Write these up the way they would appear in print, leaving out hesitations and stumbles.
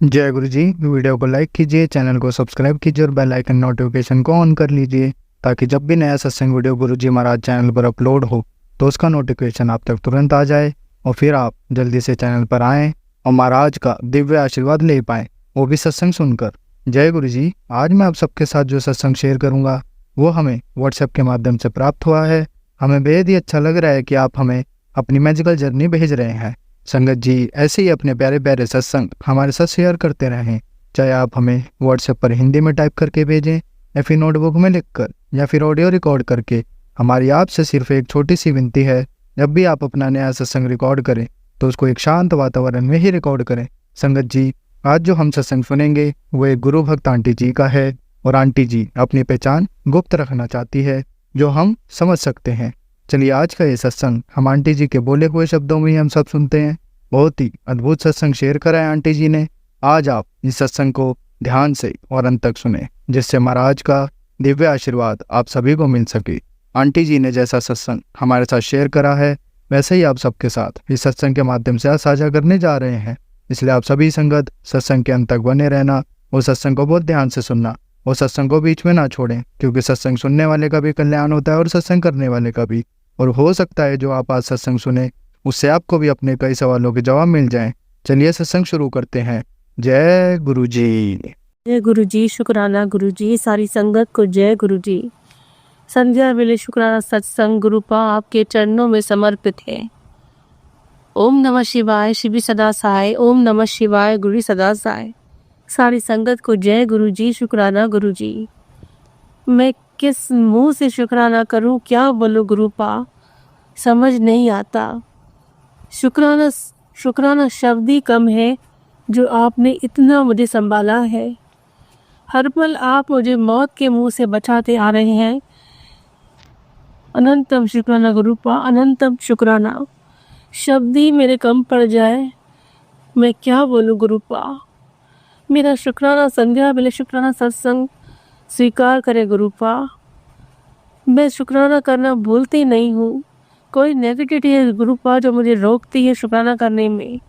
जय गुरु जी। वीडियो को लाइक कीजिए, चैनल को सब्सक्राइब कीजिए और बेल आइकन नोटिफिकेशन को ऑन कर लीजिए ताकि जब भी नया सत्संग वीडियो गुरु जी महाराज चैनल पर अपलोड हो तो उसका नोटिफिकेशन आप तक तुरंत आ जाए और फिर आप जल्दी से चैनल पर आएँ और महाराज का दिव्य आशीर्वाद ले पाएँ, वो भी सत्संग सुनकर। जय गुरु जी। आज मैं आप सबके साथ जो सत्संग शेयर करूँगा वो हमें व्हाट्सएप के माध्यम से प्राप्त हुआ है। हमें बेहद ही अच्छा लग रहा है कि आप हमें अपनी मैजिकल जर्नी भेज रहे हैं। संगत जी ऐसे ही अपने प्यारे प्यारे सत्संग हमारे साथ शेयर करते रहें, चाहे आप हमें व्हाट्सएप पर हिंदी में टाइप करके भेजें या फिर नोटबुक में लिखकर या फिर ऑडियो रिकॉर्ड करके। हमारी आपसे सिर्फ एक छोटी सी विनती है, जब भी आप अपना नया सत्संग रिकॉर्ड करें तो उसको एक शांत वातावरण में ही रिकॉर्ड करें। संगत जी आज जो हम सत्संग सुनेंगे वो एक गुरु भक्त आंटी जी का है और आंटी जी अपनी पहचान गुप्त रखना चाहती है जो हम समझ सकते हैं। चलिए आज का ये सत्संग हम आंटी जी के बोले हुए शब्दों में ही हम सब सुनते हैं। बहुत ही अद्भुत सत्संग शेयर करा है आंटी जी ने। आज आप इस सत्संग को ध्यान से और अंत तक सुने जिससे महाराज का दिव्य आशीर्वाद आप सभी को मिल सके। आंटी जी ने जैसा सत्संग हमारे साथ शेयर करा है वैसे ही आप सबके साथ इस सत्संग के माध्यम से आज साझा करने जा रहे हैं। इसलिए आप सभी संगत सत्संग के अंत तक बने रहना और सत्संग को बहुत ध्यान से सुनना और सत्संग को बीच में ना छोड़ें, क्योंकि सत्संग सुनने वाले का भी कल्याण होता है और सत्संग करने वाले का भी। और हो सकता है जो आप आज सत्संग सुने उससे आपको भी अपने कई सवालों के जवाब मिल जाएं। चलिए सत्संग शुरू करते हैं। जय गुरु जी। जय गुरु जी। शुक्राना गुरु जी। सारी संगत को जय गुरु जी। संध्या वेले शुक्राना सत्संग गुरुपा आपके चरणों में समर्पित है। ओम नमः शिवाय शिवी सदा साय। ओम नमः शिवाय गुरु सदा साय। सारी संगत को जय गुरु जी। शुक्राना गुरु जी। मैं किस मुंह से शुक्राना करूं, क्या बोलूं गुरुपा, समझ नहीं आता। शुक्राना शब्द ही कम है जो आपने इतना मुझे संभाला है। हर पल आप मुझे मौत के मुंह से बचाते आ रहे हैं। अनंतम शुक्राना गुरुपा, अनंतम शुक्राना। शब्द ही मेरे कम पड़ जाए, मैं क्या बोलूं गुरुपा। मेरा शुक्राना संध्या वेले शुक्राना सत्संग स्वीकार करे गुरुपा। मैं शुक्राना करना भूलती नहीं हूँ। कोई नेगेटिविटी है गुरुपा जो मुझे रोकती है शुक्राना करने में।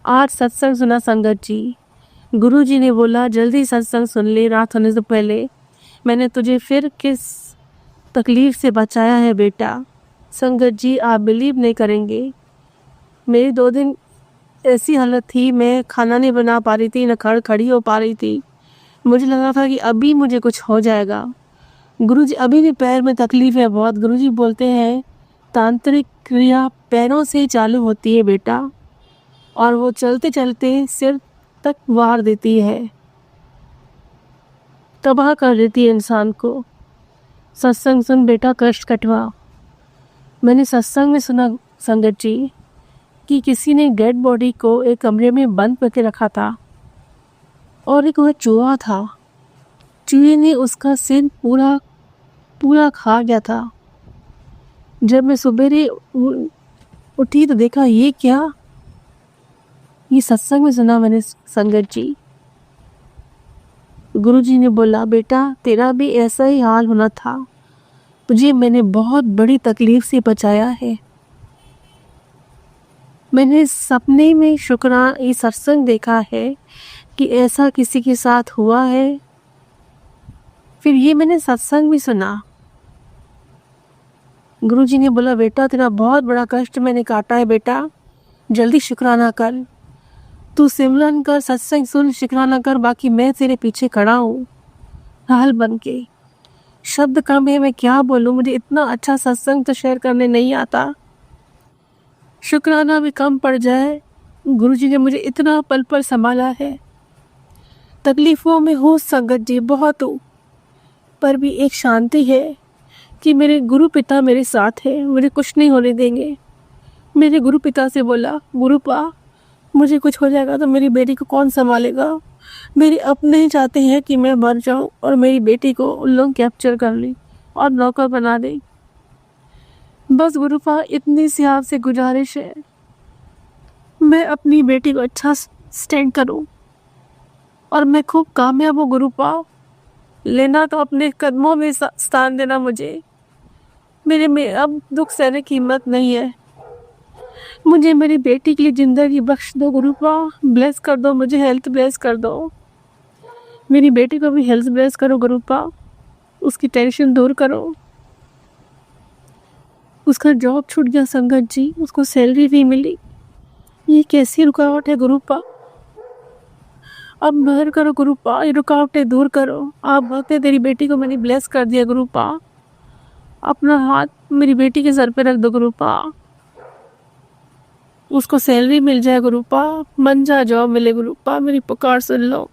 आज सत्संग सुना संगत जी। गुरु जी ने बोला जल्दी सत्संग सुन ले, रात होने से पहले। मैंने तुझे फिर किस तकलीफ से बचाया है बेटा। संगत जी आप बिलीव नहीं करेंगे, मेरी 2 दिन ऐसी हालत थी, मैं खाना नहीं बना पा रही थी, न खड़ी हो पा रही थी। मुझे लगा था कि अभी मुझे कुछ हो जाएगा। गुरु जी अभी भी पैर में तकलीफ है बहुत। गुरु जी बोलते हैं तांत्रिक क्रिया पैरों से ही चालू होती है बेटा, और वो चलते चलते सिर तक वार देती है, तबाह कर देती है इंसान को। सत्संग सुन बेटा, कष्ट कटवा। मैंने सत्संग में सुना संगत जी कि किसी ने डेड बॉडी को एक कमरे में बंद करके रखा था और एक वह चूहा था। चूहे ने उसका सिर पूरा खा गया था। जब मैं सवेरे उठी तो देखा ये क्या। ये सत्संग में सुना मैंने संगत जी। गुरु जी ने बोला बेटा तेरा भी ऐसा ही हाल होना था, तुझे मैंने बहुत बड़ी तकलीफ से बचाया है। मैंने सपने में शुक्राना ये सत्संग देखा है कि ऐसा किसी के साथ हुआ है। फिर ये मैंने सत्संग भी सुना। गुरु जी ने बोला बेटा तेरा बहुत बड़ा कष्ट मैंने काटा है बेटा, जल्दी शुक्राना कर। तू सिमरन कर, सत्संग सुन, शुक्राना कर, बाकी मैं तेरे पीछे खड़ा हूँ हाल बन के। शब्द कम है, मैं क्या बोलूँ, मुझे इतना अच्छा सत्संग तो शेयर करने नहीं आता। शुक्राना भी कम पड़ जाए। गुरु जी ने मुझे इतना पल पल संभाला है। तकलीफों में हूँ संगत जी, बहुत हूँ, पर भी एक शांति है कि मेरे गुरु पिता मेरे साथ है, मुझे कुछ नहीं होने देंगे। मेरे गुरु पिता से बोला गुरुपा मुझे कुछ हो जाएगा तो मेरी बेटी को कौन संभालेगा। मेरे अपने ही चाहते हैं कि मैं मर जाऊं और मेरी बेटी को उन लोग कैप्चर कर लें और नौकर बना दें। बस गुरुपा इतनी सी आपसे गुजारिश है, मैं अपनी बेटी को अच्छा स्टैंड करूं और मैं खूब कामयाब हूँ गुरुपा। लेना तो अपने कदमों में स्थान देना मुझे। मेरे में अब दुख सहने की हिम्मत नहीं है। मुझे मेरी बेटी के लिए ज़िंदगी बख्श दो गुरुपा, ब्लेस कर दो, मुझे हेल्थ ब्लेस कर दो। मेरी बेटी को भी हेल्थ ब्लेस करो गुरुपा, उसकी टेंशन दूर करो। उसका जॉब छूट गया संगत जी, उसको सैलरी नहीं मिली। ये कैसी रुकावट है गुरुपा? अब मेहर करो गुरुपा, ये रुकावटें दूर करो। आप वक्त तेरी बेटी को मैंने ब्लेस कर दिया गुरुपा, अपना हाथ मेरी बेटी के सर पे रख दो गुरुपा, उसको सैलरी मिल जाए गुरुपा, मन जा जॉब मिले गुरुपा, मेरी पुकार सुन लो।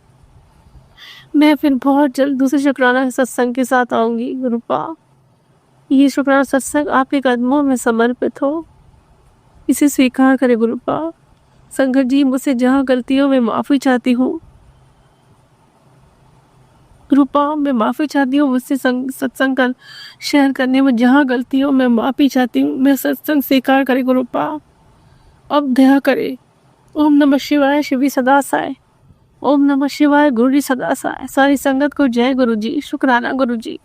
मैं फिर बहुत जल्द दूसरे शुक्राना सत्संग के साथ आऊँगी गुरुपा। ये शुक्राना सत्संग आपके कदमों में समर्पित हो, इसे स्वीकार करें गुरुपा। संगत जी, मुझसे जहाँ गलतियों में माफ़ी चाहती हूँ गुरुपा, मैं माफ़ी चाहती हूँ। मुझसे सत्संग का शेयर करने में जहाँ गलती हो मैं माफ़ी चाहती हूँ। मैं सत्संग स्वीकार करे गुरुपा, अब दया करे। ओम नमः शिवाय, शिवी सदा साय। ओम नमः शिवाय, गुरु जी सदा साय। सारी संगत को जय गुरु जी, शुक्राना गुरु जी।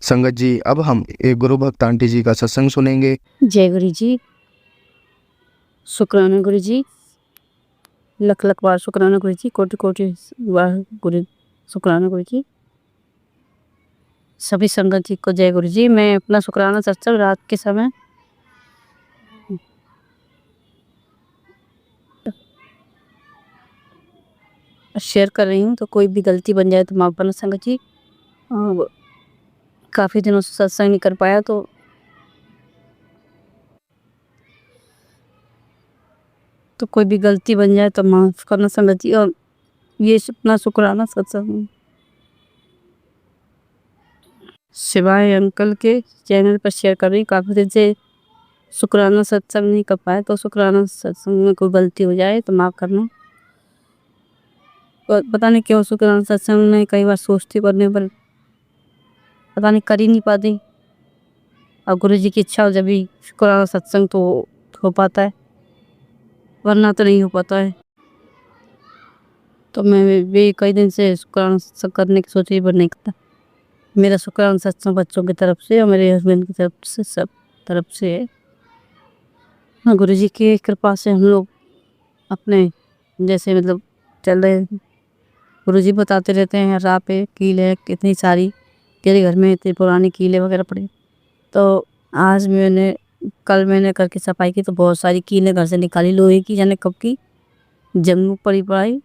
संगत जी, अब हम एक गुरु भक्त आंटी जी का सत्संग सुनेंगे। जय गुरु जी, शुक्राना गुरु जी, लख लख बार शुक्राना गुरु जी, कोटि कोटि बार गुरु शुक्राना गुरु जी। सभी संगत जी को जय गुरु जी। मैं अपना शुक्राना सत्संग रात के समय शेयर कर रही हूँ, तो कोई भी गलती बन जाए तो माफ करना संगत जी। काफ़ी दिनों से सत्संग नहीं कर पाया, तो कोई भी गलती बन जाए तो माफ़ करना संगत जी। और ये अपना शुक्राना सत्संग शिवाय अंकल के चैनल पर शेयर कर रही हूँ। काफ़ी दिन से शुक्राना सत्संग नहीं कर पाए, तो शुक्राना सत्संग में कोई गलती हो जाए तो माफ़ करना। पता नहीं क्यों शुक्राना सत्संग में कई बार सोचती करने पर पता नहीं कर ही नहीं पाती, और गुरु जी की इच्छा हो जब भी शुक्राना सत्संग तो हो पाता है, वरना तो नहीं हो पाता है। तो मैं भी कई दिन से शुक्राना सत्संग करने की सोच रही, पर नहीं करता। मेरा शुक्राना सत्संग बच्चों की तरफ से और मेरे हस्बैंड की तरफ से, सब तरफ से है। हाँ, गुरु जी की कृपा से हम लोग अपने जैसे मतलब चल रहे हैं। गुरु जी बताते रहते हैं राह पे कील है कितनी सारी, तेरे घर में इतनी पुरानी कीलें वगैरह पड़ी। तो आज कल मैंने करके सफाई की तो बहुत सारी कीलें घर से निकाली, लोहे की जाने कब की, जम्मू पड़ी पड़ाई।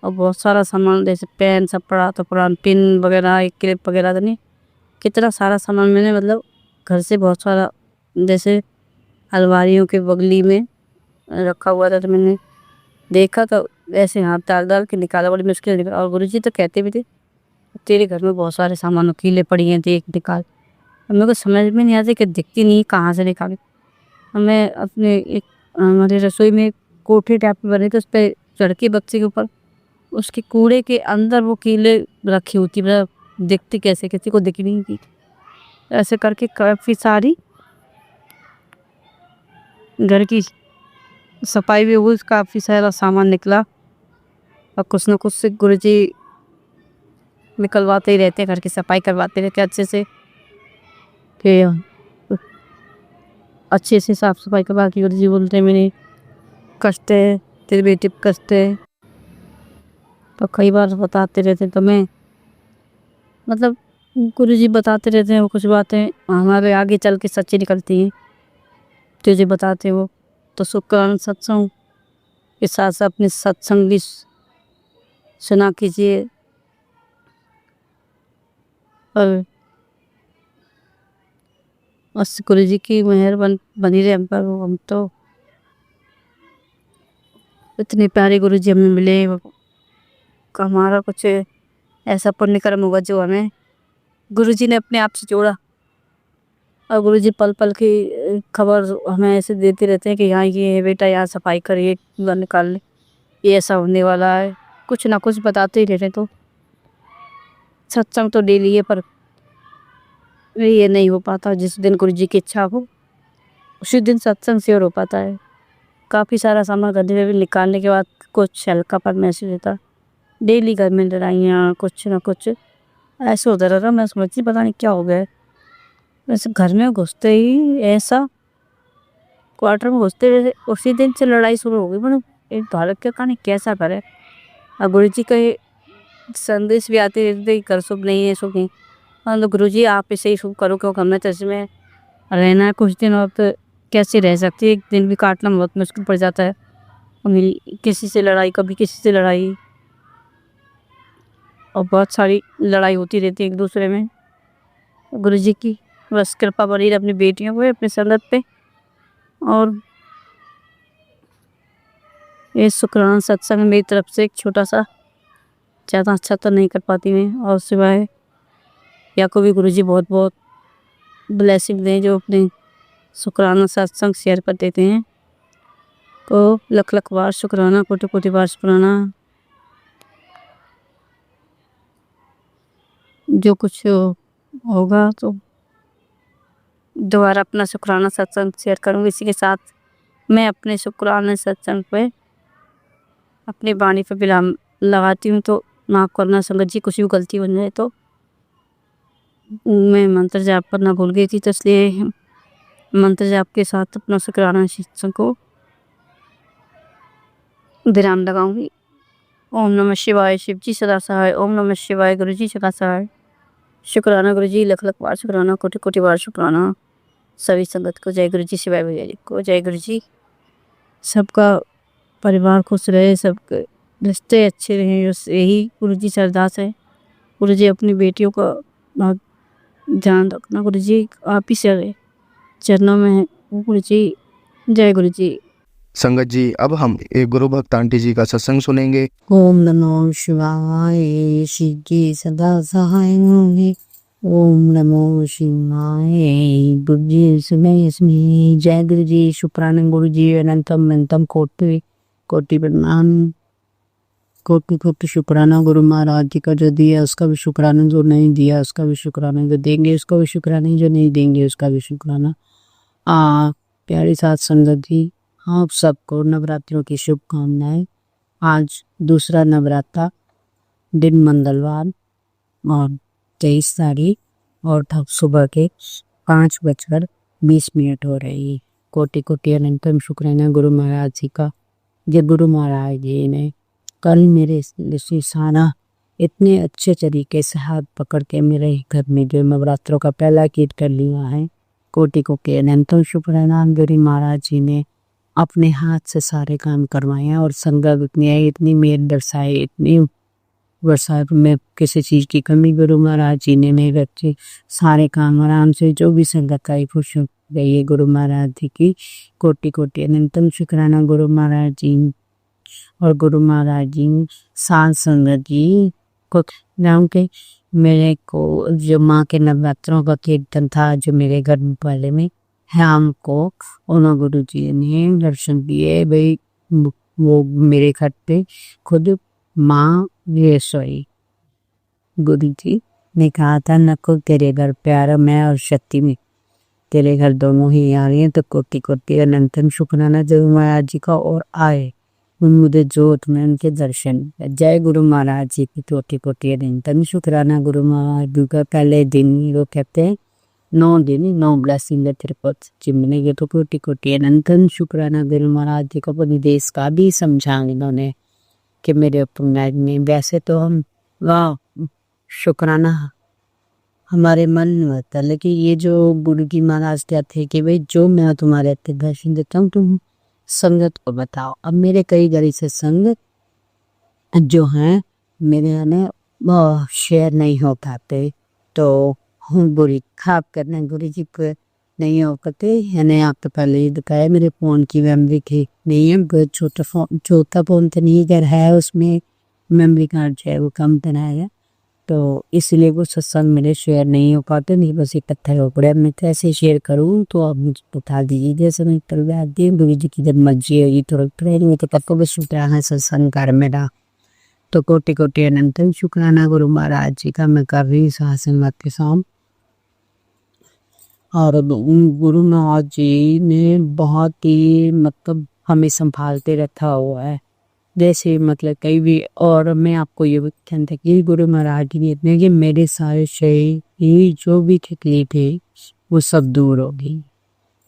और बहुत सारा सामान जैसे पेन सब पड़ा, तो पुराना पिन वगैरह, एक क्लिप वगैरह, तो नहीं कितना सारा सामान मैंने मतलब घर से बहुत सारा जैसे अलमारियों के बगली में रखा हुआ था। तो मैंने देखा तो ऐसे हाथ डाल डाल के निकाला, बड़ी मुश्किल निकाला। और गुरु जी तो कहते भी थे तेरे घर में बहुत सारे सामान कीले पड़ी हैं, देख निकाल। अब मेरे को समझ में नहीं आती कि दिखती नहीं कहाँ से निकाली। मैं अपने एक हमारे रसोई में कोठी टाइप में बने थे, उस पर चढ़ के बक्से के ऊपर उसके कूड़े के अंदर वो कीले रखी होती, मतलब दिखती कैसे, किसी को दिख नहीं थी। ऐसे करके काफ़ी सारी घर की सफाई भी हुई, काफ़ी सारा सामान निकला। और कुछ न कुछ से गुरु जी निकलवाते ही रहते हैं, घर की सफाई करवाते रहते अच्छे से, फिर अच्छे से साफ सफाई करवा के गुरु जी बोलते हैं मेरे कष्ट है, तेरे बेटे पे कष्ट है। तो कई बार बताते रहते हैं, तो मैं मतलब गुरु जी बताते रहते हैं वो कुछ बातें हमारे आगे चल के सच्ची निकलती हैं, तुझे बताते वो। तो शुक्राना सत्संग के साथ साथ अपने सत्संग भी सुना कीजिए। और बस गुरु जी की मेहर बनी रहे हम पर। हम तो इतने प्यारे गुरु जी हमें मिले, हमारा कुछ ऐसा पुण्य कर्म हुआ जो हमें गुरु जी ने अपने आप से जोड़ा। और गुरु जी पल पल की खबर हमें ऐसे देते रहते हैं कि यहाँ ये है बेटा, यहाँ सफाई करिए, कूड़ा निकाल ले, ये ऐसा होने वाला है, कुछ ना कुछ बताते ही रहते हैं। तो सत्संग तो डेली है, पर ये नहीं हो पाता। जिस दिन गुरु जी की इच्छा हो उसी दिन सत्संग शेयर हो पाता है। काफ़ी सारा सामान गड्ढे में निकालने के बाद कुछ हल्कापन महसूस होता। डेली घर में लड़ाइयाँ, कुछ ना कुछ ऐसे होता रहता। मैं समझती पता नहीं क्या हो गया है। वैसे घर में घुसते ही ऐसा क्वार्टर में घुसते हुए उसी दिन से लड़ाई शुरू हो गई। मैंने एक बालक के कहानी कैसा करे। और गुरु जी का ये संदेश भी आते रहते ही कर शुभ नहीं है शुभ नहीं। तो गुरु जी आप इसे ही शुभ करो क्योंकि हमने तो इसमें रहना है कुछ दिन, और तो कैसे रह सकती है, एक दिन भी काटना बहुत मुश्किल पड़ जाता है। कभी किसी से लड़ाई, कभी किसी से लड़ाई, और बहुत सारी लड़ाई होती रहती है एक दूसरे में। गुरु जी की बस कृपा बनी रहे अपनी बेटियों पे, अपने संगत पे। और ये शुक्राना सत्संग मेरी तरफ से एक छोटा सा, ज़्यादा अच्छा तो नहीं कर पाती मैं, और सिवाय या को भी गुरु जी बहुत बहुत ब्लेसिंग दें जो अपने शुक्राना सत्संग शेयर कर देते हैं। तो लख लख बार शुक्राना, कोटि कोटि बार शुक्राना। जो कुछ होगा तो दोबारा अपना शुक्राना सत्संग शेयर करूँगी। इसी के साथ मैं अपने शुक्राना सत्संग पे अपनी वाणी पे विराम लगाती हूँ। तो माफ़ करना संगत जी, कुछ भी गलती बन जाए तो। मैं मंत्र जाप करना भूल गई थी, तो इसलिए मंत्र जाप के साथ अपना शुक्राना सत्संग को विराम लगाऊंगी। ओम नमः शिवाय, शिव जी सदा सहाय। ओम नमः शिवाय, गुरु जी सदा सहाय। शुक्राना गुरु जी, लख लख बार शुक्राना, कोटि कोटि बार शुक्राना। सभी संगत को जय गुरु जी, शिवाय भैया जी को जय गुरु जी। सबका परिवार खुश रहे, सबके रिश्ते अच्छे रहें, बस यही गुरु जी से अरदास है। गुरु जी अपनी बेटियों का बहुत ध्यान रखना। गुरु जी आप ही से चरणों में है। गुरु जी जय गुरु जी। संगत जी, अब हम एक गुरु भक्त आंटी जी का सत्संग सुनेंगे। ओम नमो शिवाय, शिव जी सदा सहाय होंगे। ओम नमो शिवाय, गुरु जी सुबह जय गुरु जी। शुक्राना गुरु जी, अनंतम अनंतम कोटि कोटि प्रणाम, कोटि कोटि शुक्राना गुरु महाराज जी का। जो दिया उसका भी शुक्राना, जो नहीं दिया उसका भी शुक्राना, जो देंगे उसका भी शुक्राना, जो नहीं देंगे उसका भी शुक्राना। प्यारी साथ संगत जी, आप सबको नवरात्रों की शुभकामनाएं। आज दूसरा नवरात्रा, दिन मंगलवार और 23 तारीख, और तब सुबह के 5:20 हो रही। कोटि कोटि अनंतम शुक्राना गुरु महाराज जी का। ये गुरु महाराज जी ने कल मेरे लिए सारा इतने अच्छे तरीके से हाथ पकड़ के मेरे घर में जो नवरात्रों का पहला कीट कर लिया है। कोटि कोटि अनंतम शुक्राना। गुरु महाराज जी ने अपने हाथ से सारे काम करवाए हैं, और संगत इतनी मेहर दर्शाई, इतनी बरसात में किसी चीज़ की कमी गुरु महाराज जी ने नहीं रखी। सारे काम आराम से, जो भी संगत आई खुश हो गई है गुरु महाराज जी की। कोटि कोटि अनंतम शुक्राना गुरु महाराज जी। और गुरु महाराज जी सात संगत जी को नाम के मेरे को जो माँ के नवरात्रों का कीर्तन था जो मेरे घर में पहले में है, हमको उन गुरु जी ने दर्शन दिए। भाई वो मेरे घर पे खुद माँ सोई गुरु जी ने कहा था, नको तेरे घर प्यारा मैं और शक्ति में तेरे घर दोनों ही आ रही हैं। तो कोटि कोटि अनंतम शुक्राना गुरु महाराज जी का। और आए मुझे जोत में उनके दर्शन। जय गुरु महाराज जी की। कोटि कोटि अनंतम शुक्राना गुरु महाराज जी का। पहले दिन वो कहते हैं 9 दिन 9 ब्लेसिंग तेरे पास चिमने के। तो कोटि कोटि अनंतम शुक्राना गुरु महाराज जी का। अपने देश का भी समझा इन्होंने कि मेरे ऊपर में। वैसे तो हम वाह शुक्राना हमारे मन में होता, लेकिन ये जो गुरु जी महाराज कहते हैं कि भाई जो मैं तुम्हारे हत्थे दर्शन देता हूँ तुम संगत को बताओ। अब मेरे कई गरीब से संगत जो हैं मेरे यहाँ शेयर नहीं हो पाते, तो हम बुरी खाप करना गुरु जी को नहीं हो पाते। यानी आप तो पहले ही दिखाया मेरे फ़ोन की मेमोरी की नहीं है, छोटा फ़ोन तो नहीं कर है, उसमें मेमोरी कार्ड जो है वो कम बनाया, तो इसलिए वो सत्संग मेरे शेयर नहीं हो पाते। नहीं बस इकट्ठा हो पड़े। मैं कैसे शेयर करूँ तो आप मुझे बता दीजिए। जैसे मैं कल बैठ दी गुरु जी की जब मर्जी होगी तो ट्रेन तो कब को भी शुक्राना है सत्संग कर मेरा। तो कोटि कोटि अनंतम शुक्राना गुरु महाराज जी का मैं कर रही शासन मत के साम। और गुरु महाराज जी ने बहुत ही मतलब हमें संभालते रखा हुआ है। जैसे मतलब कई भी, और मैं आपको ये भी कहता कि गुरु महाराज जी ने इतने कि मेरे सारे शरीर की जो भी तकलीफ है वो सब दूर होगी।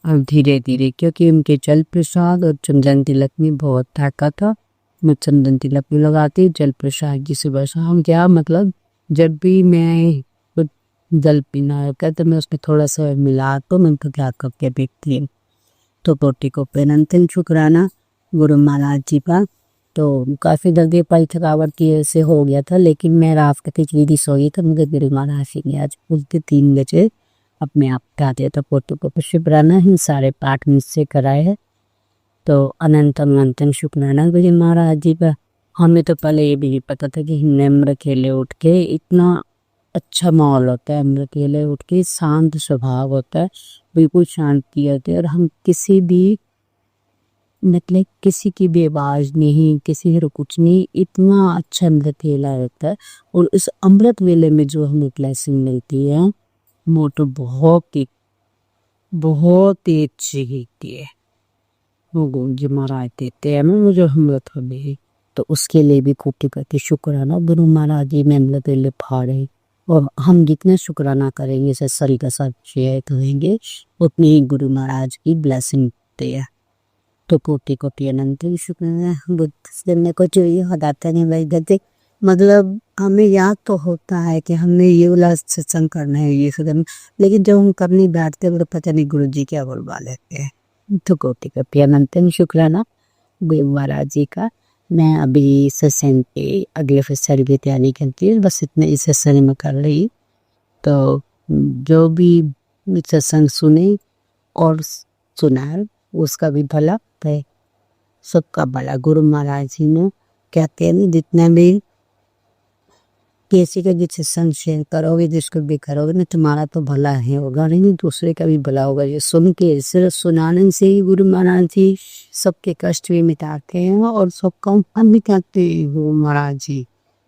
अब धीरे धीरे, क्योंकि उनके जल प्रसाद और चंदन तिलक में बहुत ताकत था, मैं चंदन तिलक भी लगाती, जल प्रसाद की सुबह शाम। क्या मतलब, जब भी मैं कुछ जल पीना होता तो मैं उसमें थोड़ा सा मिला तो मैं तो क्या करके देखती हूँ। तो पोटी को पेनंतन शुक्राना गुरु महाराज जी का। तो काफ़ी जल्दी पल थकावट की वजह से हो गया था, लेकिन मैं रात को खिचड़ी सोई तो मुझे गुरु महाराज जी ने आज उनके 3 बजे अपने आप उठा दिया था। पोटी को शुक्राना ही सारे पाठ मुझसे कराए हैं। तो अनंतम अनंतम शुक्राना गुरु महाराज जी का। हमें तो पहले ये भी नहीं पता था कि नम्र खेले उठ के इतना अच्छा माहौल होता है, नम्र खेले उठ के शांत स्वभाव होता है, बिल्कुल शांति होती है, और हम किसी भी मतलब किसी की भी आवाज नहीं, किसी को कुछ नहीं, इतना अच्छा अमृत वेला रहता है। और इस अमृत वेले में जो हमें ब्लेसिंग मिलती है वो तो बहुत ही अच्छी होती है। वो गुरु जी महाराज देते हैं ना मुझे अमृत हमें, तो उसके लिए भी कोटि कोटि शुक्राना गुरु महाराज जी में अमृत वेले फाड़े। और हम जितने शुक्राना करेंगे, सत्संग का साथ शेयर करेंगे, उतनी ही गुरु महाराज की ब्लेसिंग होती है। तो कोटि कोटि अनंत शुक्राना। बुद्ध से मेरे को जो ये बताते नहीं भाई गति, मतलब हमें याद तो होता है कि हमने ये वाला सत्संग करना है, ये सब, लेकिन जब हम करने बैठते हैं तो पता नहीं गुरु जी क्या बोलवा लेते हैं। तो कोटि कोटि अनंत शुक्राना गुरु महाराज जी का। मैं अभी सत्संग के अगले फसल की तैयारी करती हूँ, बस इतने इस सत्संग में कर रही। तो जो भी सत्संग सुने और सुना उसका भी भला है, सबका भला। गुरु महाराज जी ने कहते हैं जितना भी किसी का जिस सत्संग शेयर करोगे, जिसको भी करोगे ना, तुम्हारा तो भला है होगा, नहीं दूसरे का भी भला होगा। ये सुन के, सिर्फ सुनाने से ही गुरु महाराज जी सबके कष्ट भी मिटाते हैं और सबका फल भी करते हैं। गुरु महाराज जी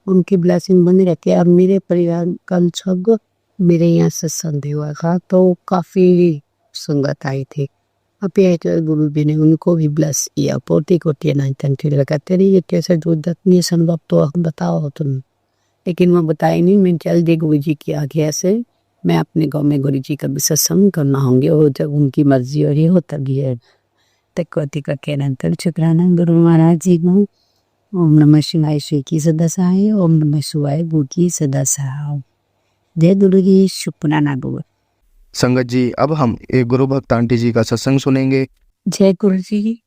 उनकी ब्लेसिंग बनी रहती है। अब मेरे परिवार कल सब मेरे यहाँ सत्संग हुआ था तो काफ़ी संगत आई थी। अभी गुरु जी ने उनको भी ब्लेस किया। पोती कोटी अनंतन लगाते रहिए, कैसे दूध दत्नी संभव तो बताओ तुम, लेकिन मैं बताई नहीं। मैं चल दे गुरु जी की आज्ञा से मैं अपने गांव में गुरु जी का भी सत्संग करना होंगे, और जब उनकी मर्जी हो रही हो तभी है। तकोती का केरंतर शुक्राना गुरु महाराज जी को। ओम नमः शिवाय श्री की सदा सहाय, ओम नमः शिवाय गुरु की सदा सहाय। जय गुरु जी, शुक्राना गुरु। संगत जी, अब हम एक गुरु भक्त आंटी जी का सत्संग सुनेंगे। जय गुरु जी,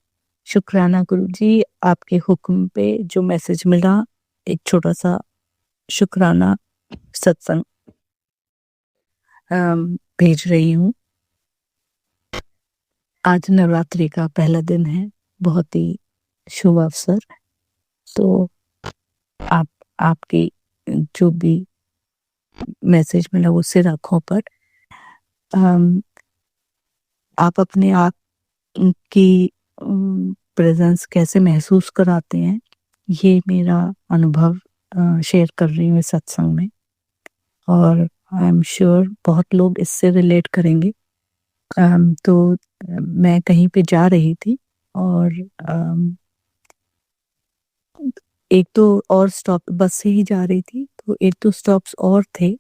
शुक्राना गुरु जी, आपके हुक्म पे जो मैसेज मिला, एक छोटा सा शुक्राना सत्संग भेज रही हूँ। आज नवरात्रि का पहला दिन है, बहुत ही शुभ अवसर। तो आपकी जो भी मैसेज मिला वो सिर आँखों पर। आप अपने आप की प्रेजेंस कैसे महसूस कराते हैं, ये मेरा अनुभव शेयर कर रही हूँ इस सत्संग में, और आई एम श्योर बहुत लोग इससे रिलेट करेंगे। तो मैं कहीं पे जा रही थी और एक तो और स्टॉप, बस से ही जा रही थी, तो एक तो स्टॉप्स और थे,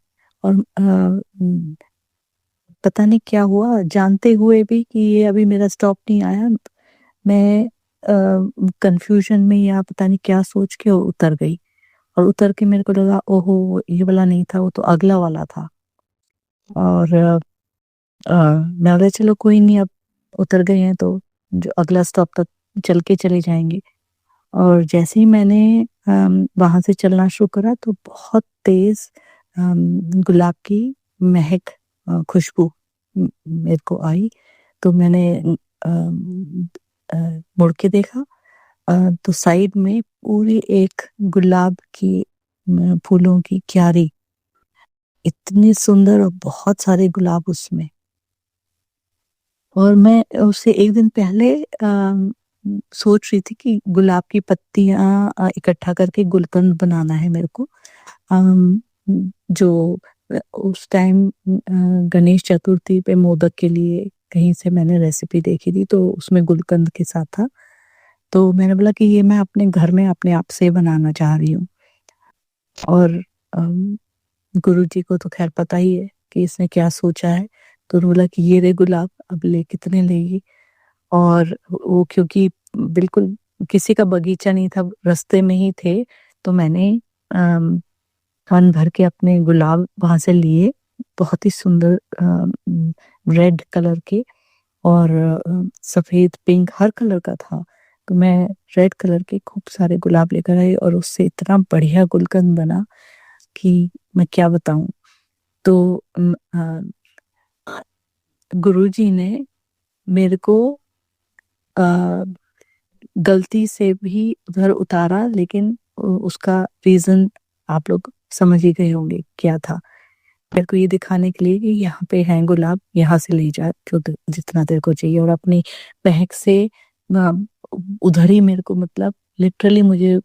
और पता नहीं क्या हुआ, जानते हुए भी कि ये अभी मेरा स्टॉप नहीं आया, मैं कंफ्यूजन में या पता नहीं क्या सोच के उतर गई। और उतर के मेरे को लगा ओहो ये वाला नहीं था, वो तो अगला वाला था। और मैं बोला चलो कोई नहीं, अब उतर गए हैं तो जो अगला स्टॉप तक चल के चले जाएंगे। और जैसे ही मैंने वहाँ से चलना शुरू करा तो बहुत तेज गुलाब की महक, खुशबू मेरे को आई। तो मैंने मुड़ के देखा, तो साइड में पूरी एक गुलाब की फूलों की क्यारी, इतनी सुंदर और बहुत सारे गुलाब उसमें। और मैं उससे एक दिन पहले सोच रही थी कि गुलाब की पत्तियां इकट्ठा करके गुलकंद बनाना है मेरे को। जो उस टाइम गणेश चतुर्थी पे मोदक के लिए कहीं से मैंने रेसिपी देखी थी, तो उसमें गुलकंद के साथ था। तो मैंने बोला कि ये मैं अपने घर में अपने आप से बनाना चाह रही हूँ। और गुरु जी को तो खैर पता ही है कि इसने क्या सोचा है। तो उन्होंने बोला कि ये रहे गुलाब, अब ले कितने लेगी। और वो क्योंकि बिल्कुल किसी का बगीचा नहीं था, रास्ते में ही थे, तो मैंने कान भर के अपने गुलाब वहां से लिए, बहुत ही सुंदर रेड कलर के और सफेद पिंक हर कलर का था। तो मैं रेड कलर के खूब सारे गुलाब लेकर आई और उससे इतना बढ़िया गुलकंद बना कि मैं क्या बताऊं। तो गुरुजी ने मेरे को अ, गलती से भी उधर उतारा, लेकिन उसका रीजन आप लोग समझ ही गए होंगे क्या था। मेरे को ये दिखाने के लिए कि यहाँ पे है गुलाब, यहाँ से ले जा जो जितना तेरे को चाहिए, और अपनी बहक से अ, उधर ही मेरे को मतलब लिटरली मुझे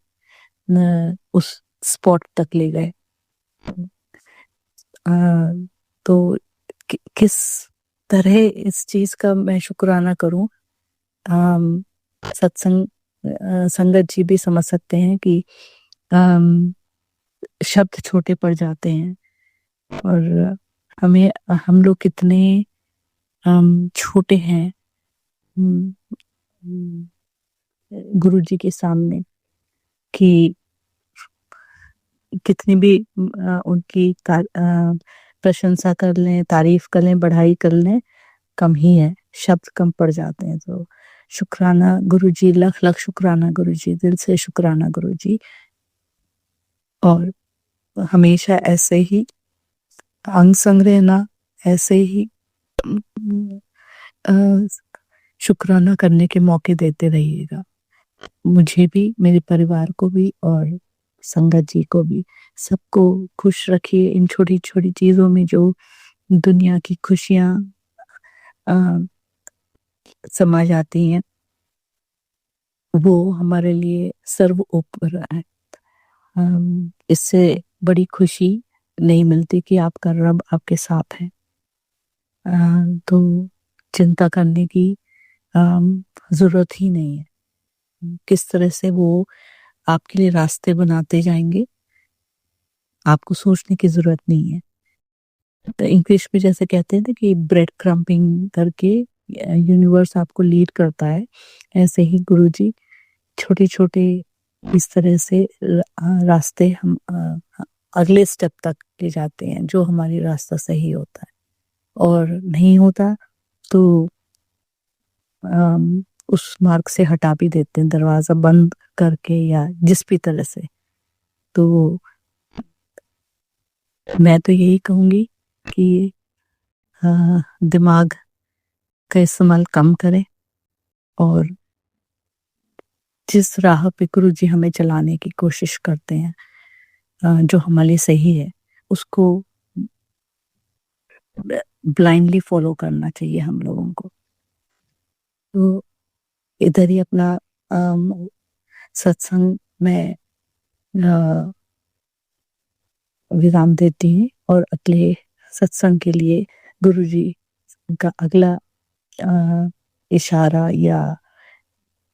उस स्पॉट तक ले गए। अ, तो किस तरह इस चीज का मैं शुक्राना करूं। अम, सत्संग संगत जी भी समझ सकते हैं कि अम, शब्द छोटे पड़ जाते हैं और हमें हम लोग कितने छोटे हैं गुरु जी के सामने, कि कितनी भी उनकी प्रशंसा कर लें, तारीफ कर लें, बढ़ाई कर लें, कम ही है, शब्द कम पड़ जाते हैं। तो शुक्राना गुरुजी, लख लख शुक्राना गुरुजी, दिल से शुक्राना गुरुजी। और हमेशा ऐसे ही अंग संग रहना, ऐसे ही अ, शुक्राना करने के मौके देते रहिएगा, मुझे भी, मेरे परिवार को भी और संगत जी को भी। सबको खुश रखिए इन छोटी छोटी चीजों में जो दुनिया की खुशियां समा जाती हैं, वो हमारे लिए सर्व ऊपर है। इससे बड़ी खुशी नहीं मिलती कि आपका रब आपके साथ है। तो चिंता करने की जरूरत ही नहीं है। किस तरह से वो आपके लिए रास्ते बनाते जाएंगे, आपको सोचने की जरूरत नहीं है। तो इंग्लिश में जैसे कहते हैं ना कि ब्रेड क्रम्पिंग करके यूनिवर्स आपको लीड करता है, ऐसे ही गुरुजी छोटे छोटे इस तरह से रास्ते हम अगले स्टेप तक ले जाते हैं, जो हमारी रास्ता सही होता है। और नहीं होता तो उस मार्ग से हटा भी देते हैं, दरवाजा बंद करके या जिस भी तरह से। तो मैं तो यही कहूंगी कि दिमाग का इस्तेमाल कम करें और जिस राह पे गुरु जी हमें चलाने की कोशिश करते हैं, जो हमारे लिए सही है, उसको ब्लाइंडली फॉलो करना चाहिए हम लोगों को। तो इधर ही अपना सत्संग में विराम देती हूँ और अगले सत्संग के लिए गुरु जी का अगला इशारा या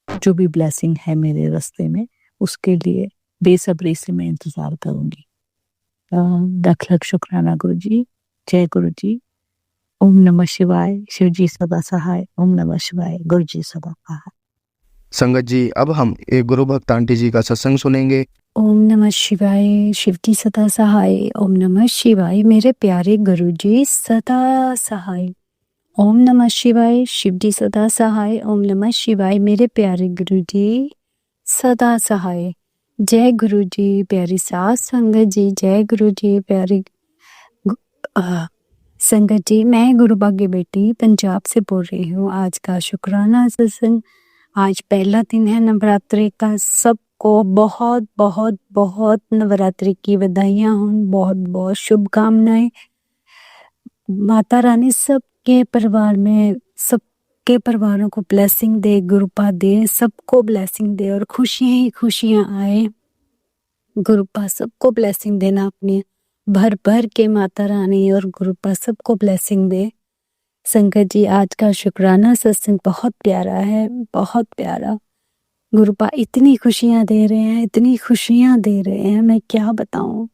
जो भी ब्लेसिंग है मेरे रास्ते में, उसके लिए बेसब्री से मैं इंतजार करूंगी। लख लख शुक्राना गुरु जी। जय गुरु जी। ओम नमः शिवाय। शिव जी सदा सहाय। ओम नमः शिवाय। गुरु जी सदा सहाय। संगत जी, अब हम एक गुरु भक्त आंटी जी का सत्संग सुनेंगे। ओम नमः शिवाय। शिव जी सदा सहाय। ओम नमः शिवाय। मेरे प्यारे गुरु जी सदा सहाय। ओम नमः शिवाय। शिव जी सदा सहाय। ओम नमः शिवाय। मेरे प्यारे गुरु जी सदा सहाय। जय गुरु जी। प्यारी सास संगत जी, जय गुरु जी। प्यारी संगत जी, मैं गुरु भाग्य बेटी पंजाब से बोल रही हूँ। आज का शुक्राना सत्संग, आज पहला दिन है नवरात्रि का। सबको बहुत बहुत बहुत नवरात्रि की बधाइयाँ हों, बहुत बहुत शुभकामनाएं। माता रानी सबके परिवार में, सबके परिवारों को ब्लेसिंग दे, गुरुपा दे, सबको ब्लेसिंग दे और खुशियां ही खुशियां आए। गुरुपा सबको ब्लेसिंग देना अपनी भर भर के, माता रानी और गुरुपा सबको ब्लेसिंग दे। संगत जी, आज का शुक्राना सत्संग बहुत प्यारा है, बहुत प्यारा। गुरुपा इतनी खुशियां दे रहे हैं, इतनी खुशियां दे रहे हैं, मैं क्या बताऊं।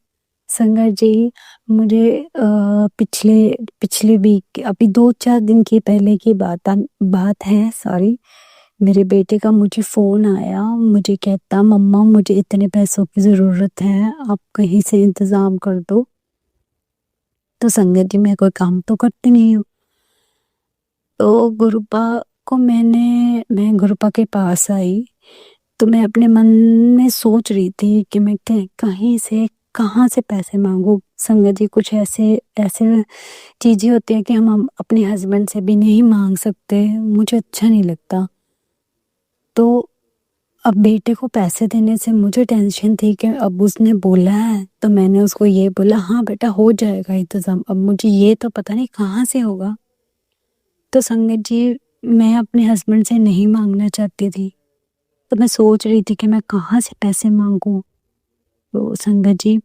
संगत जी, मुझे पिछले पिछले वीक अभी 2-4 दिन की पहले की बात है, सॉरी। मेरे बेटे का मुझे फ़ोन आया, मुझे कहता मम्मा मुझे इतने पैसों की ज़रूरत है, आप कहीं से इंतज़ाम कर दो। तो संगत जी, मैं कोई काम तो करती नहीं हूँ। तो गुरुपा को मैं गुरुपा के पास आई, तो मैं अपने मन में सोच रही थी कि मैं कहीं से कहाँ से पैसे मांगूं। संगत जी, कुछ ऐसे ऐसे चीज़ें होती हैं कि हम अपने हस्बैंड से भी नहीं मांग सकते, मुझे अच्छा नहीं लगता। तो अब बेटे को पैसे देने से मुझे टेंशन थी कि अब उसने बोला है, तो मैंने उसको ये बोला हाँ बेटा हो जाएगा इंतज़ाम। अब मुझे ये तो पता नहीं कहाँ से होगा। तो संगत जी, मैं अपने हस्बैंड से नहीं मांगना चाहती थी, तो मैं सोच रही थी कि मैं कहाँ से पैसे मांगूं। तो संगत जी,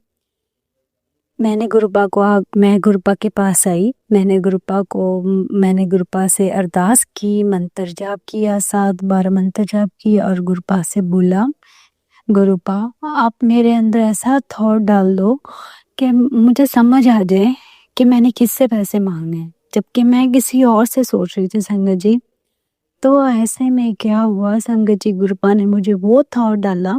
मैं गुरुपा के पास आई, मैंने गुरुपा से अरदास की, मंत्र जाप किया, 7-12 मंत्र जाप किए और गुरुपा से बोला, गुरुपा आप मेरे अंदर ऐसा थॉट डाल दो कि मुझे समझ आ जाए कि मैंने किससे पैसे मांगने हैं, जबकि मैं किसी और से सोच रही थी संगत जी। तो ऐसे में क्या हुआ संगत जी, गुरुपा ने मुझे वो थॉट डाला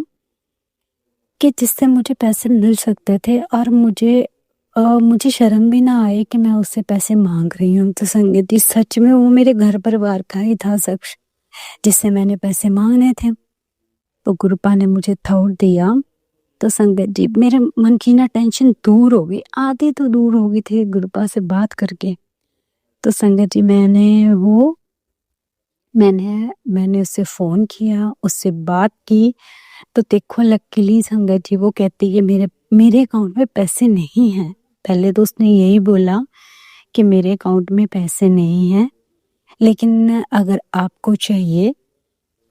कि जिससे मुझे पैसे मिल सकते थे और मुझे शर्म भी ना आए कि मैं उससे पैसे मांग रही हूँ। तो संगत जी, सच में वो मेरे घर परिवार का ही था शख्स जिससे मैंने पैसे मांगने थे। तो गुरुपा ने मुझे थॉट दिया, तो संगत जी मेरे मन की ना टेंशन दूर हो गई, आधी तो दूर हो गई थी गुरुपा से बात करके। तो संगत जी मैंने उससे फ़ोन किया, उससे बात की, तो देखो लकीली संगत जी वो कहती है मेरे अकाउंट में पैसे नहीं हैं। पहले तो उसने यही बोला कि मेरे अकाउंट में पैसे नहीं हैं, लेकिन अगर आपको चाहिए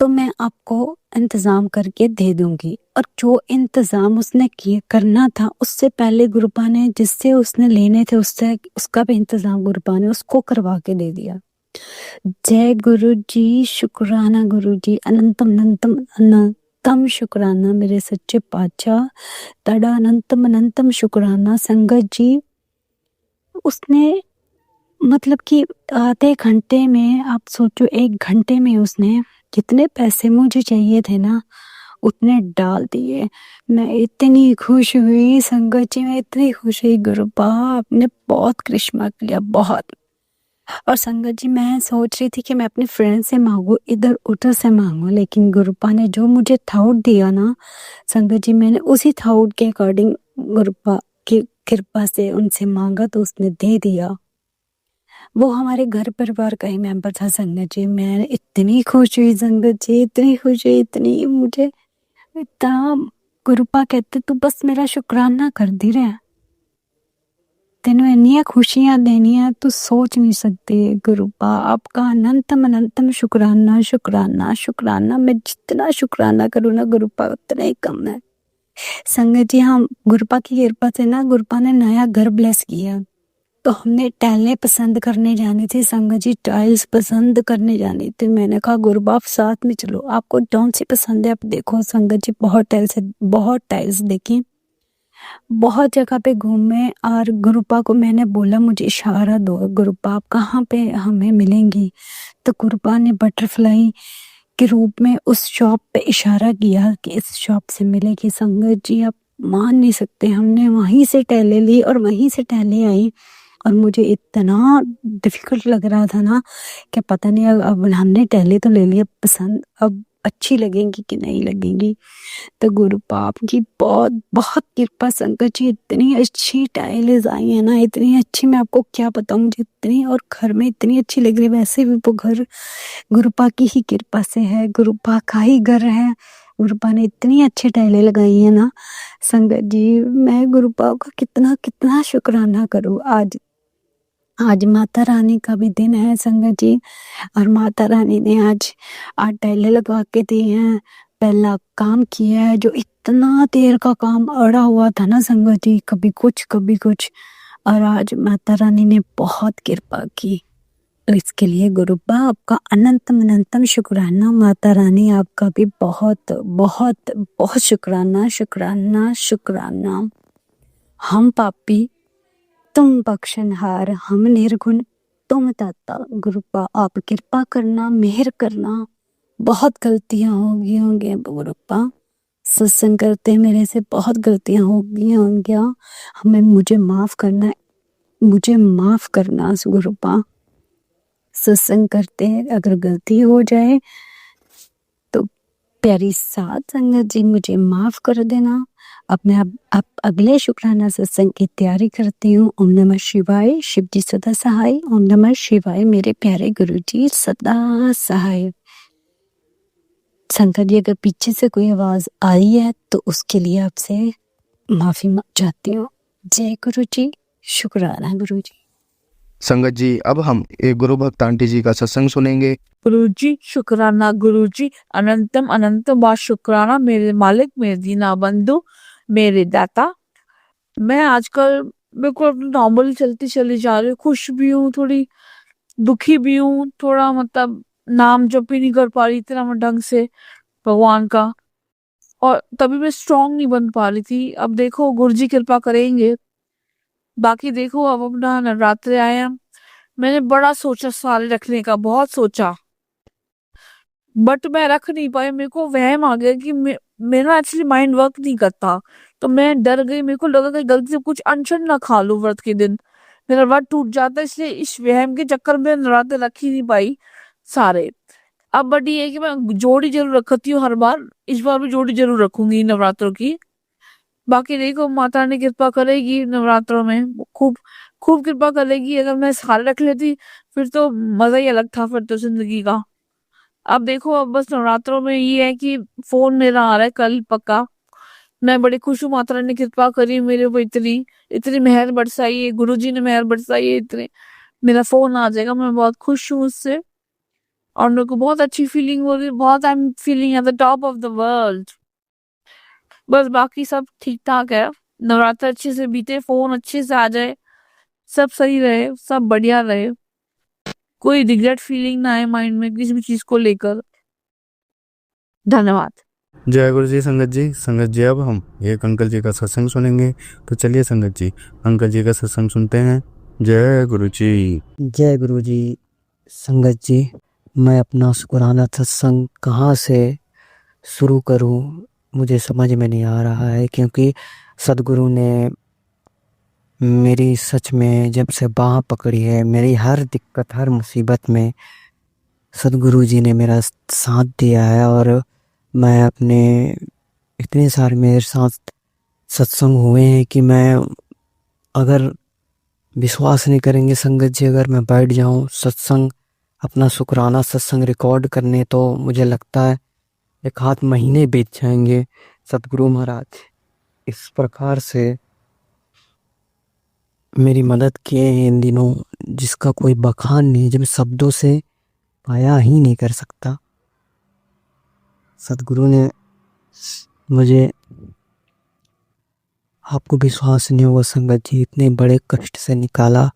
तो मैं आपको इंतज़ाम करके दे दूँगी। और जो इंतज़ाम उसने करना था, उससे पहले गुरुपा ने जिससे उसने लेने थे उसका भी इंतज़ाम गुरुपा ने उसको करवा के दे दिया। जय गुरु जी, शुक्राना गुरु जी, अनंतम अनंतम अनंतम शुक्राना मेरे सच्चे पातशाह, तड़ा अनंतम अनंतम शुक्राना। संगत जी, उसने मतलब कि आधे घंटे में, आप सोचो 1 घंटे में उसने जितने पैसे मुझे चाहिए थे ना उतने डाल दिए। मैं इतनी खुश हुई संगत जी, मैं इतनी खुश हुई, गुरुपा आपने बहुत करिश्मा किया, बहुत। और संगत जी, मैं सोच रही थी कि मैं अपने फ्रेंड से मांगू, इधर उधर से मांगू, लेकिन गुरुपा ने जो मुझे थॉट दिया ना संगत जी, मैंने उसी थॉट के अकॉर्डिंग गुरुपा की कृपा से उनसे मांगा तो उसने दे दिया। वो हमारे घर परिवार का ही मेंबर था संगत जी। मैं इतनी खुश हुई संगत जी, इतनी खुश हुई, इतनी मुझे इतना। गुरुपा कहते तू बस मेरा शुक्राना कर दी रहा, तेनों इन्नियां खुशियां देनियां तू सोच नहीं सकती। गुरुपा आपका अनंतम अनंतम शुक्राना शुक्राना शुक्राना। मैं जितना शुक्राना करूँ ना गुरुपा उतना ही कम है संगत जी। हाँ, गुरुपा की कृपा से ना गुरुपा ने नया घर ब्लेस किया, तो हमने टाइलें पसंद करने जानी थी संगत जी, टाइल्स पसंद करने जानी थी। मैंने कहा गुरुपा आप साथ में चलो, आपको कौन सी पसंद है आप देखो। संगत जी बहुत टाइल्स देखी, बहुत जगह पे घूमे, और गुरुपा को मैंने बोला मुझे इशारा दो गुरुपा आप कहाँ पे हमें मिलेंगी। तो गुरुपा ने बटरफ्लाई के रूप में उस शॉप पे इशारा किया कि इस शॉप से मिलेगी। संगत जी आप मान नहीं सकते, हमने वहीं से टाइलें ली और वहीं से टाइलें आई, और मुझे इतना डिफिकल्ट लग रहा था ना कि पता नहीं अब हमने टाइलें तो ले ली, अब पसंद अब अच्छी लगेंगी कि नहीं लगेंगी। तो गुरुपा आपकी बहुत बहुत कृपा संगत जी, इतनी अच्छी टाइल्स आई है ना, इतनी अच्छी, मैं आपको क्या बताऊं, मुझे इतनी, और घर में इतनी अच्छी लग रही है। वैसे भी वो घर गुरुपा की ही कृपा से है, गुरुपा का ही घर है। गुरुपा ने इतनी अच्छी टाइलें लगाई है ना संगत जी, मैं गुरुपा का कितना कितना शुक्राना करूँ। आज माता रानी का भी दिन है संगत जी, और माता रानी ने आज टाइलें लगवा के दी हैं, पहला काम किया है। जो इतना देर का काम अड़ा हुआ था ना संगत जी, कभी कुछ कभी कुछ, और आज माता रानी ने बहुत कृपा की। तो इसके लिए गुरुपा आपका अनंतम अनंतम शुक्राना, माता रानी आपका भी बहुत बहुत बहुत शुक्राना शुक्राना शुक्राना। हम पापी तुम बख्शनहार, हम निर्गुण तुम दाता। गुरुपा आप कृपा करना, मेहर करना। बहुत गलतियां होंगी गुरुपा, सत्संग करते मेरे से बहुत गलतियां होंगी। हमें मुझे माफ करना, मुझे माफ करना गुरुपा। सत्संग करते अगर गलती हो जाए तो प्यारी साथ संगत जी मुझे माफ कर देना। अब मैं अब अगले शुक्राना सत्संग की तैयारी करती हूँ। ओम नमः शिवाय। शिव जी सदा सहाय। ओम नमः शिवाय। मेरे प्यारे गुरु जी सदा सहाय। संगत जी अगर पीछे से कोई आवाज आई है तो उसके लिए आपसे माफी चाहती हूँ। जय गुरु जी। शुक्राना गुरु जी। संगत जी अब हम एक गुरु भक्त आंटी जी का सत्संग सुनेंगे। गुरुजी शुक्राना, गुरुजी अनंतम अनंतम बार शुक्राना, मेरे मालिक, मेरे दीना बंधु, मेरे दाता। मैं आजकल बिल्कुल नॉर्मल चलती चली जा रही हूँ। खुश भी हूँ, थोड़ी दुखी भी हूँ, थोड़ा मतलब नाम जप भी नहीं कर पा रही इतना मैं ढंग से भगवान का, और तभी मैं स्ट्रांग नहीं बन पा रही थी। अब देखो गुरुजी कृपा करेंगे। बाकी देखो अब अपना नवरात्रे आए हैं, मैंने बड़ा सोचा सारे रखने का, बहुत सोचा, बट मैं रख नहीं पाई। मेरे को वहम आ गया कि मेरा एक्चुअली माइंड वर्क नहीं करता, तो मैं डर गई। मेरे को लगा कि गलती से कुछ अनशन ना खा लूं व्रत के दिन, मेरा व्रत टूट जाता है। इसलिए इस वहम के चक्कर में नवरात्रे रख ही नहीं पाई सारे। अब बट ये है कि मैं जोड़ी जरूर रखती हूँ हर बार, इस बार भी जोड़ी जरूर रखूंगी नवरात्रों की। बाकी देखो माता ने कृपा करेगी, नवरात्रों में खूब खूब कृपा करेगी। अगर मैं सारे रख लेती फिर तो मजा ही अलग था फिर तो जिंदगी का। अब देखो अब बस नवरात्रों में ये है कि फोन मेरा आ रहा है कल पक्का। मैं बड़ी खुश हूँ, माता रानी ने कृपा करी मेरे ऊपर, इतनी इतनी मेहर बरसाई है, गुरुजी ने मेहर बरसाई है इतने, मेरा फोन आ जाएगा। मैं बहुत खुश हूँ उससे, और मेरे को बहुत अच्छी फीलिंग हो रही है, बहुत I am feeling at the top of the world. बस बाकी सब ठीक ठाक है। नवरात्र अच्छे से बीते, फोन अच्छे से आ जाए, सब सही रहे, सब बढ़िया रहे, कोई रिग्रेट फीलिंग ना आए माइंड में किसी भी चीज को लेकर। धन्यवाद। जय गुरु जी। संगत जी अब हम एक अंकल जी का सत्संग सुनेंगे। तो चलिए संगत जी अंकल जी का सत्संग सुनते हैं। जय गुरु जी। जय गुरु जी। संगत जी मैं अपना शुक्राना सत्संग कहाँ से शुरू करूँ मुझे समझ में नहीं आ रहा है, क्योंकि सदगुरु ने मेरी सच में जब से बाह पकड़ी है, मेरी हर दिक्कत हर मुसीबत में सदगुरु जी ने मेरा साथ दिया है। और मैं अपने इतने सारे मेरे साथ सत्संग हुए हैं कि मैं, अगर विश्वास नहीं करेंगे संगत जी, अगर मैं बैठ जाऊं सत्संग, अपना शुक्राना सत्संग रिकॉर्ड करने, तो मुझे लगता है एक आध महीने बीत जाएंगे। सतगुरु महाराज इस प्रकार से मेरी मदद किए हैं इन दिनों, जिसका कोई बखान नहीं, जब शब्दों से पाया ही नहीं कर सकता। सतगुरु ने मुझे, आपको विश्वास नहीं होगा संगत जी, इतने बड़े कष्ट से निकाला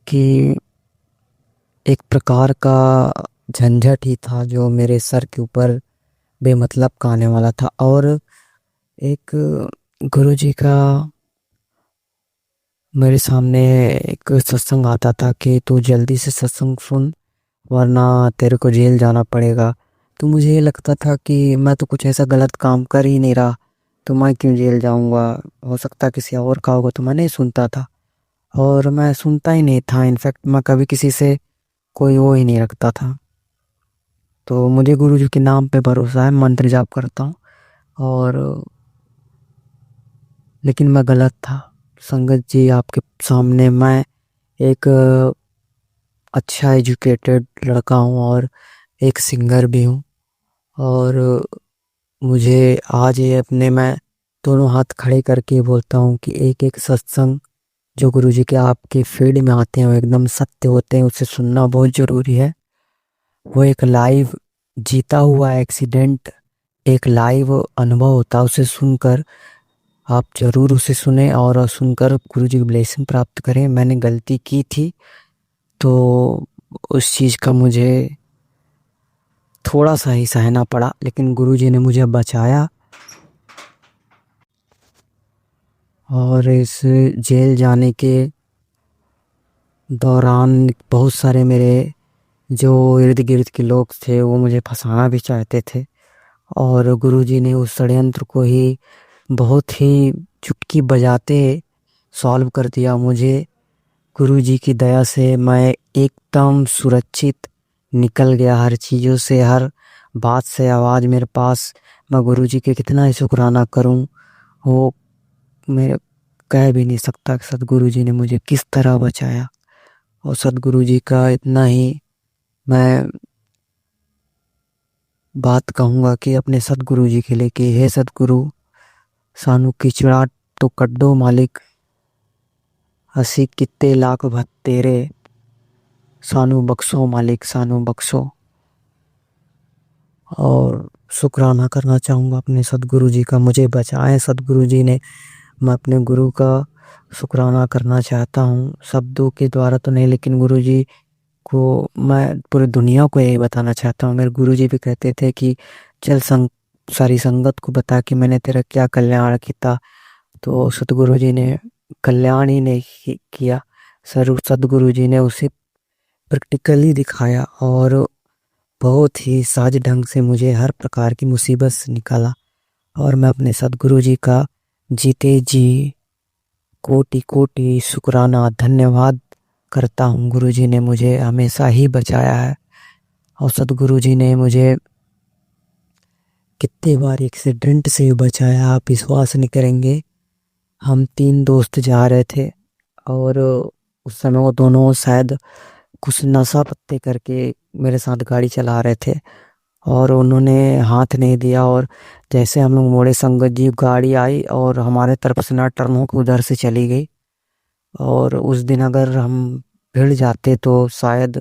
कि एक प्रकार का झंझट ही था जो मेरे सर के ऊपर बेमतलब का आने वाला था। और एक गुरुजी का मेरे सामने एक सत्संग आता था कि तू जल्दी से सत्संग सुन वरना तेरे को जेल जाना पड़ेगा। तो मुझे ये लगता था कि मैं तो कुछ ऐसा गलत काम कर ही नहीं रहा, तो मैं क्यों जेल जाऊंगा, हो सकता किसी और का होगा। तो मैं नहीं सुनता था, और मैं सुनता ही नहीं था। इनफैक्ट मैं कभी किसी से कोई वो ही नहीं रखता था। तो मुझे गुरुजी के नाम पे भरोसा है, मंत्र जाप करता हूँ, और लेकिन मैं गलत था संगत जी। आपके सामने मैं एक अच्छा एजुकेटेड लड़का हूँ और एक सिंगर भी हूँ, और मुझे आज ये अपने, मैं दोनों हाथ खड़े करके बोलता हूँ कि एक एक सत्संग जो गुरुजी के आपके फील्ड में आते हैं वो एकदम सत्य होते हैं, उसे सुनना बहुत ज़रूरी है। वो एक लाइव जीता हुआ एक्सीडेंट, एक लाइव अनुभव होता है, उसे सुनकर आप ज़रूर उसे सुने और सुनकर गुरुजी की ब्लेसिंग प्राप्त करें। मैंने गलती की थी तो उस चीज़ का मुझे थोड़ा सा ही सहना पड़ा, लेकिन गुरुजी ने मुझे बचाया और इस जेल जाने के दौरान बहुत सारे मेरे जो इर्द गिर्द के लोग थे वो मुझे फंसाना भी चाहते थे, और गुरुजी ने उस षड्यंत्र को ही बहुत ही चुटकी बजाते सॉल्व कर दिया। मुझे गुरुजी की दया से मैं एकदम सुरक्षित निकल गया हर चीज़ों से, हर बात से। आवाज़ मेरे पास, मैं गुरुजी के कितना ही शुक्राना करूं, वो मैं कह भी नहीं सकता कि सदगुरु जी ने मुझे किस तरह बचाया। और सदगुरु जी का इतना ही मैं बात कहूँगा कि अपने सदगुरु जी के लिए कि हे सदगुरु, सानू किचड़ा तो कड्डो मालिक, असी कित्ते लाख भत तेरे, सानू बख्शो मालिक, सानू बख्शो। और शुक्राना करना चाहूँगा अपने सदगुरु जी का, मुझे बचाएं सदगुरु जी ने। मैं अपने गुरु का शुक्राना करना चाहता हूँ, शब्दों के द्वारा तो नहीं, लेकिन गुरु जी को मैं पूरी दुनिया को यही बताना चाहता हूँ। मेरे गुरु जी भी कहते थे कि चल सारी संगत को बता कि मैंने तेरा क्या कल्याण किया। तो सतगुरु जी ने कल्याण ही नहीं किया, सदगुरु जी ने उसे प्रैक्टिकली दिखाया और बहुत ही सहज ढंग से मुझे हर प्रकार की मुसीबत से निकाला। और मैं अपने सदगुरु जी का जीते जी कोटि कोटि शुक्राना धन्यवाद करता हूँ। गुरु जी ने मुझे हमेशा ही बचाया है, और सदगुरु जी ने मुझे कितने बार एक्सीडेंट से बचाया, आप विश्वास नहीं करेंगे। हम 3 दोस्त जा रहे थे और उस समय वो दोनों शायद कुछ नशा पत्ते करके मेरे साथ गाड़ी चला रहे थे, और उन्होंने हाथ नहीं दिया। और जैसे हम लोग मोड़े, संगत जी गाड़ी आई और हमारे तरफ से ना टर्न होकर उधर से चली गई। और उस दिन अगर हम भिड़ जाते तो शायद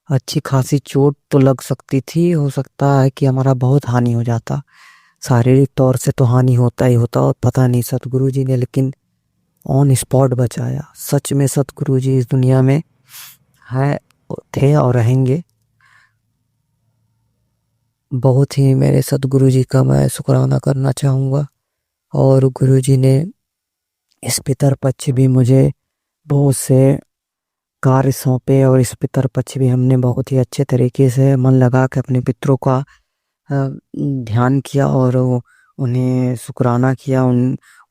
अच्छी खासी चोट तो लग सकती थी, हो सकता है कि हमारा बहुत हानि हो जाता। शारीरिक तौर से तो हानि होता ही होता, और पता नहीं सतगुरु जी ने लेकिन ऑन स्पॉट बचाया। सच में सतगुरु जी इस दुनिया में है, थे और रहेंगे। बहुत ही मेरे सतगुरु जी का मैं शुक्राना करना चाहूँगा। और गुरु जी ने इस पितर पक्ष भी मुझे बहुत से कार्य सौंपे, और इस पितर पक्ष भी हमने बहुत ही अच्छे तरीके से मन लगा के अपने पितरों का ध्यान किया और उन्हें शुक्राना किया,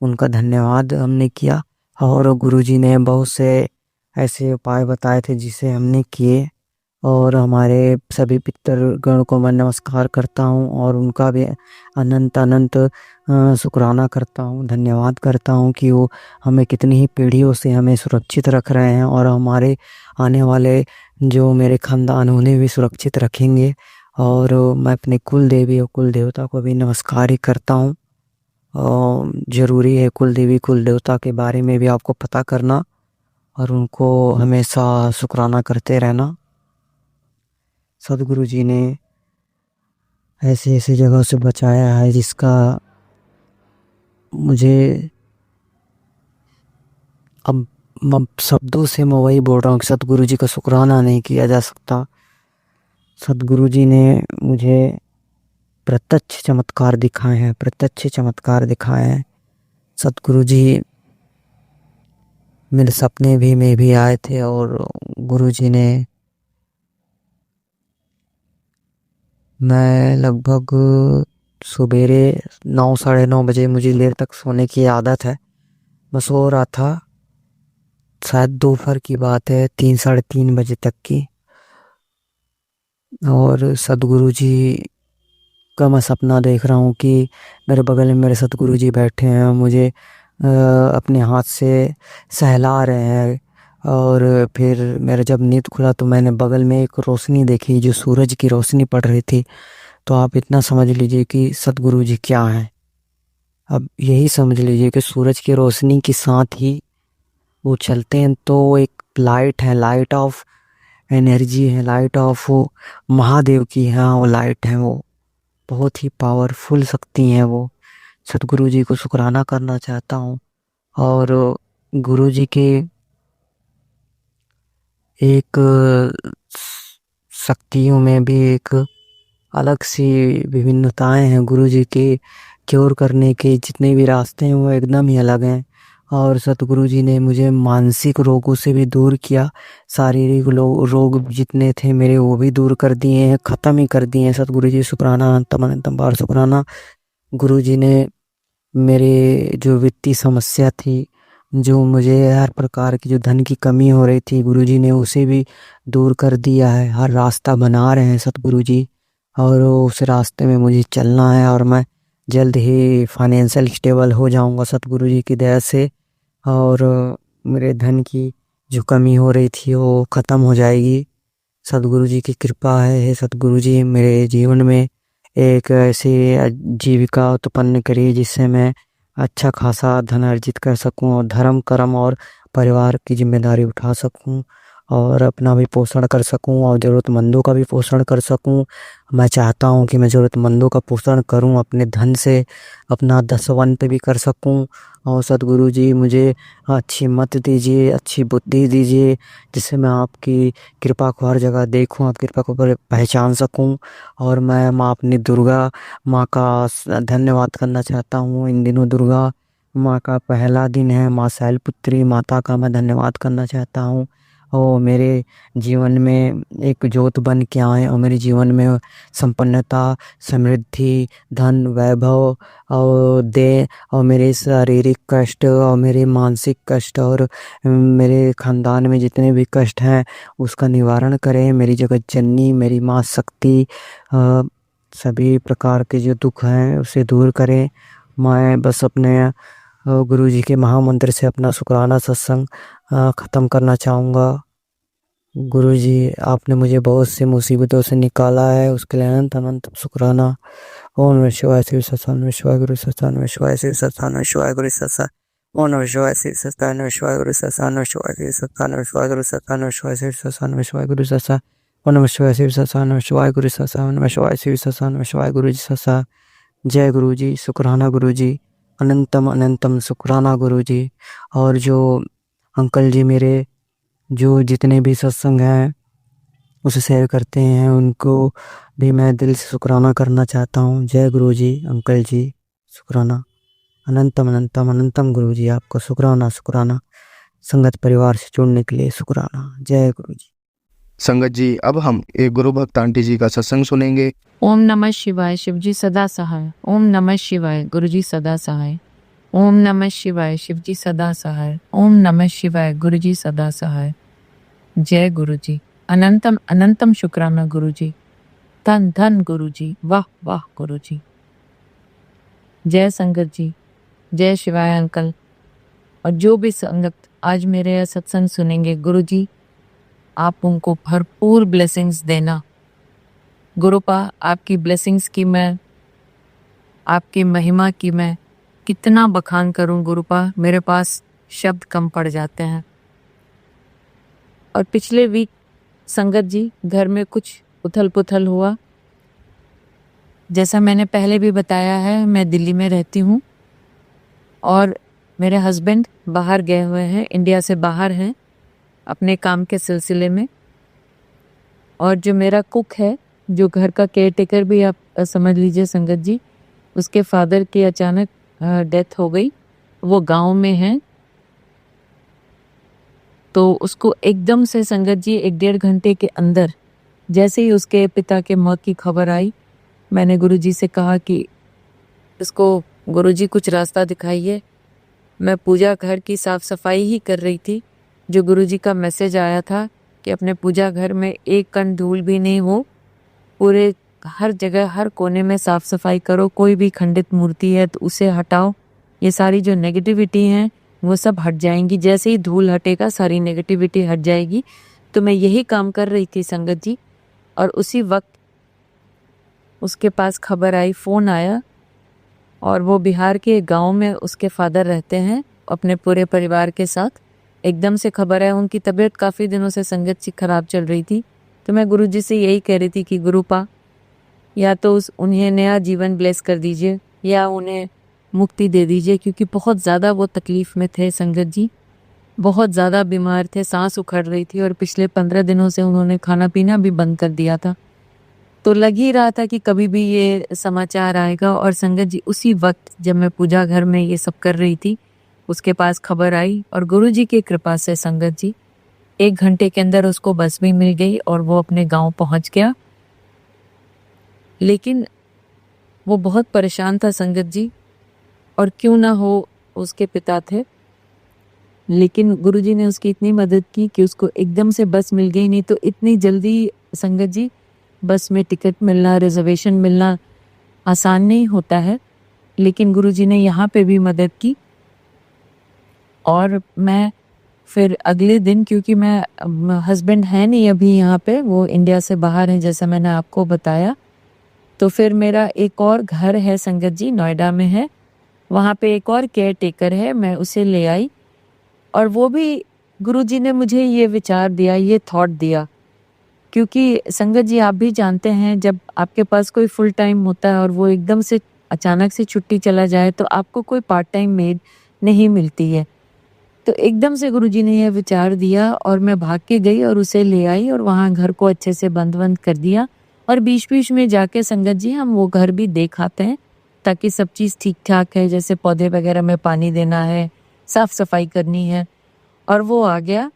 उनका धन्यवाद हमने किया। और गुरुजी ने बहुत से ऐसे उपाय बताए थे जिसे हमने किए, और हमारे सभी पितरगण को मैं नमस्कार करता हूँ और उनका भी अनंत अनंत शुक्राना करता हूँ, धन्यवाद करता हूँ कि वो हमें कितनी ही पीढ़ियों से हमें सुरक्षित रख रहे हैं, और हमारे आने वाले जो मेरे खानदान उन्हें भी सुरक्षित रखेंगे। और मैं अपने कुल देवी और कुल देवता को भी नमस्कार ही करता हूँ। और ज़रूरी है कुल देवी कुल देवता के बारे में भी आपको पता करना और उनको हमेशा शुक्राना करते रहना। सदगुरु जी ने ऐसे ऐसे जगह से बचाया है जिसका मुझे अब शब्दों से मैं वही बोल रहा हूँ कि सदगुरु जी का शुक्राना नहीं किया जा सकता। सदगुरु जी ने मुझे प्रत्यक्ष चमत्कार दिखाए हैं, प्रत्यक्ष चमत्कार दिखाए हैं। सदगुरु जी मेरे सपने भी में भी आए थे, और गुरु जी ने मैं लगभग सवेरे 9 साढ़े 9 बजे, मुझे देर तक सोने की आदत है, मैं सो रहा था, शायद दोपहर की बात है, 3 साढ़े 3 बजे तक की। और सदगुरु जी का मैं सपना देख रहा हूँ कि मेरे बगल में मेरे सदगुरु जी बैठे हैं, मुझे अपने हाथ से सहला रहे हैं। और फिर मेरा जब नींद खुला तो मैंने बगल में एक रोशनी देखी जो सूरज की रोशनी पड़ रही थी। तो आप इतना समझ लीजिए कि सदगुरु जी क्या हैं। अब यही समझ लीजिए कि सूरज की रोशनी के साथ ही वो चलते हैं, तो एक लाइट है, लाइट ऑफ एनर्जी है, लाइट ऑफ महादेव की है, वो लाइट है, वो बहुत ही पावरफुल शक्ति है वो। सतगुरु जी को शुक्राना करना चाहता हूँ। और गुरु जी के एक शक्तियों में भी एक अलग सी विभिन्नताएं हैं। गुरु जी के क्योर करने के जितने भी रास्ते हैं वो एकदम ही अलग हैं, और सतगुरु जी ने मुझे मानसिक रोगों से भी दूर किया। शारीरिक रोग जितने थे मेरे वो भी दूर कर दिए हैं, ख़त्म ही कर दिए हैं सतगुरु जी। शुक्राना, अनंतम अनंतम बार शुक्राना। गुरु जी ने मेरे जो वित्तीय समस्या थी, जो मुझे हर प्रकार की जो धन की कमी हो रही थी, गुरु जी ने उसे भी दूर कर दिया है। हर रास्ता बना रहे हैं सतगुरु जी, और उस रास्ते में मुझे चलना है और मैं जल्द ही फाइनेंशियल स्टेबल हो जाऊंगा सतगुरु जी की दया से। और मेरे धन की जो कमी हो रही थी वो ख़त्म हो जाएगी। सतगुरु जी की कृपा है। हे सतगुरु जी, मेरे जीवन में एक ऐसी जीविका उत्पन्न करिए जिससे मैं अच्छा खासा धन अर्जित कर सकूं और धर्म कर्म और परिवार की जिम्मेदारी उठा सकूं और अपना भी पोषण कर सकूं और ज़रूरतमंदों का भी पोषण कर सकूं। मैं चाहता हूं कि मैं ज़रूरतमंदों का पोषण करूं, अपने धन से अपना दसवंत भी कर सकूं। और सतगुरु जी मुझे अच्छी मत दीजिए, अच्छी बुद्धि दीजिए, जिससे मैं आपकी कृपा को हर जगह देखूं, आपकी कृपा को पहचान सकूं। और मैं माँ अपनी दुर्गा माँ का धन्यवाद करना चाहता हूँ। इन दिनों दुर्गा माँ का पहला दिन है। माँ शैलपुत्री माता का मैं धन्यवाद करना चाहता हूँ। और मेरे जीवन में एक ज्योत बन के आए और मेरे जीवन में संपन्नता, समृद्धि, धन, वैभव और दे, और मेरे शारीरिक कष्ट और मेरे मानसिक कष्ट और मेरे ख़ानदान में जितने भी कष्ट हैं उसका निवारण करें। मेरी जगत जननी, मेरी माँ शक्ति सभी प्रकार के जो दुख हैं उसे दूर करें। मैं बस अपने गुरु जी के महामंत्र से अपना शुक्राना सत्संग ख़त्म करना चाहूँगा। गुरु जी, आपने मुझे बहुत सी मुसीबतों से निकाला है, उसके लिए अनंत अनंत शुक्राना। ओम नमः शिवाय, शिव सत्संग नमः शिवाय, गुरु सत्संग नमः शिवाय, शिव सत्संग नमः शिवाय, गुरु सत्संग। ओम नमः शिवाय, शिव सत्संग नमः शिवाय, गुरु सत्संग नमः शिवाय, शिव सत्संग नमः शिवाय, गुरु सत्संग नमः शिवाय, शिव सत्संग नमः शिवाय, गुरु सत्संग। ओम नमः शिवाय, शिव सत्संग नमः शिवाय, गुरु सत्संग। ओम नमः शिवाय, शिव सत्संग नमः शिवाय, गुरु जी सत्संग। जय गुरु जी, शुक्राना गुरु जी, अनंतम अनंतम शुक्राना गुरु जी। और जो अंकल जी मेरे जो जितने भी सत्संग हैं उसे शेयर करते हैं उनको भी मैं दिल से शुक्राना करना चाहता हूँ। जय गुरु जी, अंकल जी, शुक्राना, अनंतम अनंतम अनंतम गुरु जी, आपका शुक्राना शुक्राना। संगत परिवार से जुड़ने के लिए शुक्राना। जय गुरु जी। संगत जी, अब हम एक गुरु भक्त आंटी जी का सत्संग सुनेंगे। ओम नमः शिवाय, शिवजी सदा सहाय। ओम नमः शिवाय, गुरुजी सदा सहाय। ओम नमः शिवाय, शिवजी सदा सहाय। ओम नमः शिवाय, गुरुजी सदा सहाय। जय गुरुजी, अनंतम अनंतम शुक्राना गुरुजी। धन धन गुरुजी, वाह वाह गुरुजी। जय संगत जी, जय शिवाय अंकल और जो भी संगत आज मेरे यह सत्संग सुनेंगे, गुरुजी आप उनको भरपूर ब्लेसिंग्स देना। गुरुपा, आपकी ब्लेसिंग्स की मैं, आपकी महिमा की मैं कितना बखान करूं गुरुपा, मेरे पास शब्द कम पड़ जाते हैं। और पिछले वीक संगत जी घर में कुछ उथल पुथल हुआ। जैसा मैंने पहले भी बताया है, मैं दिल्ली में रहती हूँ और मेरे हस्बैंड बाहर गए हुए हैं, इंडिया से बाहर हैं अपने काम के सिलसिले में। और जो मेरा कुक है, जो घर का केयर टेकर भी आप समझ लीजिए संगत जी, उसके फादर की अचानक डेथ हो गई। वो गांव में हैं, तो उसको एकदम से संगत जी 1-1.5 घंटे के अंदर जैसे ही उसके पिता के मौत की खबर आई, मैंने गुरुजी से कहा कि इसको गुरुजी कुछ रास्ता दिखाइए। मैं पूजा घर की साफ सफाई ही कर रही थी, जो गुरुजी का मैसेज आया था कि अपने पूजा घर में एक कण धूल भी नहीं हो, पूरे हर जगह हर कोने में साफ सफाई करो, कोई भी खंडित मूर्ति है तो उसे हटाओ, ये सारी जो नेगेटिविटी हैं वो सब हट जाएंगी। जैसे ही धूल हटेगा सारी नेगेटिविटी हट जाएगी। तो मैं यही काम कर रही थी संगत जी, और उसी वक्त उसके पास खबर आई, फ़ोन आया, और वो बिहार के गांव में उसके फादर रहते हैं अपने पूरे परिवार के साथ। एकदम से खबर है, उनकी तबीयत काफ़ी दिनों से संगत जी खराब चल रही थी। तो मैं गुरुजी से यही कह रही थी कि गुरुपा, या तो उन्हें नया जीवन ब्लेस कर दीजिए या उन्हें मुक्ति दे दीजिए, क्योंकि बहुत ज़्यादा वो तकलीफ़ में थे संगत जी, बहुत ज़्यादा बीमार थे, सांस उखड़ रही थी और पिछले 15 दिनों से उन्होंने खाना पीना भी बंद कर दिया था। तो लग ही रहा था कि कभी भी ये समाचार आएगा। और संगत जी उसी वक्त जब मैं पूजा घर में ये सब कर रही थी, उसके पास खबर आई और गुरुजी की कृपा से संगत जी 1 घंटे के अंदर उसको बस भी मिल गई और वो अपने गांव पहुंच गया। लेकिन वो बहुत परेशान था संगत जी, और क्यों ना हो उसके पिता थे, लेकिन गुरुजी ने उसकी इतनी मदद की कि उसको एकदम से बस मिल गई। नहीं तो इतनी जल्दी संगत जी बस में टिकट मिलना, रिजर्वेशन मिलना आसान नहीं होता है। लेकिन गुरुजी ने यहाँ पे भी मदद की और मैं फिर अगले दिन, क्योंकि मैं हस्बैंड है नहीं अभी यहाँ पे, वो इंडिया से बाहर हैं जैसा मैंने आपको बताया, तो फिर मेरा एक और घर है संगत जी, नोएडा में है, वहाँ पे एक और केयर टेकर है, मैं उसे ले आई। और वो भी गुरुजी ने मुझे ये विचार दिया, ये थॉट दिया, क्योंकि संगत जी आप भी जानते हैं जब आपके पास कोई फुल टाइम होता है और वो एकदम से अचानक से छुट्टी चला जाए तो आपको कोई पार्ट टाइम मेड नहीं मिलती है। तो एकदम से गुरुजी ने यह विचार दिया और मैं भाग के गई और उसे ले आई और वहाँ घर को अच्छे से बंद कर दिया। और बीच-बीच में जाके संगत जी हम वो घर भी देख आते हैं ताकि सब चीज़ ठीक-ठाक है, जैसे पौधे वगैरह में पानी देना है, साफ सफाई करनी है। और वो आ गया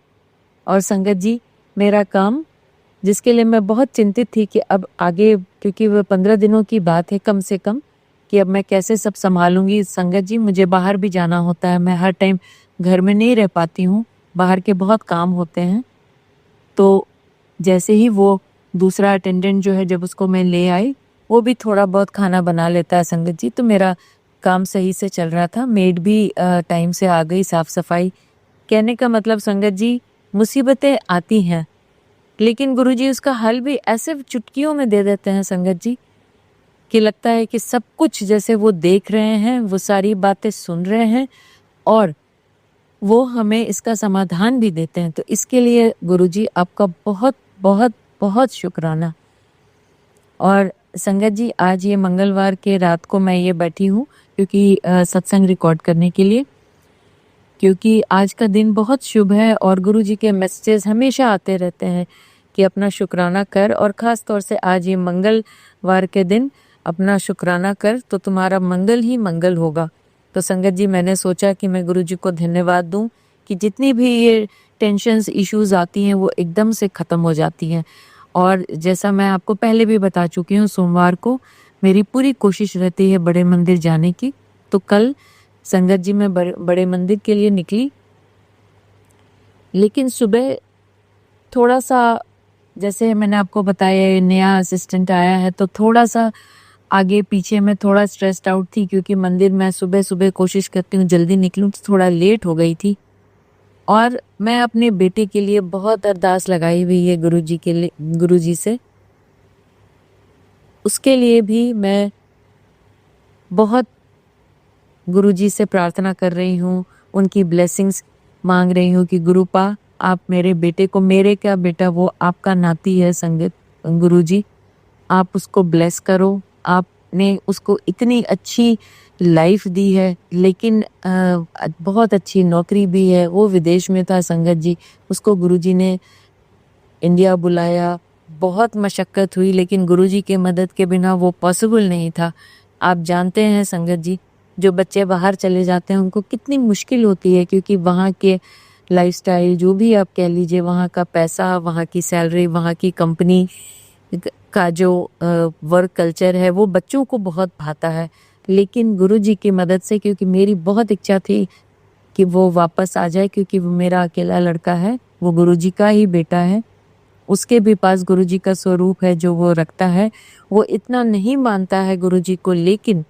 और संगत जी मेरा काम, जिसके लिए मैं बहुत चिंतित थी कि अब आगे, क्योंकि वो 15 दिनों की बात है कम से कम, कि अब मैं कैसे सब संभालूंगी। संगत जी मुझे बाहर भी जाना होता है, मैं हर टाइम घर में नहीं रह पाती हूँ, बाहर के बहुत काम होते हैं। तो जैसे ही वो दूसरा अटेंडेंट जो है, जब उसको मैं ले आई, वो भी थोड़ा बहुत खाना बना लेता है संगत जी, तो मेरा काम सही से चल रहा था। मेड भी टाइम से आ गई, साफ सफाई। कहने का मतलब संगत जी, मुसीबतें आती हैं लेकिन गुरुजी उसका हल भी ऐसे चुटकियों में दे देते हैं संगत जी, कि लगता है कि सब कुछ जैसे वो देख रहे हैं, वो सारी बातें सुन रहे हैं और वो हमें इसका समाधान भी देते हैं। तो इसके लिए गुरुजी आपका बहुत बहुत बहुत शुक्राना। और संगत जी आज ये मंगलवार के रात को मैं ये बैठी हूँ क्योंकि सत्संग रिकॉर्ड करने के लिए, क्योंकि आज का दिन बहुत शुभ है और गुरुजी के मैसेजेस हमेशा आते रहते हैं कि अपना शुक्राना कर, और ख़ास तौर से आज ये मंगलवार के दिन अपना शुक्राना कर तो तुम्हारा मंगल ही मंगल होगा। तो संगत जी मैंने सोचा कि मैं गुरुजी को धन्यवाद दूं कि जितनी भी ये टेंशन्स इश्यूज आती हैं वो एकदम से ख़त्म हो जाती हैं। और जैसा मैं आपको पहले भी बता चुकी हूँ, सोमवार को मेरी पूरी कोशिश रहती है बड़े मंदिर जाने की। तो कल संगत जी मैं बड़े मंदिर के लिए निकली, लेकिन सुबह थोड़ा सा, जैसे मैंने आपको बताया नया असिस्टेंट आया है, तो थोड़ा सा आगे पीछे में थोड़ा स्ट्रेस्ड आउट थी, क्योंकि मंदिर मैं सुबह सुबह कोशिश करती हूँ जल्दी निकलूँ, तो थोड़ा लेट हो गई थी। और मैं अपने बेटे के लिए बहुत अरदास लगाई हुई है गुरुजी के लिए, गुरुजी से। उसके लिए भी मैं बहुत गुरुजी से प्रार्थना कर रही हूँ, उनकी ब्लेसिंग्स मांग रही हूँ कि गुरुपा आप मेरे बेटे को, मेरे क्या बेटा, वो आपका नाती है संगत गुरुजी, आप उसको ब्लेस करो। आपने उसको इतनी अच्छी लाइफ दी है, लेकिन बहुत अच्छी नौकरी भी है। वो विदेश में था संगत जी, उसको गुरुजी ने इंडिया बुलाया, बहुत मशक्क़त हुई, लेकिन गुरुजी के मदद के बिना वो पॉसिबल नहीं था। आप जानते हैं संगत जी, जो बच्चे बाहर चले जाते हैं उनको कितनी मुश्किल होती है, क्योंकि वहाँ के लाइफस्टाइल, जो भी आप कह लीजिए, वहाँ का पैसा, वहाँ की सैलरी, वहाँ की कंपनी का जो वर्क कल्चर है, वो बच्चों को बहुत भाता है। लेकिन गुरुजी की मदद से, क्योंकि मेरी बहुत इच्छा थी कि वो वापस आ जाए, क्योंकि वो मेरा अकेला लड़का है, वो गुरुजी का ही बेटा है, उसके भी पास गुरुजी का स्वरूप है जो वो रखता है। वो इतना नहीं मानता है गुरुजी को, लेकिन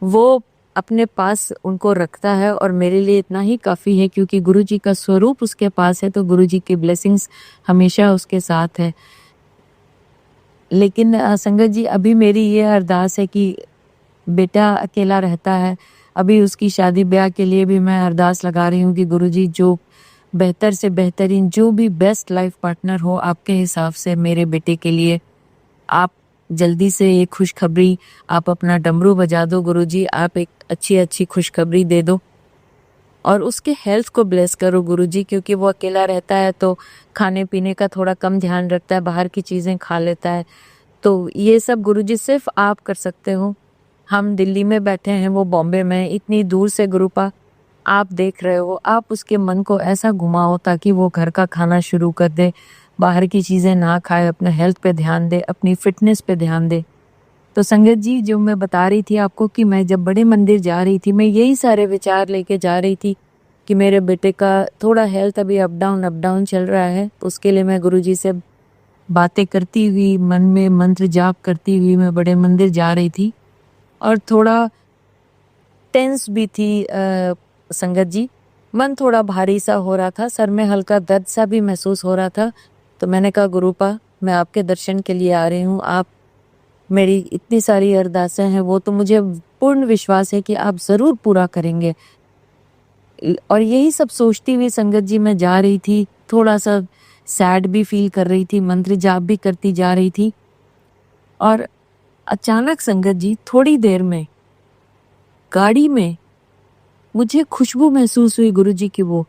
वो अपने पास उनको रखता है और मेरे लिए इतना ही काफ़ी है, क्योंकि गुरुजी का स्वरूप उसके पास है, तो गुरुजी की ब्लेसिंग्स हमेशा उसके साथ है। लेकिन संगत जी अभी मेरी ये अरदास है कि बेटा अकेला रहता है, अभी उसकी शादी ब्याह के लिए भी मैं अरदास लगा रही हूँ कि गुरुजी जो बेहतर से बेहतरीन, जो भी बेस्ट लाइफ पार्टनर हो आपके हिसाब से मेरे बेटे के लिए, आप जल्दी से ये खुशखबरी, आप अपना डमरू बजा दो गुरुजी, आप एक अच्छी खुशखबरी दे दो और उसके हेल्थ को ब्लेस करो गुरुजी, क्योंकि वो अकेला रहता है तो खाने पीने का थोड़ा कम ध्यान रखता है, बाहर की चीज़ें खा लेता है। तो ये सब गुरुजी सिर्फ आप कर सकते हो। हम दिल्ली में बैठे हैं, वो बॉम्बे में, इतनी दूर से गुरुपा आप देख रहे हो, आप उसके मन को ऐसा घुमाओ ताकि वो घर का खाना शुरू कर दे, बाहर की चीज़ें ना खाए, अपने हेल्थ पे ध्यान दे, अपनी फिटनेस पे ध्यान दे। तो संगत जी, जो मैं बता रही थी आपको कि मैं जब बड़े मंदिर जा रही थी, मैं यही सारे विचार लेके जा रही थी कि मेरे बेटे का थोड़ा हेल्थ अभी अप डाउन चल रहा है, तो उसके लिए मैं गुरुजी से बातें करती हुई, मन में मंत्र जाप करती हुई मैं बड़े मंदिर जा रही थी और थोड़ा टेंस भी थी संगत जी। मन थोड़ा भारी सा हो रहा था, सर में हल्का दर्द सा भी महसूस हो रहा था। तो मैंने कहा, गुरुपा, मैं आपके दर्शन के लिए आ रही हूँ, आप मेरी इतनी सारी अरदासें हैं, वो तो मुझे पूर्ण विश्वास है कि आप ज़रूर पूरा करेंगे। और यही सब सोचती हुई संगत जी मैं जा रही थी, थोड़ा सा सैड भी फील कर रही थी, मंत्र जाप भी करती जा रही थी। और अचानक संगत जी, थोड़ी देर में गाड़ी में मुझे खुशबू महसूस हुई गुरुजी की, वो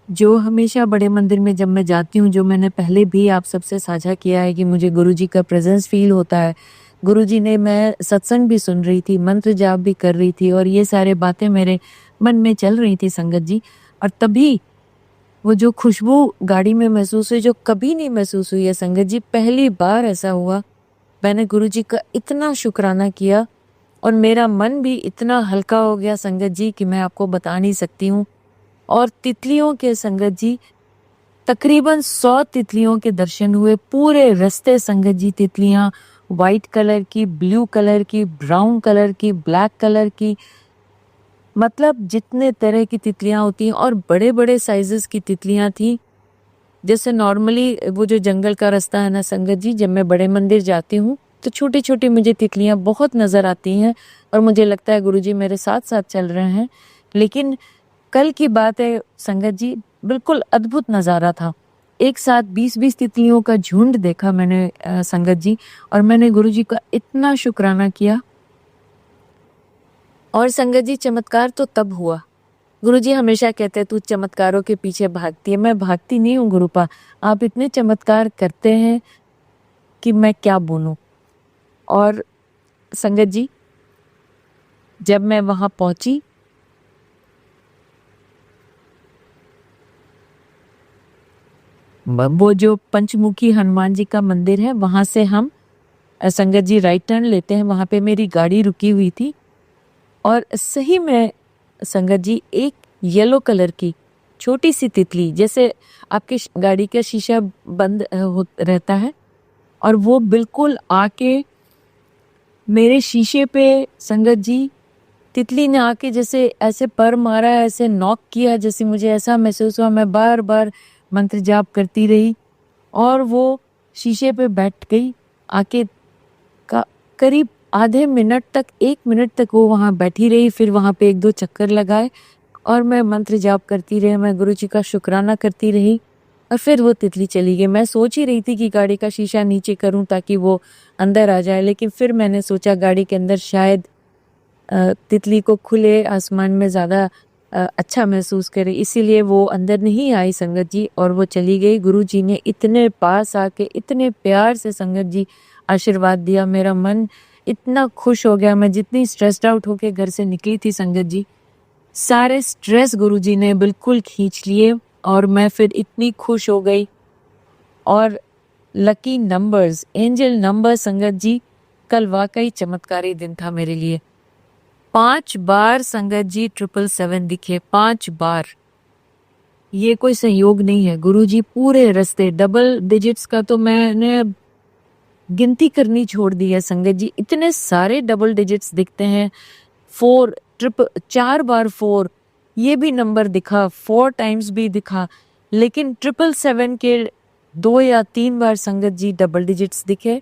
जो हमेशा बड़े मंदिर में जब मैं जाती हूँ, जो मैंने पहले भी आप सबसे साझा किया है कि मुझे गुरुजी का प्रेजेंस फील होता है। गुरुजी ने, मैं सत्संग भी सुन रही थी, मंत्र जाप भी कर रही थी और ये सारे बातें मेरे मन में चल रही थी संगत जी। और तभी वो जो खुशबू गाड़ी में महसूस हुई, जो कभी नहीं महसूस हुई है संगत जी, पहली बार ऐसा हुआ। मैंने गुरुजी का इतना शुक्राना किया और मेरा मन भी इतना हल्का हो गया संगत जी कि मैं आपको बता नहीं सकती हूँ। और तितलियों के संगत जी, तकरीबन 100 तितलियों के दर्शन हुए पूरे रास्ते संगत जी। तितलियाँ वाइट कलर की, ब्लू कलर की, ब्राउन कलर की, ब्लैक कलर की, मतलब जितने तरह की तितलियाँ होती हैं। और बड़े बड़े साइजेस की तितलियाँ थी। जैसे नॉर्मली वो जो जंगल का रास्ता है ना संगत जी, जब मैं बड़े मंदिर जाती हूँ तो छोटी छोटी मुझे तितलियाँ बहुत नज़र आती हैं और मुझे लगता है गुरुजी मेरे साथ साथ चल रहे हैं। लेकिन कल की बात है संगत जी, बिल्कुल अद्भुत नज़ारा था। एक साथ 20-20 तितलियों का झुंड देखा मैंने संगत जी, और मैंने गुरुजी का इतना शुक्राना किया। और संगत जी, चमत्कार तो तब हुआ। गुरुजी हमेशा कहते हैं तू चमत्कारों के पीछे भागती है। मैं भागती नहीं हूँ गुरुपा, आप इतने चमत्कार करते हैं कि मैं क्या बोलूँ। और संगत जी, जब मैं वहाँ पहुँची, वो जो पंचमुखी हनुमान जी का मंदिर है, वहाँ से हम संगत जी राइट टर्न लेते हैं। वहाँ पे मेरी गाड़ी रुकी हुई थी और सही में संगत जी एक येलो कलर की छोटी सी तितली, जैसे आपके गाड़ी का शीशा बंद रहता है, और वो बिल्कुल आके मेरे शीशे पे संगत जी, तितली ने आके जैसे ऐसे पर मारा, ऐसे नॉक किया, जैसे मुझे ऐसा महसूस हुआ। मैं बार बार मंत्र जाप करती रही और वो शीशे पे बैठ गई आके। करीब आधे मिनट तक, 1 मिनट तक वो वहाँ बैठी रही। फिर वहाँ पे 1-2 चक्कर लगाए और मैं मंत्र जाप करती रही, मैं गुरुजी का शुक्राना करती रही और फिर वो तितली चली गई। मैं सोच ही रही थी कि गाड़ी का शीशा नीचे करूं ताकि वो अंदर आ जाए, लेकिन फिर मैंने सोचा गाड़ी के अंदर शायद तितली को खुले आसमान में ज़्यादा अच्छा महसूस करे, इसीलिए वो अंदर नहीं आई संगत जी, और वो चली गई। गुरुजी ने इतने पास आके इतने प्यार से संगत जी आशीर्वाद दिया, मेरा मन इतना खुश हो गया। मैं जितनी स्ट्रेस्ड आउट होके घर से निकली थी संगत जी, सारे स्ट्रेस गुरुजी ने बिल्कुल खींच लिए और मैं फिर इतनी खुश हो गई। और लकी नंबर्स, एंजल नंबर संगत जी, कल वाकई चमत्कारी दिन था मेरे लिए। 5 बार संगत जी 777 दिखे, 5 बार। ये कोई संयोग नहीं है, गुरुजी पूरे रास्ते डबल डिजिट्स का तो मैंने गिनती करनी छोड़ दी है संगत जी, इतने सारे डबल डिजिट्स दिखते हैं। 4 बार 4 ये भी नंबर दिखा, 4 टाइम्स भी दिखा, लेकिन 777 के 2 या 3 बार संगत जी डबल डिजिट्स दिखे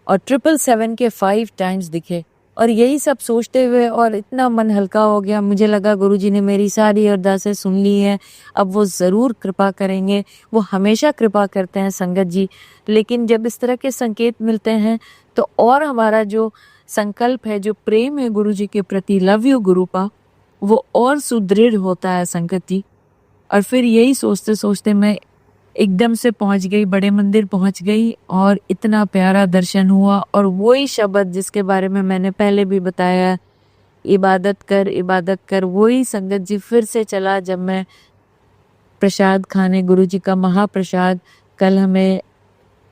और 777 के 5 टाइम्स दिखे। और यही सब सोचते हुए और इतना मन हल्का हो गया, मुझे लगा गुरुजी ने मेरी सारी अरदासें सुन ली हैं, अब वो ज़रूर कृपा करेंगे। वो हमेशा कृपा करते हैं संगत जी, लेकिन जब इस तरह के संकेत मिलते हैं तो और हमारा जो संकल्प है, जो प्रेम है गुरुजी के प्रति, लव यू गुरुपा, वो और सुदृढ़ होता है संगत जी। और फिर यही सोचते सोचते मैं एकदम से पहुंच गई, बड़े मंदिर पहुंच गई और इतना प्यारा दर्शन हुआ। और वही शब्द जिसके बारे में मैंने पहले भी बताया इबादत कर वही संगत जी फिर से चला। जब मैं प्रसाद खाने, गुरुजी का महाप्रसाद, कल हमें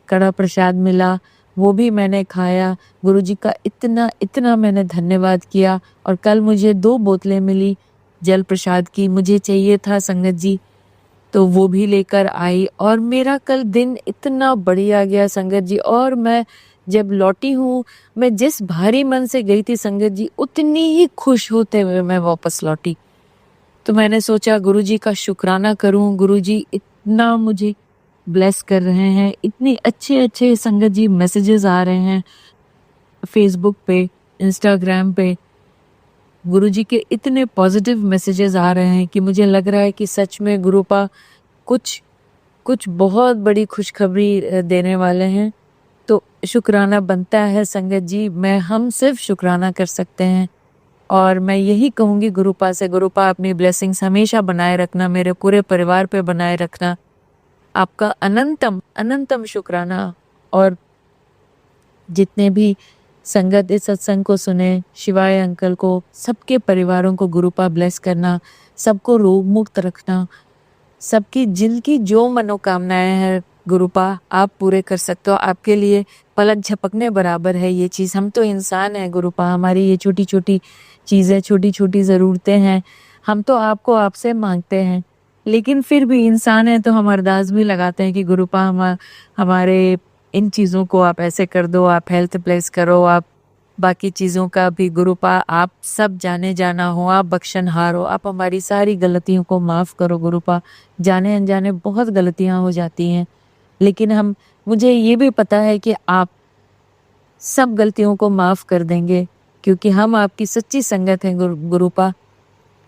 कड़ा प्रसाद मिला, वो भी मैंने खाया। गुरुजी का इतना इतना मैंने धन्यवाद किया। और कल मुझे 2 बोतलें मिली जल प्रसाद की, मुझे चाहिए था संगत जी, तो वो भी लेकर आई। और मेरा कल दिन इतना बढ़िया गया संगत जी। और मैं जब लौटी हूँ, मैं जिस भारी मन से गई थी संगत जी, उतनी ही खुश होते हुए मैं वापस लौटी। तो मैंने सोचा गुरुजी का शुक्राना करूं। गुरुजी इतना मुझे ब्लेस कर रहे हैं, इतनी अच्छे अच्छे संगत जी मैसेजेस आ रहे हैं फेसबुक पे, इंस्टाग्राम पे। गुरुजी के इतने पॉजिटिव मैसेजेस आ रहे हैं कि मुझे लग रहा है कि सच में गुरुपा कुछ कुछ बहुत बड़ी खुशखबरी देने वाले हैं। तो शुक्राना बनता है संगत जी, हम सिर्फ शुक्राना कर सकते हैं। और मैं यही कहूँगी गुरुपा से, गुरुपा अपनी ब्लेसिंग्स हमेशा बनाए रखना, मेरे पूरे परिवार पे बनाए रखना। आपका अनंतम अनंतम शुक्राना। और जितने भी संगत इस सत्संग को सुने, शिवाय अंकल को, सबके परिवारों को गुरुपा ब्लेस करना, सबको रोग मुक्त रखना, सबकी जिनकी जो मनोकामनाएं हैं गुरुपा आप पूरे कर सकते हो। आपके लिए पलक झपकने बराबर है ये चीज़। हम तो इंसान हैं गुरुपा, हमारी ये छोटी छोटी चीज़ें, छोटी छोटी ज़रूरतें हैं। हम तो आपको आपसे मांगते हैं, लेकिन फिर भी इंसान है तो हम अरदास भी लगाते हैं कि गुरुपा हमारे इन चीज़ों को आप ऐसे कर दो, आप हेल्थ ब्लेस करो, आप बाकी चीज़ों का भी गुरुपा आप सब जाने जाना हो, आप बख्शनहार हो, आप हमारी सारी गलतियों को माफ़ करो गुरुपा। जाने अनजाने बहुत गलतियां हो जाती हैं, लेकिन मुझे ये भी पता है कि आप सब गलतियों को माफ़ कर देंगे, क्योंकि हम आपकी सच्ची संगत हैं गुरुपा।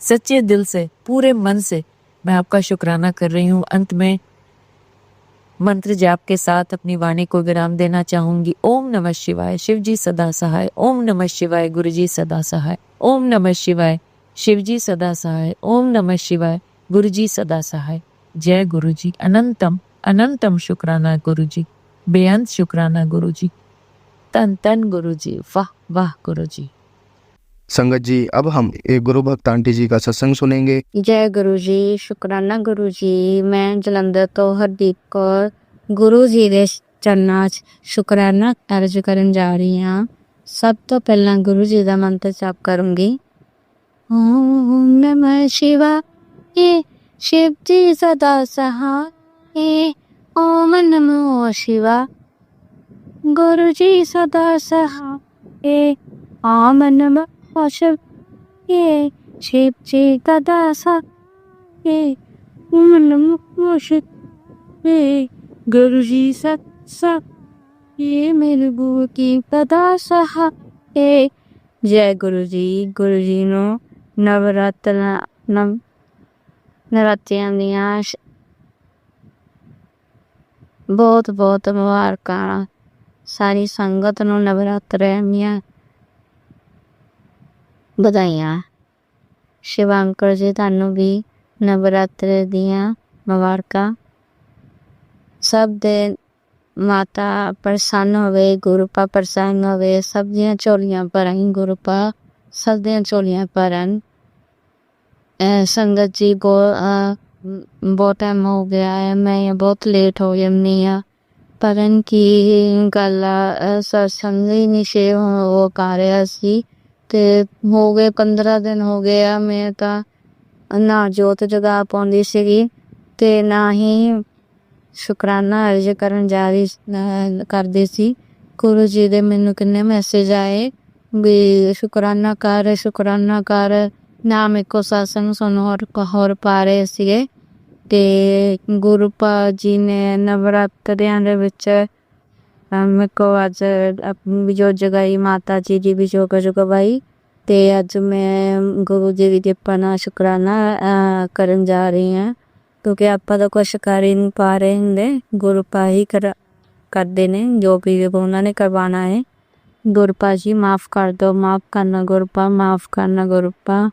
सच्चे दिल से, पूरे मन से मैं आपका शुक्राना कर रही हूँ। अंत में मंत्र जाप के साथ अपनी वाणी को विराम देना चाहूंगी। ओम नमः शिवाय, शिव जी सदा सहाय। ओम नमः शिवाय, गुरु जी सदा सहाय। ओम नमः शिवाय, शिव जी सदा सहाय। ओम नमः शिवाय, गुरु जी सदा सहाय। जय गुरु जी। अनंतम अनंतम शुक्राना गुरु जी, बेअंत शुक्राना गुरु जी। तन तन गुरु जी, वाह वाह गुरु जी। संगत जी, अब हम एक गुरु भक्त आंटी जी का सत्संग सुनेंगे। जय गुरु जी, शुक्राना गुरु जी। मैं जलंधर तो हरदीप कौर गुरु जी ਦੇ ਚਰਨਾਂ 'ਚ ਸ਼ੁਕਰਾਨਾ ਅਰਜ਼ ਕਰਨ ਜਾ ਰਹੀ ਹਾਂ। ਸਭ ਤੋਂ ਪਹਿਲਾਂ ਗੁਰੂ ਜੀ ਦਾ ਮੰਤਰ ਜਾਪ ਕਰੂੰਗੀ। ਓਮ ਨਮः शिवाय, शिव जी सदा सहाय। ओम नमः शिवाय, गुरु जी सदा सहाय। ओम नमः शिवाय, शिव जी सदा सहाय। ओम नमः शिवाय, गुरु जी सदा ये मेरे गुरु की सदा सहाय। जय गुरु जी ਨੂੰ ਨਵਰਾਤਰਿਆਂ ਦੀਆਂ ਬਹੁਤ ਬਹੁਤ ਮੁਬਾਰਕਾਂ। ਸਾਰੀ ਸੰਗਤ ਨੂੰ ਨਵਰਾਤਰਿਆਂ ਦੀਆਂ ਵਧਾਈਆਂ। ਸ਼ਿਵਾਂਕਰ ਜੀ ਤੁਹਾਨੂੰ ਵੀ ਨਵਰਾਤਰੇ ਦੀਆਂ ਮੁਬਾਰਕਾਂ। ਸਭ ਦੇ ਮਾਤਾ ਪ੍ਰਸੰਨ ਹੋਵੇ, ਗੁਰੂਪਾ ਪ੍ਰਸੰਨ ਹੋਵੇ, ਸਭ ਦੀਆਂ ਝੋਲੀਆਂ ਭਰਨ ਗੁਰੂਪਾ, ਸਭ ਦੀਆਂ ਝੋਲੀਆਂ ਭਰਨ। ਸੰਗਤ ਜੀ ਬਹੁਤ ਟਾਈਮ ਹੋ ਗਿਆ ਹੈ, ਮੈਂ ਬਹੁਤ ਲੇਟ ਹੋ ਜਾਂਦੀ ਹਾਂ। ਪਰਨ ਕੀ ਗੱਲ ਆ, ਸਤਸੰਗ ਹੀ ਨਹੀਂ ਸ਼ੇ ਉਹ ਕਰ ਰਿਹਾ ਸੀ ਤੇ ਹੋ ਗਏ 15 ਦਿਨ ਹੋ ਗਏ ਆ। ਮੈਂ ਤਾਂ ਨਾ ਜੋਤ ਜਗਾ ਪਾਉਂਦੀ ਸੀਗੀ ਤੇ ਨਾ ਹੀ ਸ਼ੁਕਰਾਨਾ ਅਰਜ਼ ਕਰਨ ਕਰਦੀ ਸੀ। ਗੁਰੂ ਜੀ ਦੇ ਮੈਨੂੰ ਕਿੰਨੇ ਮੈਸੇਜ ਆਏ ਵੀ ਸ਼ੁਕਰਾਨਾ ਕਰ। ਨਾਮ ਇੱਕੋ ਸਤਸੰਗ ਸਾਨੂੰ ਹੋਰ ਪਾ ਰਹੇ ਸੀਗੇ। ਤੇ ਗੁਰੂਪਾ ਜੀ ਨੇ ਨਵਰਾਤਰਿਆਂ ਦੇ ਵਿੱਚ ਮੇਰੇ ਕੋ ਅੱਜ ਆਪਣੀ ਵੀ ਜੋਤ ਜਗਾਈ, ਮਾਤਾ ਜੀ ਦੀ ਵੀ ਜੋਤ ਜਗਵਾਈ। ਤੇ ਅੱਜ ਮੈਂ ਗੁਰੂ ਜੀ ਦੀ ਕਿਰਪਾ ਨਾਲ ਸ਼ੁਕਰਾਨਾ ਕਰਨ ਜਾ ਰਹੀ ਹਾਂ, ਕਿਉਂਕਿ ਆਪਾਂ ਤਾਂ ਕੁਛ ਕਰ ਹੀ ਨਹੀਂ ਪਾ ਰਹੇ ਹੁੰਦੇ। ਗੁਰੂਪਾ ਹੀ ਕਰਦੇ ਨੇ ਜੋ ਵੀ ਉਹਨਾਂ ਨੇ ਕਰਵਾਉਣਾ ਹੈ। ਗੁਰੂਪਾ ਜੀ ਮਾफ़ ਕਰ ਦਿਓ, ਮਾफ़ ਕਰਨਾ ਗੁਰੂਪਾ, ਮਾफ़ ਕਰਨਾ ਗੁਰੂਪਾ,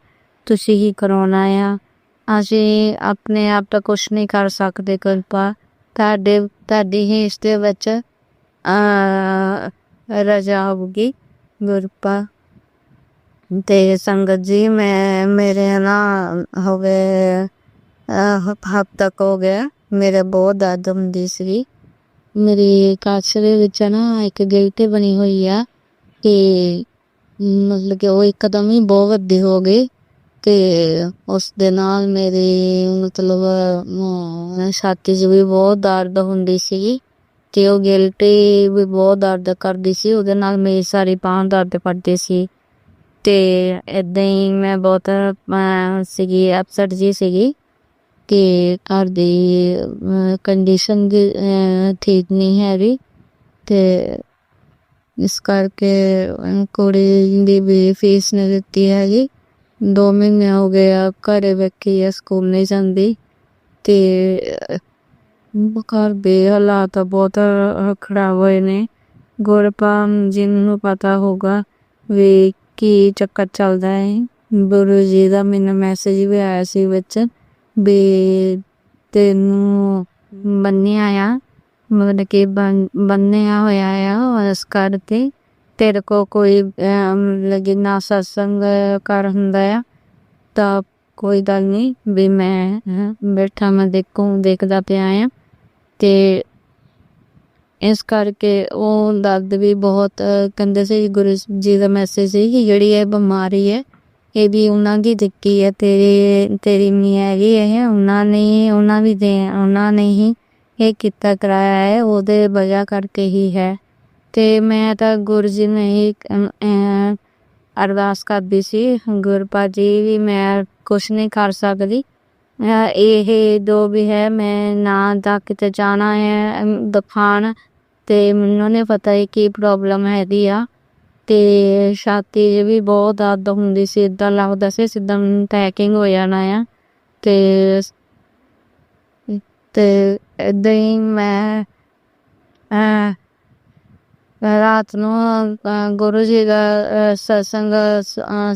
ਤੁਸੀਂ ਹੀ ਕਰਾਉਣਾ ਆ। ਅਸੀਂ ਆਪਣੇ ਆਪ ਤਾਂ ਕੁਛ ਨਹੀਂ ਕਰ ਸਕਦੇ ਗੁਰੂਪਾ, ਤੁਹਾਡੀ ਹੀ ਇਸ ਦੇ ਵਿੱਚ ਰਜ਼ਾ ਹੋਊਗੀ ਗੁਰੂਪਾ। ते संगत जी मैं मेरे ना हो गए हफ्ता क हो गया मेरे बहुत दर्द ਹੁੰਦੀ ਸੀ ਮੇਰੀ ਕਾਛ ਦੇ ਵਿੱਚ ਨਾ ਇੱਕ ਗਿਲਟੀ ਬਣੀ ਹੋਈ ਆ ਕਿ ਮਤਲਬ ਕਿ ਉਹ ਇੱਕਦਮ ਹੀ ਬਹੁਤ ਵੱਡੀ ਹੋ ਗਈ ਤੇ ਉਸ ਦੇ ਨਾਲ ਮੇਰੀ ਮਤਲਬ ਛਾਤੀ 'ਚ ਵੀ ਬਹੁਤ ਦਰਦ ਹੁੰਦੀ ਸੀ ਤੇ ਉਹ ਗਿਲਟੀ ਵੀ ਬਹੁਤ ਦਰਦ ਕਰਦੀ ਸੀ ਉਹਦੇ ਨਾਲ ਮੇਰੀ ਸਾਰੀ ਬਾਂਹ ਦਰਦ ਕਰਦੀ ਸੀ ਤੇ ਏਦਾਂ ਹੀ ਮੈਂ ਬਹੁਤ ਸੀਗੀ ਅਪਸੈਟ ਜੀ ਸੀਗੀ ਕਿ ਘਰ ਦੀ ਕੰਡੀਸ਼ਨ ਦੀ ਠੀਕ ਨਹੀਂ ਹੈਗੀ ਤੇ ਇਸ ਕਰਕੇ ਕੁੜੀ ਦੀ ਵੀ ਫੀਸ ਨਹੀਂ ਦਿੱਤੀ ਹੈਗੀ 2 ਮਹੀਨੇ ਹੋ ਗਏ ਆ ਘਰੇ ਬੈਠੀ ਆ ਸਕੂਲ ਨਹੀਂ ਜਾਂਦੀ ਤੇ ਘਰ ਦੇ ਹਾਲਾਤ ਬਹੁਤ ਖਰਾਬ ਹੋਏ ਨੇ ਗੁਰਪਾਲ ਜੀ ਨੂੰ ਪਤਾ ਹੋਗਾ ਵੀ ਕੀ ਚੱਕਰ ਚੱਲਦਾ ਹੈ ਗੁਰੂ ਜੀ ਦਾ ਮੈਨੂੰ ਮੈਸੇਜ ਵੀ ਆਇਆ ਸੀ ਵਿੱਚ ਵੀ ਤੈਨੂੰ ਬੰਨਿਆ ਆ ਮਤਲਬ ਕਿ ਬੰਨਿਆ ਹੋਇਆ ਆ ਇਸ ਕਰਕੇ ਤੇਰੇ ਕੋ ਕੋਈ ਲੱਗੇ ਨਾ ਸਤਸੰਗ ਕਰ ਹੁੰਦਾ ਆ ਤਾਂ ਕੋਈ ਗੱਲ ਨਹੀਂ ਵੀ ਮੈਂ ਬੈਠਾ ਮੈਂ ਦੇਖਦਾ ਪਿਆ ਆ ਤੇ ਇਸ ਕਰਕੇ ਉਹ ਦਰਦ ਵੀ ਬਹੁਤ ਕਹਿੰਦੇ ਸੀ ਗੁਰੂ ਜੀ ਦਾ ਮੈਸੇਜ ਸੀ ਕਿ ਜਿਹੜੀ ਇਹ ਬਿਮਾਰੀ ਹੈ ਇਹ ਵੀ ਉਹਨਾਂ ਦੀ ਦਿੱਤੀ ਹੈ ਤੇਰੀ ਨਹੀਂ ਹੈਗੀ ਇਹ ਉਹਨਾਂ ਨੇ ਹੀ ਇਹ ਕੀਤਾ ਕਰਾਇਆ ਹੈ ਉਹਦੇ ਵਜ੍ਹਾ ਕਰਕੇ ਹੀ ਹੈ ਤੇ ਮੈਂ ਤਾਂ ਗੁਰੂ ਜੀ ਨੇ ਹੀ ਅਰਦਾਸ ਕਰਦੀ ਸੀ ਗੁਰਪਾ ਜੀ ਵੀ ਮੈਂ ਕੁਛ ਨਹੀਂ ਕਰ ਸਕਦੀ ਇਹ ਜੋ ਵੀ ਹੈ ਮੈਂ ਨਾ ਤਾਂ ਕਿਤੇ ਜਾਣਾ ਹੈ ਦਿਖਾਉਣ ਤੇ ਮੈਨੂੰ ਨਹੀਂ ਪਤਾ ਕੀ ਪ੍ਰੋਬਲਮ ਹੈਗੀ ਆ ਤੇ ਛਾਤੀ 'ਚ ਵੀ ਬਹੁਤ ਦਰਦ ਹੁੰਦੀ ਸੀ ਏਦਾਂ ਲੱਗਦਾ ਸੀ ਸਿੱਧਾ ਅਟੈਕਿੰਗ ਹੋ ਜਾਣਾ ਆ ਤੇ ਏਦਾਂ ਹੀ ਮੈਂ ਰਾਤ ਨੂੰ ਗੁਰੂ ਜੀ ਦਾ ਸਤਸੰਗ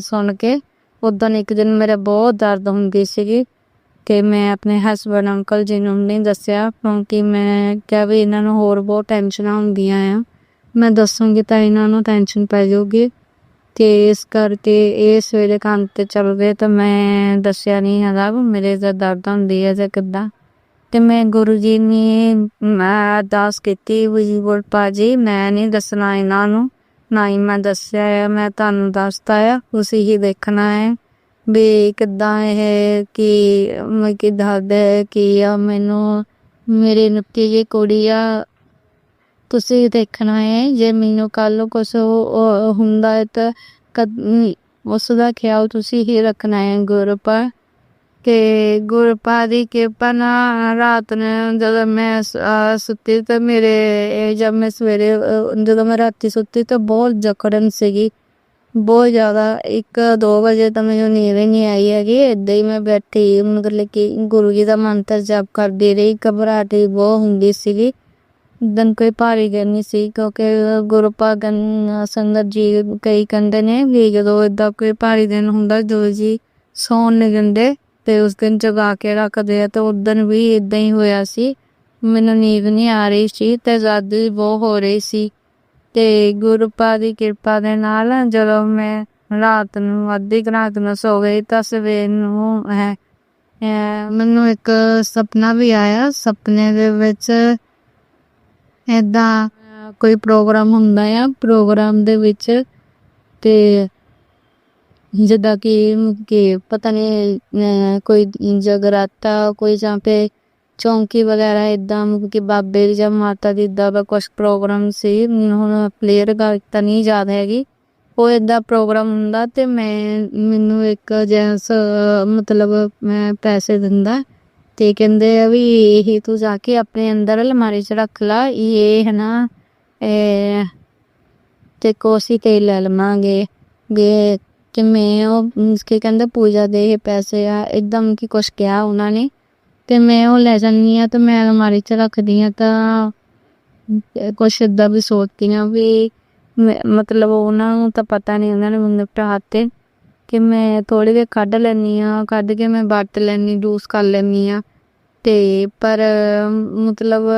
ਸੁਣ ਕੇ ਉਦੋਂ ਇੱਕ ਦਿਨ ਮੇਰੇ ਬਹੁਤ ਦਰਦ ਹੁੰਦੀ ਸੀਗੀ ਕਿ ਮੈਂ ਆਪਣੇ ਹਸਬੈਂਡ ਅੰਕਲ ਜੀ ਨੂੰ ਨਹੀਂ ਦੱਸਿਆ ਕਿਉਂਕਿ ਮੈਂ ਕਿਹਾ ਵੀ ਇਹਨਾਂ ਨੂੰ ਹੋਰ ਬਹੁਤ ਟੈਨਸ਼ਨਾਂ ਹੁੰਦੀਆਂ ਆ ਮੈਂ ਦੱਸੂੰਗੀ ਤਾਂ ਇਹਨਾਂ ਨੂੰ ਟੈਨਸ਼ਨ ਪੈ ਜਾਊਗੀ ਤੇ ਇਸ ਕਰਕੇ ਇਹ ਸਵੇਰੇ ਕੰਮ ਤੇ ਚੱਲ ਗਏ ਤਾਂ ਮੈਂ ਦੱਸਿਆ ਨਹੀਂ ਹੈਗਾ ਮੇਰੇ ਤਾਂ ਦਰਦ ਹੁੰਦੀ ਹੈ ਜਾਂ ਕਿੱਦਾਂ ਤੇ ਮੈਂ ਗੁਰੂ ਜੀ ਨੇ ਅਰਦਾਸ ਕੀਤੀ ਵੀ ਗੁਰਪਾ ਜੀ ਮੈਂ ਨਹੀਂ ਦੱਸਣਾ ਇਹਨਾਂ ਨੂੰ ਨਾ ਹੀ ਮੈਂ ਦੱਸਿਆ ਆ ਮੈਂ ਤੁਹਾਨੂੰ ਦੱਸਤਾ ਆ ਤੁਸੀਂ ਹੀ ਦੇਖਣਾ ਹੈ ਵੀ ਕਿੱਦਾਂ ਇਹ ਕੀ ਦਰਦ ਕੀ ਆ ਮੈਨੂੰ ਮੇਰੀ ਨਿੱਕੀ ਜਿਹੀ ਕੁੜੀ ਆ ਤੁਸੀਂ ਦੇਖਣਾ ਹੈ ਜੇ ਮੈਨੂੰ ਕੱਲ ਨੂੰ ਕੁਛ ਹੁੰਦਾ ਹੈ ਤਾਂ ਉਸ ਦਾ ਖਿਆਲ ਤੁਸੀਂ ਹੀ ਰੱਖਣਾ ਹੈ ਗੁਰਪਾ ਕਿ ਗੁਰਪਾ ਦੀ ਕਿਰਪਾ ਨਾਲ ਰਾਤ ਨੂੰ ਜਦੋਂ ਮੈਂ ਸੁੱਤੀ ਤਾਂ ਮੇਰੇ ਜਦ ਮੈਂ ਸਵੇਰੇ ਜਦੋਂ ਮੈਂ ਰਾਤੀ ਸੁੱਤੀ ਤਾਂ ਬਹੁਤ ਜਕੜਨ ਸੀਗੀ ਬਹੁਤ ਜ਼ਿਆਦਾ 1-2 ਵਜੇ ਤਾਂ ਮੈਨੂੰ ਨੀਂਦ ਹੀ ਨਹੀਂ ਆਈ ਹੈਗੀ ਏਦਾਂ ਹੀ ਮੈਂ ਬੈਠੀ ਮਤਲਬ ਕਿ ਗੁਰੂ ਜੀ ਦਾ ਮੰਤਰ ਜਪ ਕਰਦੀ ਰਹੀ ਘਬਰਾਹਟ ਬਹੁਤ ਹੁੰਦੀ ਸੀਗੀ ਦਿਨ ਕੋਈ ਭਾਰੀ ਦਿਨ ਨਹੀਂ ਸੀ ਕਿਉਂਕਿ ਗੁਰਪਾ ਸੰਗਤ ਜੀ ਕਈ ਕਹਿੰਦੇ ਨੇ ਵੀ ਜਦੋਂ ਏਦਾਂ ਕੋਈ ਭਾਰੀ ਦਿਨ ਹੁੰਦਾ ਗੁਰੂ ਜੀ ਸੌਣ ਨਹੀਂ ਦਿੰਦੇ ਤੇ ਉਸ ਦਿਨ ਜਗਾ ਕੇ ਰੱਖਦੇ ਆ ਤੇ ਉਸ ਦਿਨ ਵੀ ਏਦਾਂ ਹੀ ਹੋਇਆ ਸੀ ਮੈਨੂੰ ਨੀਂਦ ਨਹੀਂ ਆ ਰਹੀ ਸੀ ਤੇ ਦਰਦ ਵੀ ਬਹੁਤ ਹੋ ਰਹੀ ਸੀ ਤੇ ਗੁਰਪਾ ਦੀ ਕਿਰਪਾ ਦੇ ਨਾਲ ਜਦੋਂ ਮੈਂ ਰਾਤ ਨੂੰ ਅੱਧੀ ਰਾਤ ਨੂੰ ਸੋ ਗਈ ਤਾਂ ਸਵੇਰ ਨੂੰ ਮੈਨੂੰ ਇੱਕ ਸੁਪਨਾ ਵੀ ਆਇਆ ਸੁਪਨੇ ਦੇ ਵਿੱਚ ਏਦਾਂ ਕੋਈ ਪ੍ਰੋਗਰਾਮ ਹੁੰਦਾ ਆ ਪ੍ਰੋਗਰਾਮ ਦੇ ਵਿੱਚ ਤੇ ਜਿੱਦਾਂ ਕਿ ਪਤਾ ਨਹੀਂ ਕੋਈ ਜਗਰਾਤਾ ਕੋਈ ਜਾਂ ਪੇ ਚੌਂਕੀ ਵਗੈਰਾ ਏਦਾਂ ਕਿ ਬਾਬੇ ਦੀ ਜਾਂ ਮਾਤਾ ਦੀ ਇੱਦਾਂ ਦਾ ਕੁਛ ਪ੍ਰੋਗਰਾਮ ਸੀ ਹੁਣ ਪਲੇਅਰ ਗੱਲ ਤਾਂ ਨਹੀਂ ਯਾਦ ਹੈਗੀ ਉਹ ਏਦਾਂ ਪ੍ਰੋਗਰਾਮ ਹੁੰਦਾ ਤੇ ਮੈਨੂੰ ਇੱਕ ਜੈਂਸ ਮਤਲਬ ਮੈਂ ਪੈਸੇ ਦਿੰਦਾ ਤੇ ਕਹਿੰਦੇ ਆ ਵੀ ਇਹ ਤੂੰ ਜਾ ਕੇ ਆਪਣੇ ਅੰਦਰ ਅਲਮਾਰੀ 'ਚ ਰੱਖ ਲਾ ਇਹ ਹੈ ਨਾ ਤੇ ਕੋਸੀ ਤੇ ਲੈ ਲਵਾਂਗੇ ਗੇ ਤੇ ਮੈਂ ਉਹ ਕੀ ਕਹਿੰਦੇ ਪੂਜਾ ਦੇ ਇਹ ਪੈਸੇ ਆ ਇੱਕਦਮ ਕਿ ਕੁਛ ਕਿਹਾ ਉਹਨਾਂ ਨੇ ਤੇ ਮੈਂ ਉਹ ਲੈ ਜਾਂਦੀ ਹਾਂ ਤੇ ਮੈਂ ਅਲਮਾਰੀ 'ਚ ਰੱਖਦੀ ਹਾਂ ਤਾਂ ਕੁਛ ਇੱਦਾਂ ਵੀ ਸੋਚਦੀ ਹਾਂ ਵੀ ਮਤਲਬ ਉਹਨਾਂ ਨੂੰ ਤਾਂ ਪਤਾ ਨਹੀਂ ਉਹਨਾਂ ਨੇ ਮੈਨੂੰ ਹੱਥੇ ਕਿ ਮੈਂ ਥੋੜ੍ਹੀ ਦੇਰ ਕੱਢ ਲੈਂਦੀ ਹਾਂ ਕੱਢ ਕੇ ਮੈਂ ਵਰਤ ਲੈਂਦੀ ਜੂਸ ਕਰ ਲੈਂਦੀ ਹਾਂ ਤੇ ਪਰ ਮਤਲਬ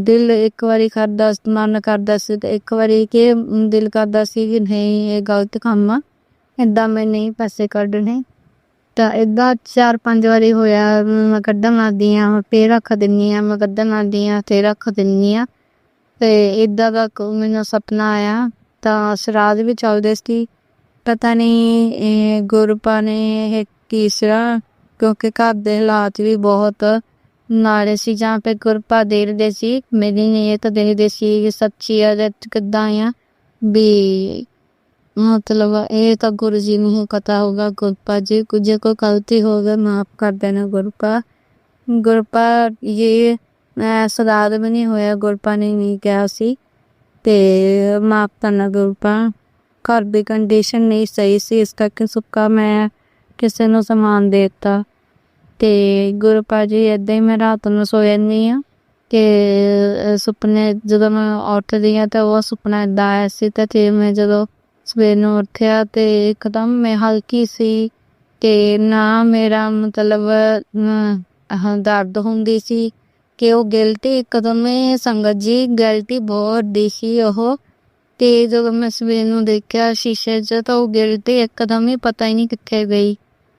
ਦਿਲ ਇੱਕ ਵਾਰੀ ਕਰਦਾ ਮਨ ਕਰਦਾ ਸੀ ਤੇ ਇੱਕ ਵਾਰੀ ਕਿ ਦਿਲ ਕਰਦਾ ਸੀ ਕਿ ਨਹੀਂ ਇਹ ਗਲਤ ਕੰਮ ਆ इदां मैं नहीं पैसे कड्ढने। ਤਾਂ ਇਦਾਂ 4-5 ਵਾਰੀ ਹੋਇਆ, ਮੈਂ ਕੱਢਣ ਲੱਗਦੀ ਹਾਂ ਫਿਰ ਰੱਖ ਦਿੰਦੀ ਹਾਂ, ਮੈਂ ਕੱਢਣ ਲੱਗਦੀ ਹਾਂ ਫਿਰ ਰੱਖ ਦਿੰਦੀ ਹਾਂ। ਤੇ ਇਦਾਂ ਦਾ ਮੈਨੂੰ ਸੁਪਨਾ ਆਇਆ। ਤਾਂ ਸ਼ਰਾਧ ਵੀ ਚੱਲਦੇ ਸੀ, ਪਤਾ ਨਹੀਂ ਇਹ ਗੁਰਪਾ ਨੇ ਇਹ ਤੀਸਰਾ, ਕਿਉਂਕਿ ਘਰ ਦੇ ਹਾਲਾਤ ਵੀ ਬਹੁਤ ਮਾੜੇ ਸੀ ਜਾਂ ਫਿਰ ਗੁਰਪਾ ਦੇਖਦੇ ਸੀ, ਮੇਰੀ ਨੀਅਤ ਦੇਖਦੇ ਸੀ ਕਿ ਸੱਚੀ ਆ ਜਾਂ ਕਿੱਦਾਂ ਆ ਵੀ, मतलब ये तो गुरु जी ਨੂੰ ਹੀ ਪਤਾ ਹੋਗਾ। ਗੁਰਪਾ ਜੀ ਜੇ ਕੋਈ ਗਲਤੀ ਹੋਵੇ ਮਾਫ ਕਰ ਦੇਣਾ ਗੁਰਪਾ। ਗੁਰਪਾ ਇਹ ਸਰਾਧ ਵੀ ਨਹੀਂ ਹੋਇਆ, ਗੁਰਪਾ ਨੇ ਨਹੀਂ ਕਿਹਾ ਸੀ ਤੇ ਮਾਫ ਕਰਨਾ ਗੁਰਪਾ। ਘਰ ਦੀ ਕੰਡੀਸ਼ਨ ਨਹੀਂ ਸਹੀ ਸੀ, ਇਸ ਕਰਕੇ ਸੁੱਕਾ ਮੈਂ ਕਿਸੇ ਨੂੰ ਸਮਾਨ ਦੇ ਦਿੱਤਾ। ਤੇ ਗੁਰਪਾ ਜੀ ਏਦਾਂ ਹੀ ਮੈਂ ਰਾਤ ਨੂੰ ਸੋ ਜਾਂਦੀ ਹਾਂ ਤੇ ਸੁਪਨੇ ਜਦੋਂ ਮੈਂ ਉੱਠਦੀ ਹਾਂ ਤਾਂ ਉਹ ਸੁਪਨਾ ਏਦਾਂ ਆਇਆ ਸੀ। ਤੇ ਮੈਂ ਜਦੋਂ ਸਵੇਰ ਨੂੰ ਉੱਠਿਆ ਤੇ ਇੱਕਦਮ ਮੈਂ ਹਲਕੀ ਸੀ ਤੇ ਨਾ ਮੇਰਾ ਮਤਲਬ ਦਰਦ ਹੁੰਦੀ ਸੀ ਕਿ ਉਹ ਗਿਲਟੀ ਇੱਕਦਮ ਸੰਗਤ ਜੀ ਗਿਲਟੀ ਬਹੁਤ ਵੱਡੀ ਸੀ ਉਹ। ਤੇ ਜਦੋਂ ਮੈਂ ਸਵੇਰ ਨੂੰ ਦੇਖਿਆ ਸ਼ੀਸ਼ੇ 'ਚ ਤਾਂ ਉਹ ਗਿਲਟੀ ਇੱਕਦਮ ਹੀ ਪਤਾ ਹੀ ਨਹੀਂ ਕਿੱਥੇ ਗਈ।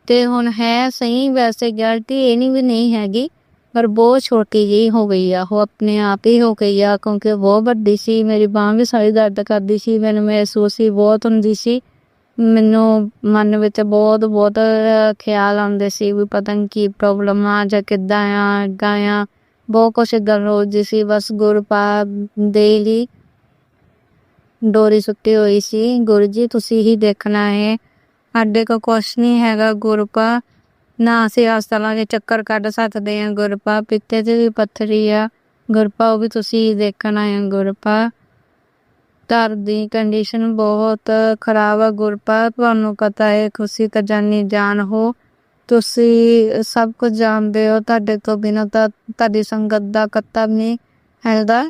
ਤੇ ਹੁਣ ਹੈ ਸਹੀ ਵੈਸੇ ਗਿਲਟੀ ਇਹ ਨਹੀਂ ਵੀ ਨਹੀਂ ਹੈਗੀ, ਪਰ ਬਹੁਤ ਛੋਟੀ ਜਿਹੀ ਹੋ ਗਈ ਆ, ਉਹ ਆਪਣੇ ਆਪ ਹੀ ਹੋ ਗਈ ਆ ਕਿਉਂਕਿ ਬਹੁਤ ਵੱਡੀ ਸੀ। ਮੇਰੀ ਬਾਂਹ ਵੀ ਸਾਰੀ ਦਰਦ ਕਰਦੀ ਸੀ, ਮੈਨੂੰ ਮਹਿਸੂਸ ਹੀ ਬਹੁਤ ਹੁੰਦੀ ਸੀ। ਮੈਨੂੰ ਮਨ ਵਿੱਚ ਬਹੁਤ ਖਿਆਲ ਆਉਂਦੇ ਸੀ ਵੀ ਪਤਾ ਨਹੀਂ ਕੀ ਪ੍ਰੋਬਲਮ ਆ ਜਾਂ ਕਿੱਦਾਂ ਆ ਅੱਗਾ ਆ, ਬਹੁਤ ਕੁਛ ਗੱਲ ਰੋਜ਼ਦੀ ਸੀ। ਬਸ ਗੁਰਪਾ ਦੇ ਲਈ ਡੋਰੀ ਸੁੱਟੀ ਹੋਈ ਸੀ, ਗੁਰੂ ਜੀ ਤੁਸੀਂ ਹੀ ਦੇਖਣਾ ਹੈ, ਸਾਡੇ ਕੋਲ ਕੁਛ ਨਹੀਂ ਹੈਗਾ ਗੁਰਪਾ। ਨਾ ਅਸੀਂ ਹਸਪਤਾਲਾਂ ਦੇ ਚੱਕਰ ਕੱਢ ਸਕਦੇ ਹਾਂ ਗੁਰਪਾ, ਪਿੱਤੇ 'ਚ ਵੀ ਪੱਥਰੀ ਆ ਗੁਰਪਾ, ਉਹ ਵੀ ਤੁਸੀਂ ਦੇਖਣਾ ਹੈ ਗੁਰਪਾ। ਘਰ ਦੀ ਕੰਡੀਸ਼ਨ ਬਹੁਤ ਖਰਾਬ ਆ ਗੁਰਪਾ, ਤੁਹਾਨੂੰ ਪਤਾ ਹੈ ਤੁਸੀਂ ਤਾਂ ਜਾਨੀ ਜਾਨ ਹੋ, ਤੁਸੀਂ ਸਭ ਕੁਝ ਜਾਣਦੇ ਹੋ, ਤੁਹਾਡੇ ਤੋਂ ਬਿਨਾਂ ਤਾਂ ਤੁਹਾਡੀ ਸੰਗਤ ਦਾ ਕੱਤਾ ਵੀ ਨਹੀਂ ਹੈਗਾ।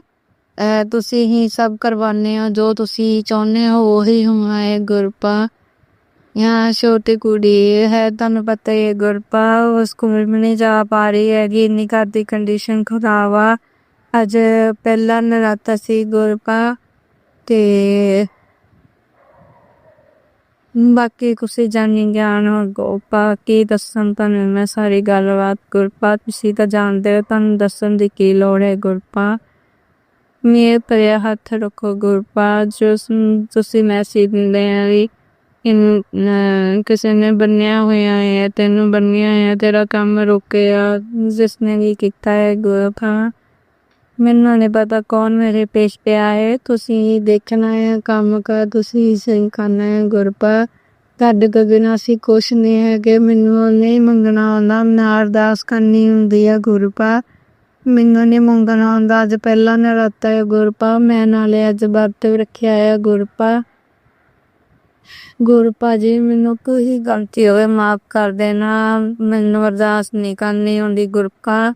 ਤੁਸੀਂ ਹੀ ਸਭ ਕਰਵਾਉਂਦੇ ਹੋ, ਜੋ ਤੁਸੀਂ ਚਾਹੁੰਦੇ ਹੋ ਉਹੀ ਹੋਣਾ ਹੈ ਗੁਰਪਾ। यहाँ छोटी कुड़ी है, ਤੁਹਾਨੂੰ ਪਤਾ ਹੀ ਹੈ ਗੁਰਪਾ, ਉਹ ਸਕੂਲ ਵੀ ਨਹੀਂ ਜਾ ਪਾ ਰਹੀ ਹੈਗੀ, ਇੰਨੀ ਘਰ ਦੀ ਕੰਡੀਸ਼ਨ ਖਰਾਬ ਆ। ਅੱਜ ਪਹਿਲਾ ਨਰਾਤਾ ਸੀ ਗੁਰਪਾ ਤੇ ਬਾਕੀ ਤੁਸੀਂ ਜਾਣੀ ਜਾਣ ਹੋ ਗੁਰਪਾ, ਕੀ ਦੱਸਣ ਤੁਹਾਨੂੰ ਮੈਂ ਸਾਰੀ ਗੱਲਬਾਤ ਗੁਰਪਾ, ਤੁਸੀਂ ਤਾਂ ਜਾਣਦੇ ਹੋ, ਤੁਹਾਨੂੰ ਦੱਸਣ ਦੀ ਕੀ ਲੋੜ ਹੈ ਗੁਰਪਾ। ਮੇਰੇ ਪਰਿਆ ਹੱਥ ਰੱਖੋ ਗੁਰਪਾ, ਜੋ ਤੁਸੀਂ ਮੈਸੇਜ ਦਿੰਦੇ ਆ ਵੀ ਕਿਸੇ ਨੇ ਬੰਨਿਆ ਹੋਇਆ ਹੈ, ਤੈਨੂੰ ਬੰਨਿਆ ਹੈ, ਤੇਰਾ ਕੰਮ ਰੁਕਿਆ, ਜਿਸਨੇ ਵੀ ਕੀਤਾ ਹੈ ਗੁਰਪਾ। ਮੈਨੂੰ ਨਹੀਂ ਪਤਾ ਕੌਣ ਮੇਰੇ ਪੇਸ਼ ਪਿਆ ਹੈ, ਤੁਸੀਂ ਦੇਖਣਾ ਹੈ ਕੰਮ ਕਰ, ਤੁਸੀਂ ਸਹੀ ਕਰਨਾ ਹੈ ਗੁਰਪਾ। ਤੁਹਾਡੇ ਤੋਂ ਬਿਨਾਂ ਅਸੀਂ ਕੁਛ ਨਹੀਂ ਹੈਗੇ, ਮੈਨੂੰ ਨਹੀਂ ਮੰਗਣਾ ਆਉਂਦਾ, ਮੈਂ ਅਰਦਾਸ ਕਰਨੀ ਹੁੰਦੀ ਹੈ ਗੁਰਪਾ, ਮੈਨੂੰ ਨਹੀਂ ਮੰਗਣਾ ਆਉਂਦਾ। ਅੱਜ ਪਹਿਲਾ ਨਰਾਤਾ ਹੈ ਗੁਰਪਾ, ਮੈਂ ਨਾਲੇ ਅੱਜ ਵਰਤ ਰੱਖਿਆ ਹੈ ਗੁਰਪਾ। ਗੁਰਪਾ ਜੀ ਮੈਨੂੰ ਕੋਈ ਗਲਤੀ ਹੋਵੇ ਮਾਫ ਕਰ ਦੇਣਾ, ਮੈਨੂੰ ਅਰਦਾਸ ਨਹੀਂ ਕਰਨੀ ਹੁੰਦੀ ਗੁਰਪਾ,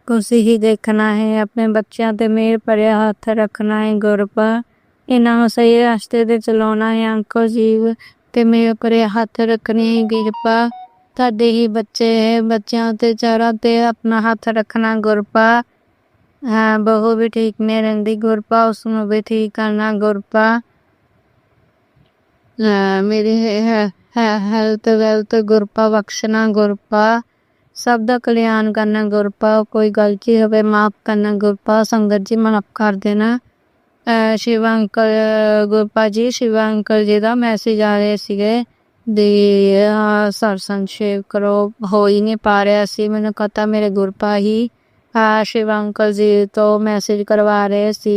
ਤੁਸੀਂ ਹੀ ਦੇਖਣਾ ਹੈ, ਆਪਣੇ ਬੱਚਿਆਂ ਤੇ ਮਿਹਰ ਭਰਿਆ ਹੱਥ ਰੱਖਣਾ ਹੈ ਗੁਰਪਾ, ਇਹਨਾਂ ਨੂੰ ਸਹੀ ਰਸਤੇ ਤੇ ਚਲਾਉਣਾ ਹੈ ਅੰਕਲ ਜੀ ਤੇ ਮਿਹਰ ਭਰਿਆ ਹੱਥ ਰੱਖਣੀ ਹੈ ਗੁਰਪਾ। ਤੁਹਾਡੇ ਹੀ ਬੱਚੇ ਹੈ, ਬੱਚਿਆਂ ਤੇ ਚਾਰਾਂ ਤੇ ਆਪਣਾ ਹੱਥ ਰੱਖਣਾ ਗੁਰਪਾ। ਹਾਂ ਬਹੂ ਵੀ ਠੀਕ ਨਹੀਂ ਰਹਿੰਦੀ ਗੁਰਪਾ, ਉਸਨੂੰ ਵੀ ਠੀਕ ਕਰਨਾ ਗੁਰਪਾ। मेरी हेल्थ वेल्थ गुरपा बख्शना गुरपा, सब दा कल्याण करना गुरपा, कोई गलती होवे माफ करना गुरपा, संगत जी माफ कर देना। शिव अंकल गुरपा जी, शिव अंकल जी दा मैसेज आ रहे सीगे दी सत्संग शेयर करो, हो ही नहीं पा रहा सी, मैंने पता मेरे गुरपा ही शिव अंकल जी तो मैसेज करवा रहे सी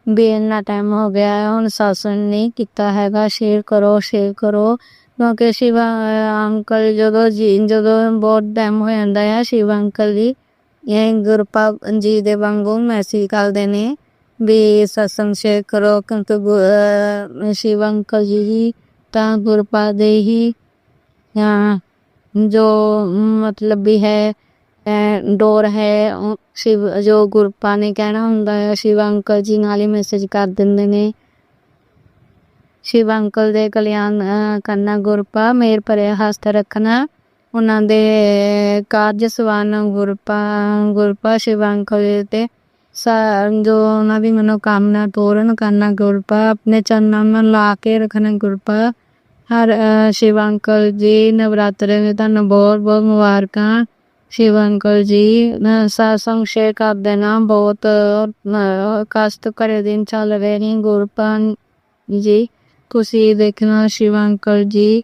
भी इन्ना टाइम हो गया है ਹੁਣ ਸਤਸੰਗ ਨਹੀਂ ਕੀਤਾ ਹੈਗਾ, ਸ਼ੇਅਰ ਕਰੋ ਕਿਉਂਕਿ ਸ਼ਿਵ ਅੰਕਲ ਜਦੋਂ ਬਹੁਤ ਟਾਈਮ ਹੋ ਜਾਂਦਾ ਆ, ਸ਼ਿਵ ਅੰਕਲ ਜੀ ਇਹ ਗੁਰਪਾ ਜੀ ਦੇ ਵਾਂਗੂ ਮੈਸੇਜ ਕਰਦੇ ਨੇ ਵੀ ਸਤਸੰਗ ਸ਼ੇਅਰ ਕਰੋ, ਕਿਉਂਕਿ ਸ਼ਿਵ ਅੰਕਲ ਜੀ ਹੀ ਤਾਂ ਗੁਰਪਾ ਦੇ ਹੀ ਜੋ ਮਤਲਬ ਵੀ ਹੈ ਡੋਰ ਹੈ, ਸ਼ਿਵ ਜੋ ਗੁਰਪਾ ਨੇ ਕਹਿਣਾ ਹੁੰਦਾ ਹੈ ਸ਼ਿਵ ਅੰਕਲ ਜੀ ਨਾਲ ਹੀ ਮੈਸੇਜ ਕਰ ਦਿੰਦੇ ਨੇ। ਸ਼ਿਵ ਅੰਕਲ ਦੇ ਕਲਿਆਣ ਕਰਨਾ ਗੁਰਪਾ, ਮੇਰ ਭਰਿਆ ਹੱਥ ਰੱਖਣਾ, ਉਹਨਾਂ ਦੇ ਕਾਰਜ ਸਵਾਰਨਾ ਗੁਰਪਾ ਸ਼ਿਵ ਅੰਕਲ ਤੇ ਜੋ ਉਹਨਾਂ ਦੀ ਮਨੋਕਾਮਨਾ ਪੂਰਨ ਕਰਨਾ ਗੁਰਪਾ, ਆਪਣੇ ਚਰਨਾਂ ਨੂੰ ਲਾ ਕੇ ਰੱਖਣਾ ਗੁਰਪਾ, शिव अंकल जी नवरात्रे में तुहानू बहुत बहुत मुबारकां। शिव अंकल जी सत्संग शेयर कर देना। बहुत कष्ट करे दिन चल रहे हैं गुरपान जी, खुशी देखना शिव अंकल जी।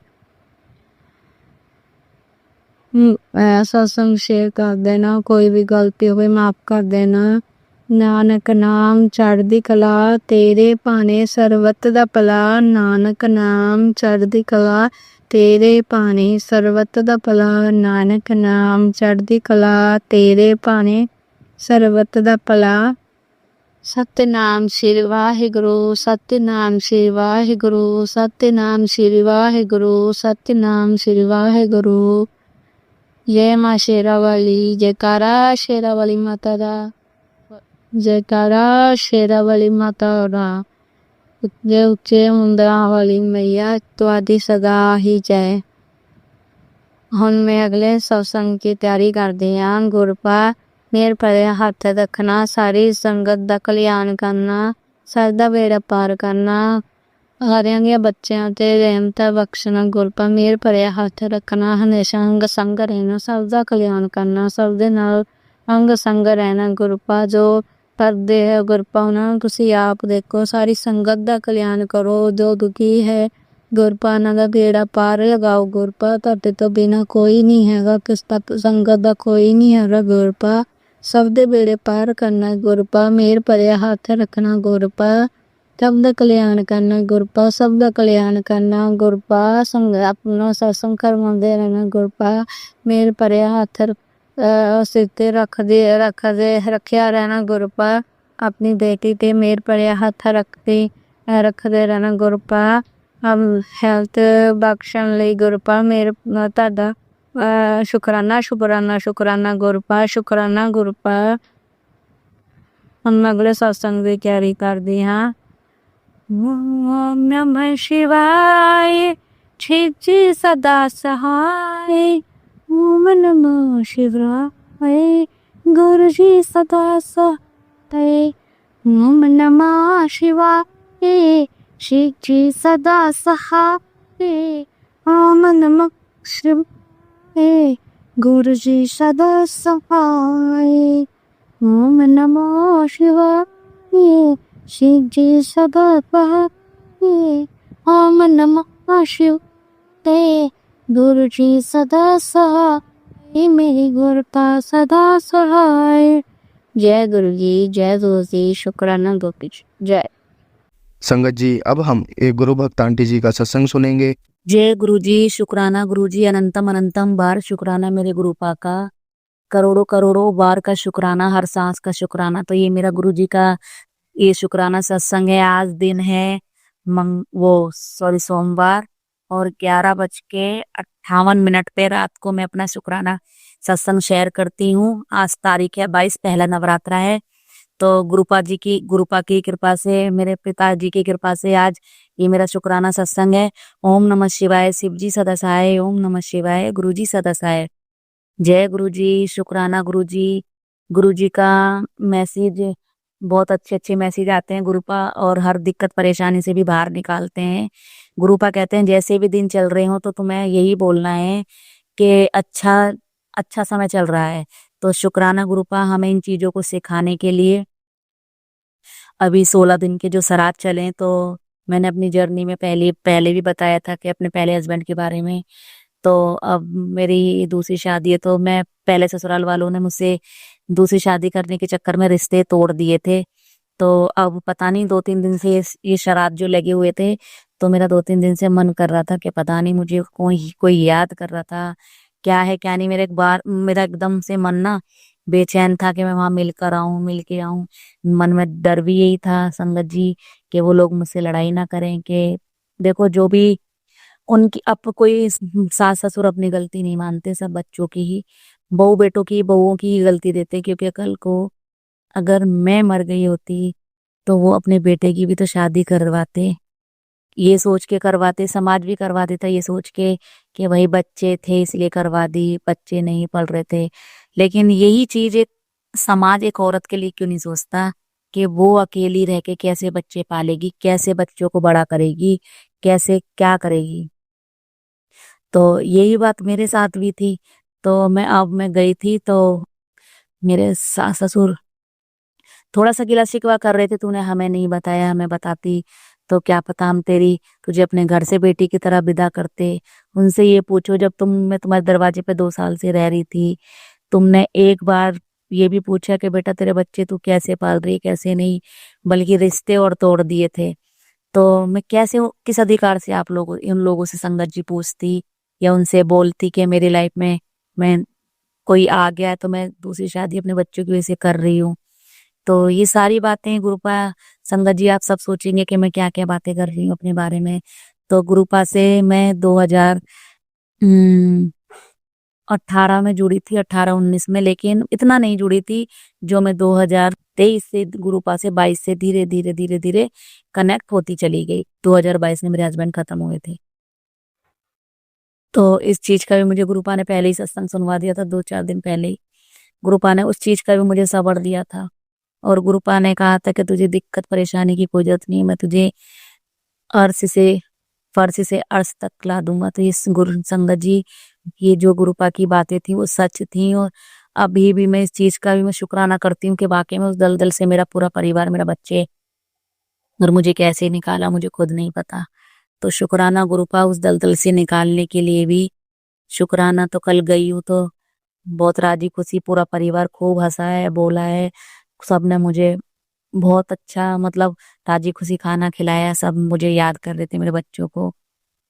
सत्संग शेयर कर देना, कोई भी गलती हो माफ कर देना। नानक नाम चढ़दी कला तेरे भाने सरबत दा भला। नानक नाम चढ़दी कला तेरे भाने सरबत दा भला। नानक नाम चढ़दी कला तेरे भाने सरबत दा भला। सतनाम श्री वाहिगुरु, सतनाम श्री वाहिगुरु, सतनाम श्री वाहिगुरु, सतनाम श्री वाहिगुरु। जय मां शेरा वाली, जयकारा शेरा वाली माता दा, जयकारा शेरा वाली माता दा। ਉੱਚੇ ਉੱਚੇ ਮੁੰਦਰਾਂ ਵਾਲੀ ਮਈਆ ਤੁਹਾਡੀ ਸਦਾ ਹੀ ਜੈ। ਹੁਣ ਮੈਂ ਅਗਲੇ ਸਤਸੰਗ ਦੀ ਤਿਆਰੀ ਕਰਦੇ ਹਾਂ। ਗੁਰਪਾ ਮੇਰ ਭਰੇ ਹੱਥ ਰੱਖਣਾ, ਸਾਰੀ ਸੰਗਤ ਦਾ ਕਲਿਆਣ ਕਰਨਾ, ਸਭ ਦਾ ਬੇੜਾ ਪਾਰ ਕਰਨਾ, ਸਾਰਿਆਂ ਦੇ ਬੱਚਿਆਂ ਤੇ ਰਹਿਮਤ ਬਖਸ਼ਣਾ। ਗੁਰਪਾ ਮੇਰ ਭਰੇ ਹੱਥ ਰੱਖਣਾ, ਹਮੇਸ਼ਾ ਅੰਗ ਸੰਗ ਰਹਿਣਾ, ਸਭ ਦਾ ਕਲਿਆਣ ਕਰਨਾ, ਸਭ ਦੇ ਨਾਲ ਅੰਗ ਸੰਗ ਰਹਿਣਾ। ਗੁਰਪਾ ਜੋ ਕਰਦੇ ਹੈ ਗੁਰਪਾ ਉਹਨਾਂ ਨੂੰ ਤੁਸੀਂ ਆਪ ਦੇਖੋ, ਸਾਰੀ ਸੰਗਤ ਦਾ ਕਲਿਆਣ ਕਰੋ। ਜੋ ਦੁਖੀ ਹੈ ਗੁਰਪਾ ਉਹਨਾਂ ਦਾ ਬੇੜਾ ਪਾਰ ਲਗਾਓ। ਗੁਰਪਾ ਤੁਹਾਡੇ ਤੋਂ ਬਿਨਾ ਕੋਈ ਨਹੀਂ ਹੈਗਾ, ਕਿਸ ਤੱਕ ਸੰਗਤ ਦਾ ਕੋਈ ਨਹੀਂ ਹੈਗਾ। ਗੁਰਪਾ ਸਭ ਦੇ ਬੇੜੇ ਪਾਰ ਕਰਨਾ। ਗੁਰਪਾ ਮੇਰ ਭਰਿਆ ਹੱਥ ਰੱਖਣਾ। ਗੁਰਪਾ ਸਭ ਦਾ ਕਲਿਆਣ ਕਰਨਾ। ਗੁਰਪਾ ਸਭ ਦਾ ਕਲਿਆਣ ਕਰਨਾ। ਗੁਰਪਾ ਸੰਗ ਆਪਣਾ ਸਤਸੰਗ ਕਰਵਾਉਂਦੇ ਰਹਿਣਾ। ਗੁਰਪਾ ਮੇਰ ਭਰਿਆ ਹੱਥ ਸਿਰ ਤੇ ਰੱਖਿਆ ਰਹਿਣਾ। ਗੁਰਪਾ ਆਪਣੀ ਬੇਟੀ ਤੇ ਮੇਰ ਭਰਿਆ ਹੱਥ ਰੱਖਦੇ ਰਹਿਣਾ। ਗੁਰਪਾ ਹੈਲਥ ਬਖਸ਼ਣ ਲਈ ਗੁਰਪਾ ਮੇਰ ਤੁਹਾਡਾ ਸ਼ੁਕਰਾਨਾ ਸ਼ੁਕਰਾਨਾ ਸ਼ੁਕਰਾਨਾ। ਗੁਰਪਾ ਸ਼ੁਕਰਾਨਾ। ਗੁਰਪਾ ਹੁਣ ਮੈਂ ਅਗਲੇ ਸਤਸੰਗ ਦੀ ਤਿਆਰੀ ਕਰਦੀ ਹਾਂ। ਓਮ ਨਮः शिवाय, शिव जी सदा सहाय। ओम नमः शिवाय, गुरु जी सदा सहाय। ओम नमः शिवाय, शिव जी सदा सहाय। ओम नमः शिवाय, गुरु जी सदा सहाय। ओम नमः शिवाय, शिव जी सदा सहाय। ओम नमः शिवाय, गुरु जी सदा सहाय। मेरी गुरु का सदा सहाय। जय गुरु जी, जय गुरु जी, शुक्राना गोपी जी, जय। संगत जी अब हम एक गुरु भक्त आंटी जी का सत्संग सुनेंगे। जय गुरु जी, शुक्राना गुरु जी, अनंतम अनंतम बार शुक्राना मेरे गुरुपा का, करोड़ों करोड़ों बार का शुक्राना, हर सांस का शुक्राना। तो ये मेरा गुरु जी का ये शुक्राना सत्संग है। आज दिन है सोमवार और 11:58 पे रात को मैं अपना शुक्राना सत्संग शेयर करती हूँ। आज तारीख है 22, पहला नवरात्रा है। तो गुरुपा की कृपा से, मेरे पिताजी की कृपा से आज ये मेरा शुक्राना सत्संग है। ओम नमः शिवाय, शिव जी सदा सहाय। ओम नमः शिवाय, गुरु जी सदा सहाय। जय गुरु जी, शुक्राना गुरु जी। गुरु जी का मैसेज, बहुत अच्छे अच्छे मैसेज आते हैं गुरुपा, और हर दिक्कत परेशानी से भी बाहर निकालते हैं। गुरुपा कहते हैं जैसे भी दिन चल रहे हो तो तुम्हें यही बोलना है कि अच्छा समय चल रहा है। तो शुक्राना गुरुपा हमें इन चीजों को सिखाने के लिए। अभी 16 दिन के जो श्राद्ध चले, तो मैंने अपनी जर्नी में पहले भी बताया था कि अपने पहले हस्बैंड के बारे में। तो अब मेरी दूसरी शादी है, तो मैं पहले ससुराल वालों ने मुझसे दूसरी शादी करने के चक्कर में रिश्ते तोड़ दिए थे। तो अब पता नहीं 2-3 दिन से ये श्राद्ध जो लगे हुए थे, तो मेरा 2-3 दिन से मन कर रहा था कि पता नहीं मुझे कोई याद कर रहा था, क्या है क्या नहीं। मेरा एकदम से मन ना बेचैन था कि मैं वहां मिल के आऊं। मन में डर भी यही था संगत जी कि वो लोग मुझसे लड़ाई ना करें। कि देखो जो भी उनकी, अब कोई सास ससुर अपनी गलती नहीं मानते, सब बच्चों की ही, बहुओं की ही गलती देते। क्योंकि कल को अगर मैं मर गई होती तो वो अपने बेटे की भी तो शादी करवाते, ये सोच के करवाते। समाज भी करवा देता ये सोच के कि वही बच्चे थे इसलिए करवा दी, बच्चे नहीं पल रहे थे। लेकिन यही चीज समाज एक औरत के लिए क्यों नहीं सोचता कि वो अकेली रह के कैसे बच्चे पालेगी, कैसे बच्चों को बड़ा करेगी, कैसे क्या करेगी। तो यही बात मेरे साथ भी थी। तो मैं गई थी तो मेरे सास ससुर थोड़ा सा गिला शिकवा कर रहे थे, तूने हमें नहीं बताया, हमें बताती तो क्या पता हम तुझे अपने घर से बेटी की तरह विदा करते। उनसे ये पूछो, जब मैं तुम्हारे दरवाजे पे 2 साल से रह रही थी, तुमने एक बार ये भी पूछा कि बेटा तेरे बच्चे तू कैसे पाल रही कैसे नहीं, बल्कि रिश्ते और तोड़ दिए थे। तो मैं किस अधिकार से उन लोगों से संगत जी पूछती या उनसे बोलती कि मेरी लाइफ में मैं कोई आ गया है तो मैं दूसरी शादी अपने बच्चों की वजह से कर रही हूँ। तो ये सारी बातें गुरुपा संगत जी आप सब सोचेंगे कि मैं क्या क्या बातें कर रही हूँ अपने बारे में। तो गुरुपा से मैं 2018 में जुड़ी थी, 18-19 में, लेकिन इतना नहीं जुड़ी थी जो मैं 2023 से गुरुपा से 22 से धीरे धीरे धीरे धीरे कनेक्ट होती चली गई। 2022 में मेरे हस्बैंड खत्म हुए थे। तो इस चीज का भी मुझे गुरुपा ने पहले ही सत्संग सुनवा दिया था, 2-4 दिन पहले ही गुरुपा ने उस चीज का भी मुझे सबर दिया था। और गुरुपा ने कहा था कि तुझे दिक्कत परेशानी की कोई जरूरत नहीं है, मैं तुझे अर्श से फर्श से अर्श तक ला दूंगा। तो इस गुरु संगत जी, ये जो गुरुपा की बातें थी वो सच थी। और अभी भी मैं इस चीज का भी मैं शुक्राना करती हूँ कि वाकई में उस दलदल से मेरा पूरा परिवार, मेरा बच्चे, और मुझे कैसे निकाला मुझे खुद नहीं पता। तो शुक्राना गुरुपा उस दलदल से निकालने के लिए भी शुक्राना। तो कल गई हूँ तो बहुत राजी खुशी पूरा परिवार खूब हंसा है, बोला है, सबने मुझे बहुत अच्छा मतलब राजी खुशी खाना खिलाया, सब मुझे याद कर रहे थे मेरे बच्चों को।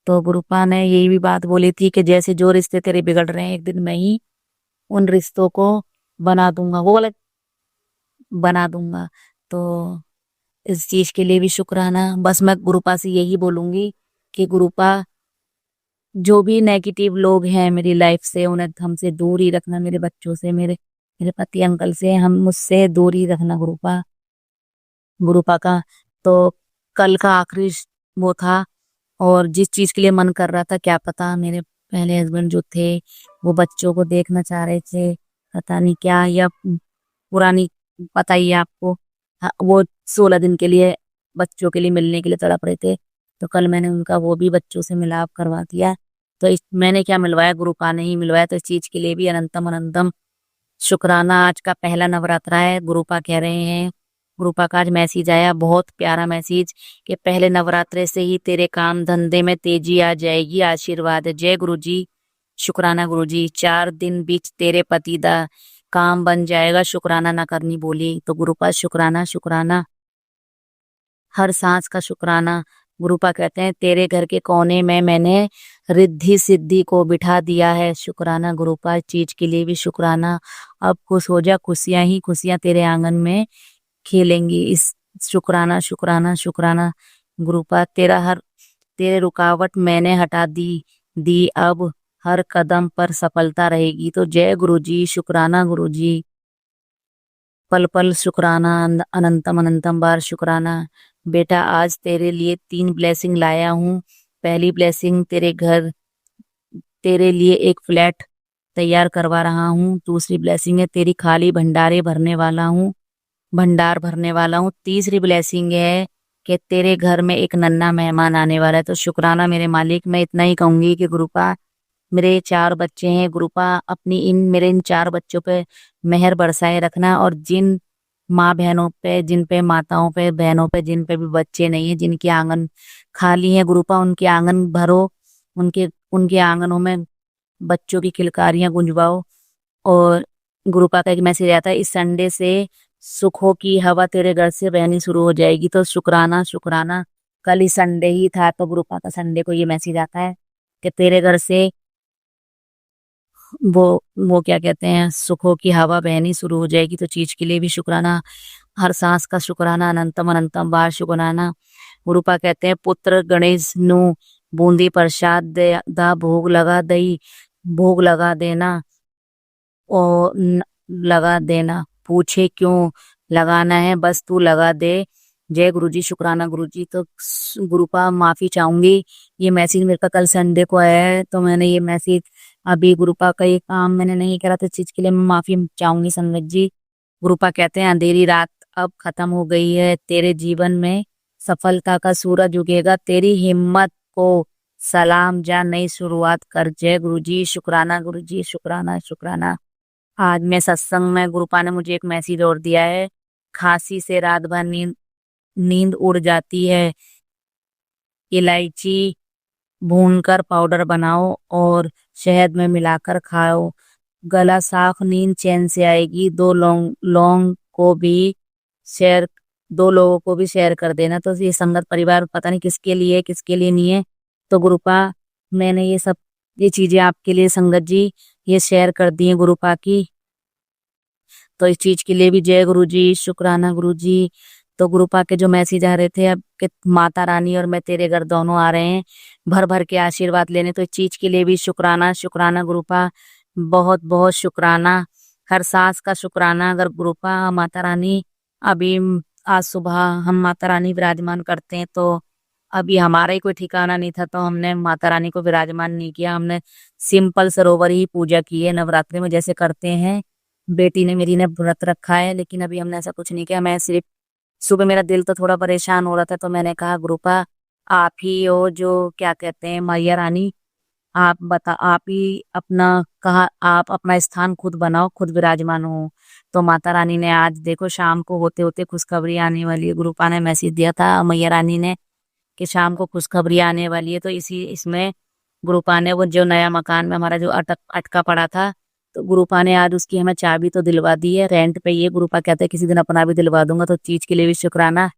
तो गुरुपा ने यही भी बात बोली थी कि जैसे जो रिश्ते तेरे बिगड़ रहे हैं एक दिन मैं ही उन रिश्तों को बना दूंगा, वो वाला बना दूंगा। तो इस चीज के लिए भी शुक्राना। बस मैं गुरुपा से यही बोलूंगी कि गुरुपा जो भी नेगेटिव लोग हैं मेरी लाइफ से उन्हें हमसे दूर ही रखना, मेरे बच्चों से, मेरे मेरे पति अंकल से, हम मुझसे दूर ही रखना गुरुपा का। तो कल का आखिरी वो था। और जिस चीज के लिए मन कर रहा था, क्या पता मेरे पहले हस्बैंड जो थे वो बच्चों को देखना चाह रहे थे, पता नहीं क्या, या पुरानी, पता ही है आपको, वो 16 दिन के लिए बच्चों के लिए मिलने के लिए तड़प रहे थे। तो कल मैंने उनका वो भी बच्चों से मिलाप करवा दिया। तो मैंने क्या मिलवाया, गुरुपा ने ही मिलवाया। तो इस चीज के लिए भी अनंतम अनंतम शुक्राना। आज का पहला नवरात्रा है, गुरुपा कह रहे हैं, गुरुपा का आज मैसेज आया, बहुत प्यारा मैसेज, कि पहले नवरात्रे से ही तेरे काम धंधे में तेजी आ जाएगी, आशीर्वाद है। जय गुरु जी, शुक्राना गुरु जी। 4 दिन बीच तेरे पति दा काम बन जाएगा, शुक्राना ना करनी बोली। तो गुरुपा शुक्राना शुक्राना, हर सांस का शुक्राना। गुरुपा कहते हैं तेरे घर के कोने में मैंने रिद्धि सिद्धि को बिठा दिया है, शुक्राना गुरुपा। इस चीज के लिए भी शुक्राना। अब खुश हो जा, खुशियां ही खुशियां तेरे आंगन में खेलेंगी। इस शुक्राना शुक्राना शुक्राना गुरुपा। तेरे रुकावट मैंने हटा दी अब हर कदम पर सफलता रहेगी। तो जय गुरु जी, शुक्राना गुरु जी। पल पल शुक्राना, अनंतम अनंतम बार शुक्राना। बेटा आज तेरे लिए 3 ब्लेसिंग लाया हूँ। पहली ब्लेसिंग, तेरे लिए एक फ्लैट तैयार करवा रहा हूँ। दूसरी ब्लेसिंग है तेरी खाली भंडार भरने वाला हूँ। तीसरी ब्लेसिंग है कि तेरे घर में एक नन्हा मेहमान आने वाला है। तो शुक्राना मेरे मालिक। मैं इतना ही कहूंगी कि गुरुपा, मेरे 4 बच्चे हैं, गुरुपा मेरे इन 4 बच्चों पे मेहर बरसाए रखना। और जिन माँ बहनों पे, जिन पे माताओं पे बहनों पे जिन पे भी बच्चे नहीं है, जिनके आंगन खाली है, गुरुपा उनके आंगन भरो, उनके आंगनों में बच्चों की खिलकारियां गुंजवाओ। और गुरुपा का एक मैसेज आता है, इस संडे से सुखों की हवा तेरे घर से बहनी शुरू हो जाएगी। तो शुक्राना शुक्राना। कल ही संडे ही था, तो गुरुपा का संडे को ये मैसेज आता है कि तेरे घर से वो क्या कहते हैं, सुखों की हवा बहनी शुरू हो जाएगी। तो चीज के लिए भी शुक्राना। हर सांस का शुक्राना, अनंतम अनंतम बार शुक्राना। गुरुपा कहते हैं पुत्र गणेश नु बूंदी प्रसाद दा भोग लगा देना और लगा देना, पूछे क्यों लगाना है, बस तू लगा दे। जय गुरु जी, शुक्राना गुरु जी। तो गुरुपा माफी चाहूंगी, ये मैसेज मेरे पास कल संडे को आया है, तो मैंने ये मैसेज अभी गुरुपा का ये काम मैंने नहीं करा, तो इस चीज के लिए मैं माफी चाहूंगी संगत जी। गुरुपा कहते हैं अंधेरी रात अब खत्म हो गई है, तेरे जीवन में सफलता का सूरज उगेगा। तेरी हिम्मत को सलाम जा नई शुरुआत कर। जय गुरु जी, शुक्राना गुरु जी, शुक्राना शुक्राना। आज मैं सत्संग में गुरुपा ने मुझे एक मैसेज और दिया है। खांसी से रात भर नींद नींद उड़ जाती है। इलायची भूनकर पाउडर बनाओ और शहद में मिलाकर खाओ। गला साफ, नींद चैन से आएगी। दो को भी शेयर दो लोगों को भी शेयर कर देना। तो ये संगत परिवार पता नहीं किसके लिए है, किसके लिए नहीं है। तो गुरुपा मैंने ये चीजें आपके लिए संगत जी ये शेयर कर दी है गुरुपा की। तो इस चीज के लिए भी जय गुरु जी, शुक्राना गुरु जी। तो गुरुपा के जो मैसेज आ रहे थे अब कि माता रानी और मैं तेरे घर दोनों आ रहे हैं भर भर के आशीर्वाद लेने। तो इस चीज के लिए भी शुक्राना शुक्राना गुरुपा, बहुत बहुत शुक्राना। हर सांस का शुक्राना। अगर गुरुपा माता रानी अभी आज सुबह हम माता रानी विराजमान करते हैं तो अभी हमारा ही कोई ठिकाना नहीं था तो हमने माता रानी को विराजमान नहीं किया। हमने सिंपल सरोवर ही पूजा की है नवरात्रि में जैसे करते हैं। बेटी ने मेरी ने व्रत रखा है लेकिन अभी हमने ऐसा कुछ नहीं किया। मैं सिर्फ सुबह मेरा दिल तो थोड़ा परेशान हो रहा था तो मैंने कहा गुरुपा आप ही हो जो क्या कहते हैं मैया रानी, आप ही आप अपना स्थान खुद बनाओ, खुद विराजमान हो। तो माता रानी ने आज देखो शाम को होते होते खुशखबरी आने वाली है। गुरुपा ने मैसेज दिया था मैया रानी ने कि शाम को खुशखबरी आने वाली है। तो इसमें गुरुपा ने वो जो नया मकान में हमारा जो अटका पड़ा था तो गुरुपा ने आज उसकी हमें चाबी तो दिलवा दी है। रेंट पे ये गुरुपा कहते हैं किसी दिन अपना भी दिलवा दूंगा। तो चीज के लिए भी शुक्राना।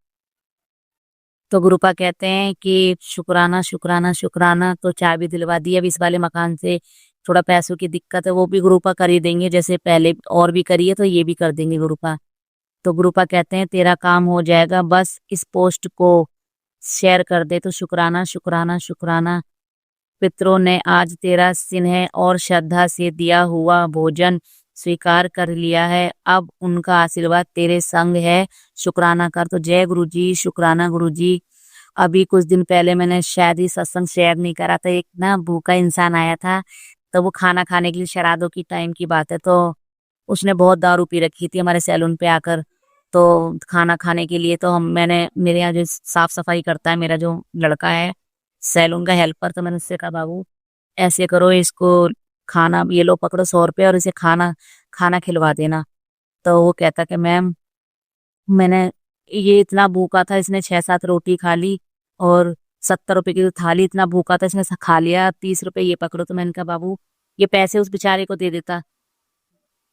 तो गुरुपा कहते हैं कि शुक्राना शुक्राना शुक्राना। तो चाबी दिलवा दी। अब इस वाले मकान से थोड़ा पैसों की दिक्कत है वो भी गुरुपा कर ही देंगे, जैसे पहले और भी करी है तो ये भी कर देंगे गुरुपा। तो गुरुपा कहते हैं तेरा काम हो जाएगा, बस इस पोस्ट को शेयर कर दे। तो शुक्राना शुक्राना शुक्राना। पितरों ने आज तेरा स्नेह और श्रद्धा से दिया हुआ भोजन स्वीकार कर लिया है। अब उनका आशीर्वाद तेरे संग है, शुक्राना कर। तो जय गुरु जी, शुक्राना गुरु जी। अभी कुछ दिन पहले मैंने शायद ही सत्संग शेयर नहीं करा था। एक ना भूखा इंसान आया था तो वो खाना खाने के लिए शराधों की टाइम की बात है तो उसने बहुत दारू पी रखी थी हमारे सैलून पे आकर। तो खाना खाने के लिए तो मैंने मेरे यहाँ जो साफ सफाई करता है मेरा जो लड़का है सैलून का हेल्पर, तो मैंने उससे कहा बाबू ऐसे करो इसको खाना ये लो पकड़ो 100 रुपये और इसे खाना खाना खिलवा देना। तो वो कहता कि मैम मैंने ये इतना भूखा था इसने 6-7 रोटी खा ली और 70 रुपए की थाली, इतना भूखा था इसने खा लिया, 30 रुपए ये पकड़ो। तो मैंने कहा बाबू ये पैसे उस बेचारे को दे देता।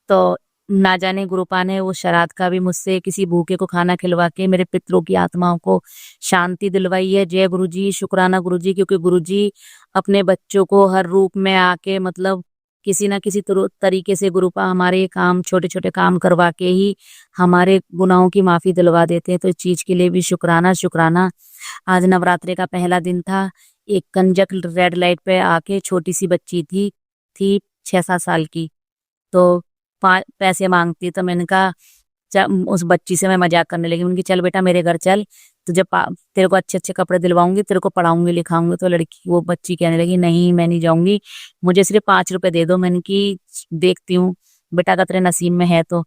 तो ना जाने गुरुपा ने वो श्राद्ध का भी मुझसे किसी भूखे को खाना खिलवा के मेरे पितरों की आत्माओं को शांति दिलवाई है। जय गुरु जी, शुक्राना गुरु जी। क्योंकि गुरु जी अपने बच्चों को हर रूप में आके मतलब किसी ना किसी तरीके से गुरुपा हमारे काम छोटे छोटे काम करवा के ही हमारे गुनाहों की माफी दिलवा देते हैं। तो इस चीज के लिए भी शुक्राना शुक्राना। आज नवरात्रि का पहला दिन था। एक कंजक रेड लाइट पे आके छोटी सी बच्ची थी 6-7 साल की, तो पैसे मांगती। तो मैंने कहा उस बच्ची से मैं मजाक करने लगी। उनकी चल बेटा मेरे घर चल, तुझे तेरे को अच्छे अच्छे कपड़े दिलवाऊंगी, तेरे को पढ़ाऊंगी लिखाऊंगी। तो वो बच्ची कहने लगी नहीं मैं नहीं जाऊंगी, मुझे सिर्फ 5 रुपए दे दो। मैंने की देखती हूँ बेटा का तेरे नसीब में है। तो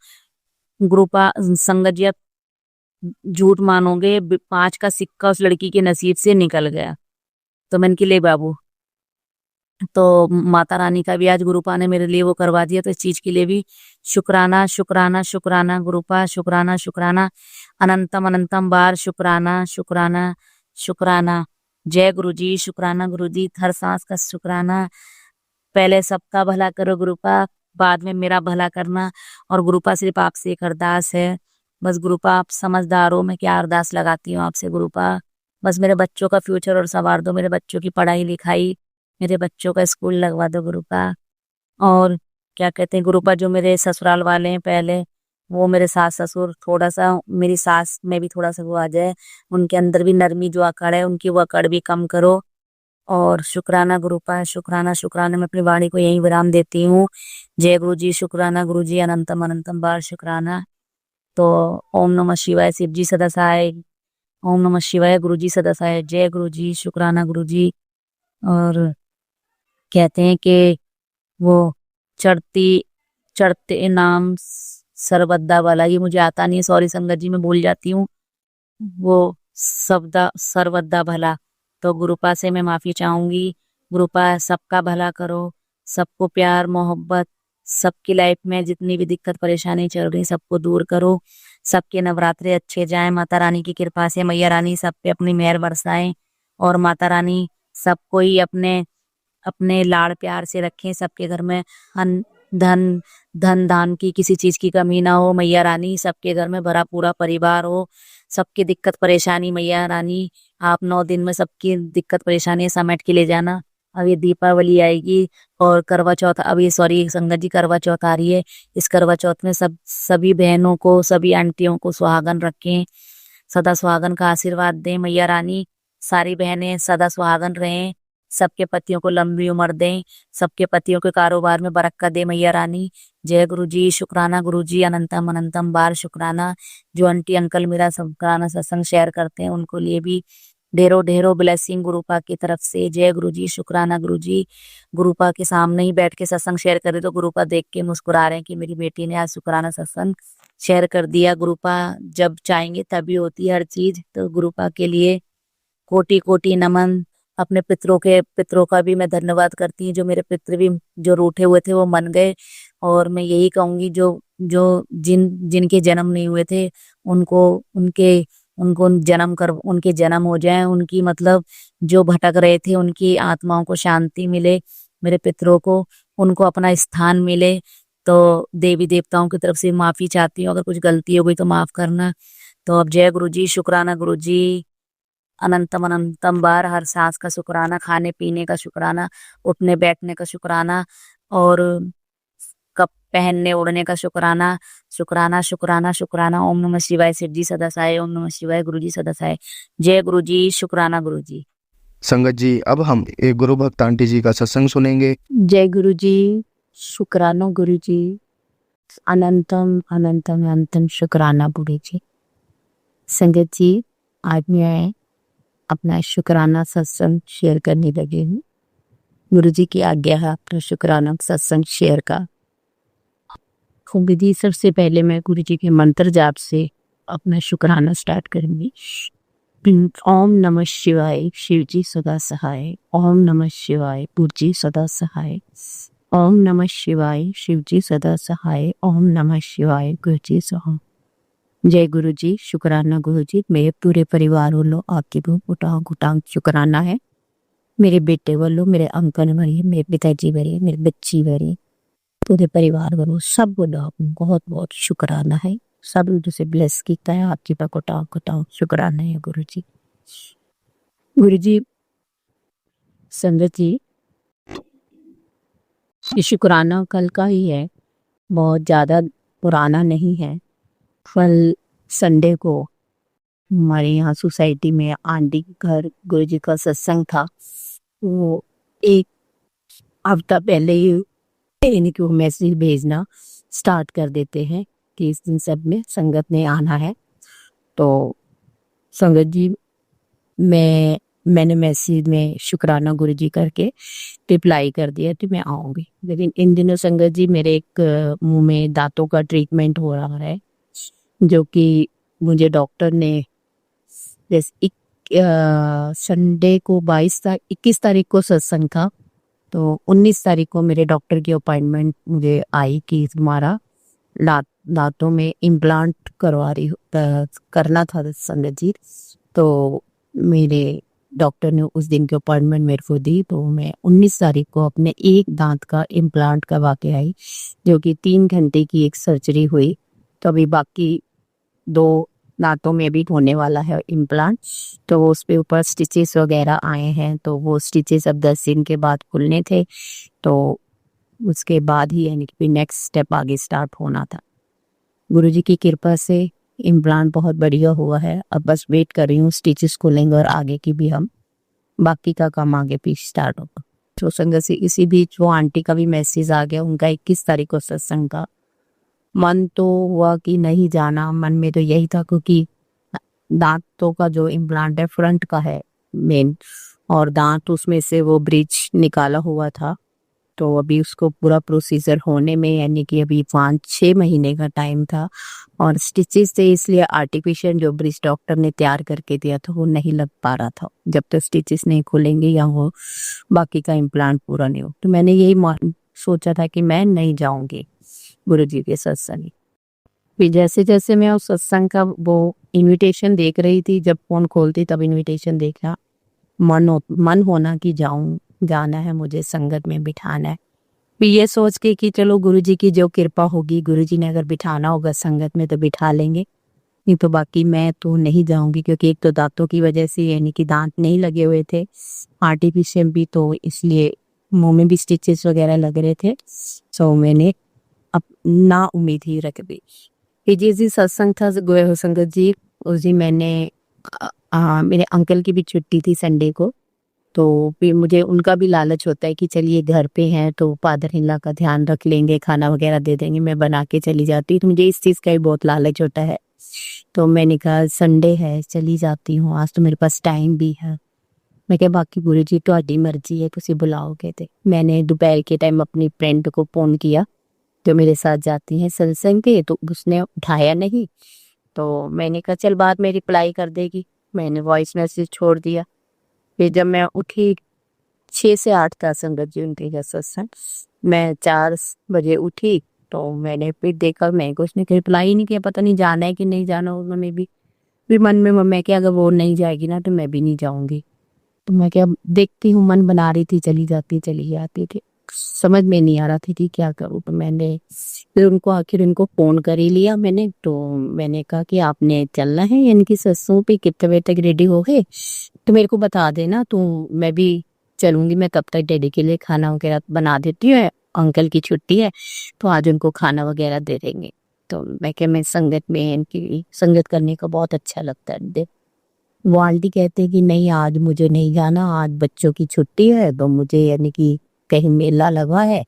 गुरुपा संगत जी आप झूठ मानोगे 5 का सिक्का उस लड़की के नसीब से निकल गया। तो मैंने की ले बाबू। तो माता रानी का भी आज गुरुपा ने मेरे लिए वो करवा दिया। तो इस चीज के लिए भी शुक्राना शुक्राना शुक्राना गुरुपा, शुक्राना शुक्राना अनंतम अनंतम बार शुक्राना शुक्राना शुक्राना। जय गुरु जी, शुक्राना गुरु जी। हर सांस का शुक्राना। पहले सबका भला करो गुरुपा, बाद में मेरा भला करना। और गुरुपा सिर्फ आपसे एक अरदास है, बस गुरुपा आप समझदार हो मैं क्या अरदास लगाती हूँ आपसे गुरुपा, बस मेरे बच्चों का फ्यूचर और संवार दो, मेरे बच्चों की पढ़ाई लिखाई, मेरे बच्चों का स्कूल लगवा दो गुरुपा। और क्या कहते हैं गुरुपा जो मेरे ससुराल वाले हैं पहले वो मेरे सास ससुर थोड़ा सा मेरी सास में भी थोड़ा सा वो आ जाए, उनके अंदर भी नरमी जो अकड़ है उनकी वो अकड़ भी कम करो। और शुक्राना गुरुपा, शुक्राना शुक्राना। मैं अपनी वाणी को यही विराम देती हूँ। जय गुरु जी, शुक्राना गुरु जी, अनंतम अनंतम बार शुक्राना। तो ओम नमः शिवाय, शिव जी सदा सहाय। ओम नमः शिवाय, गुरु जी सदा सहाय। जय गुरु जी, शुक्राना गुरु जी। और कहते हैं कि वो चढ़ते नाम सर्वदा वाला, ये मुझे आता नहीं है, सॉरी संगत जी मैं भूल जाती हूँ वो शब्द सर्वदा भला। तो गुरुपा से मैं माफ़ी चाहूँगी। गुरुपा सबका भला करो, सबको प्यार मोहब्बत, सबकी लाइफ में जितनी भी दिक्कत परेशानी चल रही सबको दूर करो, सबके नवरात्रे अच्छे जाएं। माता रानी की कृपा से मैया रानी सब पे अपनी मेहर बरसाएं और माता रानी सबको ही अपने अपने लाड़ प्यार से रखें। सबके घर में धन धन दान की किसी चीज की कमी ना हो। मैया रानी सबके घर में भरा पूरा परिवार हो। सबकी दिक्कत परेशानी मैया रानी आप 9 दिन में सबकी दिक्कत परेशानी समेट के ले जाना। अब ये दीपावली आएगी और करवा चौथ, अब ये सॉरी संगत जी करवा चौथ आ रही है। इस करवा चौथ में सभी बहनों को सभी आंटियों को सुहागन रखें, सदा सुहागन का आशीर्वाद दें। मैया रानी सारी बहनें सदा सुहागन रहें, सबके पतियों को लंबी उम्र दें, सबके पतियों के कारोबार में बरकत दे मैया रानी। जय गुरु जी, शुक्राना गुरु जी, अनंतम अनंतम बार शुक्राना। जो आंटी अंकल मेरा शुक्राना सत्संग शेयर करते हैं उनको लिए भी ढेरों ढेरों ब्लेसिंग गुरुपा की तरफ से। जय गुरु जी, शुक्राना गुरु जी। गुरुपा के सामने ही बैठ के सत्संग शेयर करे तो गुरुपा देख के मुस्कुरा रहे हैं कि मेरी बेटी ने आज शुक्राना सत्संग शेयर कर दिया। गुरुपा जब चाहेंगे तभी होती है हर चीज, तो गुरुपा के लिए कोटि कोटि नमन। अपने पितरों का भी मैं धन्यवाद करती हूँ। जो मेरे पितृ भी जो रूठे हुए थे वो मन गए, और मैं यही कहूंगी जो जो जिनके जन्म नहीं हुए थे उनको उनको उनके जन्म हो जाए। उनकी मतलब जो भटक रहे थे उनकी आत्माओं को शांति मिले, मेरे पितरों को उनको अपना स्थान मिले। तो देवी देवताओं की तरफ से माफी चाहती हूँ, अगर कुछ गलती हो गई तो माफ करना। तो अब जय गुरु जी, शुक्राना गुरु जी, अनंतम अनंतम बार हर सांस का शुक्राना, खाने पीने का शुक्राना, उठने बैठने का शुक्राना, और कप पहनने ओढ़ने का शुक्राना। शुक्राना शुक्राना शुक्राना। ओम नमः शिवाय। शिव जी सदा सहाय। ओम नमः शिवाय। गुरु जी सदा सहाय। जय गुरु जी, शुक्राना गुरु जी। संगत जी, अब हम एक गुरु भक्त आंटी जी का सत्संग सुनेंगे। जय गुरु जी, शुक्राना गुरु जी, अनंतम अनंतम अनंतम शुक्राना गुरु जी। संगत जी, आज मैं अपना शुक्राना सत्संग शेयर करने लगी हूँ। गुरु जी की आज्ञा है अपना शुक्राना सत्संग शेयर का। जी, सबसे पहले मैं गुरु जी के मंत्र जाप से अपना शुक्राना स्टार्ट करूंगी। ओम नमः शिवाय, शिव जी सदा सहाय। ओम नमः शिवाय, गुरु जी सदा सहाय। ओम नमः शिवाय, शिव जी सदा सहाय। ओम नमः शिवाय, गुरु जी सहाय। जय गुरु जी, शुक्राना गुरु जी। मेरे पूरे परिवार वालों आपकी बहुत गुटांग शुक्राना है। मेरे बेटे वालों, मेरे अंकल भरी, मेरे पिताजी भरी, मेरे बच्ची भरी, पूरे परिवार वालों सब बोलो बहुत बहुत शुक्राना है। सब से ब्लेस किया है, आपकी पर गुटांग शुक्राना है गुरु जी। गुरु जी, संगत जी, ये शुक्राना कल का ही है, बहुत ज़्यादा पुराना नहीं है। कल संडे को हमारे यहाँ सोसाइटी में आंटी के घर गुरु जी का सत्संग था। वो एक हफ्ता पहले ही यानी कि वो मैसेज भेजना स्टार्ट कर देते हैं कि इस दिन सब में संगत ने आना है। तो संगत जी, मैंने मैसेज में शुक्राना गुरु जी करके रिप्लाई कर दिया कि मैं आऊँगी। लेकिन इन दिनों संगत जी मेरे एक मुंह में दांतों का ट्रीटमेंट हो रहा है, जो कि मुझे डॉक्टर ने संडे को 21 तारीख को सत्संग था, तो 19 तारीख को मेरे डॉक्टर की अपॉइंटमेंट मुझे आई कि तुम्हारा दांतों में इम्प्लांट करना था संगत जी। तो मेरे डॉक्टर ने उस दिन की अपॉइंटमेंट मेरे को दी, तो मैं 19 तारीख को अपने एक दांत का इम्प्लांट करवा के आई, जो कि 3 घंटे की एक सर्जरी हुई। तो अभी बाकी 2 दांतों में भी होने वाला है इम्प्लांट। तो उस पे ऊपर स्टिचेस वगैरह आए हैं, तो वो स्टिचेस अब 10 दिन के बाद खुलने थे, तो उसके बाद ही यानी कि नेक्स्ट स्टेप आगे स्टार्ट होना था। गुरुजी की कृपा से इम्प्लांट बहुत बढ़िया हुआ है। अब बस वेट कर रही हूँ स्टिचेस खुलेंगे और आगे की भी हम बाकी का काम आगे भी स्टार्ट होगा। तो संगत से इसी बीच वो आंटी का भी मैसेज आ गया, उनका 21 तारीख को सत्संग था। मन तो हुआ कि नहीं जाना, मन में तो यही था क्योंकि दांतों का जो इम्प्लांट है फ्रंट का है मेन, और दांत उसमें से वो ब्रिज निकाला हुआ था, तो अभी उसको पूरा प्रोसीजर होने में यानी कि अभी 5-6 महीने का टाइम था और स्टिचेस थे, इसलिए आर्टिफिशियल जो ब्रिज डॉक्टर ने तैयार करके दिया था वो नहीं लग पा रहा था जब तक स्टिचेस नहीं खुलेंगे या वो बाकी का इम्प्लांट पूरा नहीं हो। तो मैंने यही सोचा था कि मैं नहीं जाऊंगी गुरुजी के सत्संग। फिर जैसे जैसे मैं उस सत्संग का वो इनविटेशन देख रही थी, जब फोन खोलती तब इनविटेशन देखा, मन होना कि जाऊं, जाना है मुझे, संगत में बिठाना है। फिर ये सोच के कि चलो गुरुजी की जो कृपा होगी, गुरुजी ने अगर बिठाना होगा संगत में तो बिठा लेंगे, नहीं तो बाकी मैं तो नहीं जाऊंगी, क्योंकि एक तो दांतों की वजह से यानी कि दांत नहीं लगे हुए थे, आर्टिफिशियल भी, तो इसलिए मुंह में भी स्टिचेस वगैरह लग रहे थे। सो मैंने अब ना उम्मीद ही रख दी। फिर जिस दिन सत्संग था संगत जी, उस दिन मैंने मेरे अंकल की भी छुट्टी थी संडे को, तो फिर मुझे उनका भी लालच होता है कि चलिए घर पे हैं तो फादर इन-लॉ का ध्यान रख लेंगे, खाना वगैरह दे देंगे, मैं बना के चली जाती, तो मुझे इस चीज़ का भी बहुत लालच होता है। तो मैंने कहा संडे है चली जाती हूँ, आज तो मेरे पास टाइम भी है। मैं कहा बाकी गुरुजी तुहाडी मर्जी है, तुसी बुलाओगे ते। मैंने दोपहर के टाइम अपनी फ्रेंड को फोन किया जो मेरे साथ जाती हैं सत्संग के, तो उसने उठाया नहीं, तो मैंने कहा चल बाद में रिप्लाई कर देगी, मैंने वॉइस मैसेज छोड़ दिया। फिर जब मैं उठी 6 से 8 था संगत जी उनके का सत्संग, मैं 4 बजे उठी तो मैंने फिर देखा, मैं को उसने रिप्लाई ही नहीं किया, पता नहीं जाना है कि नहीं जाना उन्होंने भी। फिर मन में मैं क्या, अगर वो नहीं जाएगी ना तो मैं भी नहीं जाऊंगी, तो मैं क्या देखती हूँ, मन बना रही थी चली जाती थी, समझ में नहीं आ रहा थी क्या करूँ। तो मैंने फिर उनको आखिर उनको फ़ोन कर ही लिया मैंने, तो मैंने कहा कि आपने चलना है यानी कि सत्संग पे, कितने बजे तक रेडी हो गए तो मेरे को बता देना, तो मैं भी चलूँगी, मैं तब तक डैडी के लिए खाना वगैरह बना देती हूँ, अंकल की छुट्टी है तो आज उनको खाना वगैरह दे देंगे। तो मैं क्या, मैं संगत में इनकी संगत करने का बहुत अच्छा लगता है। वो आंटी कहते हैं कि नहीं आज मुझे नहीं जाना, आज बच्चों की छुट्टी है, तो मुझे यानी कि कहीं मेला लगा है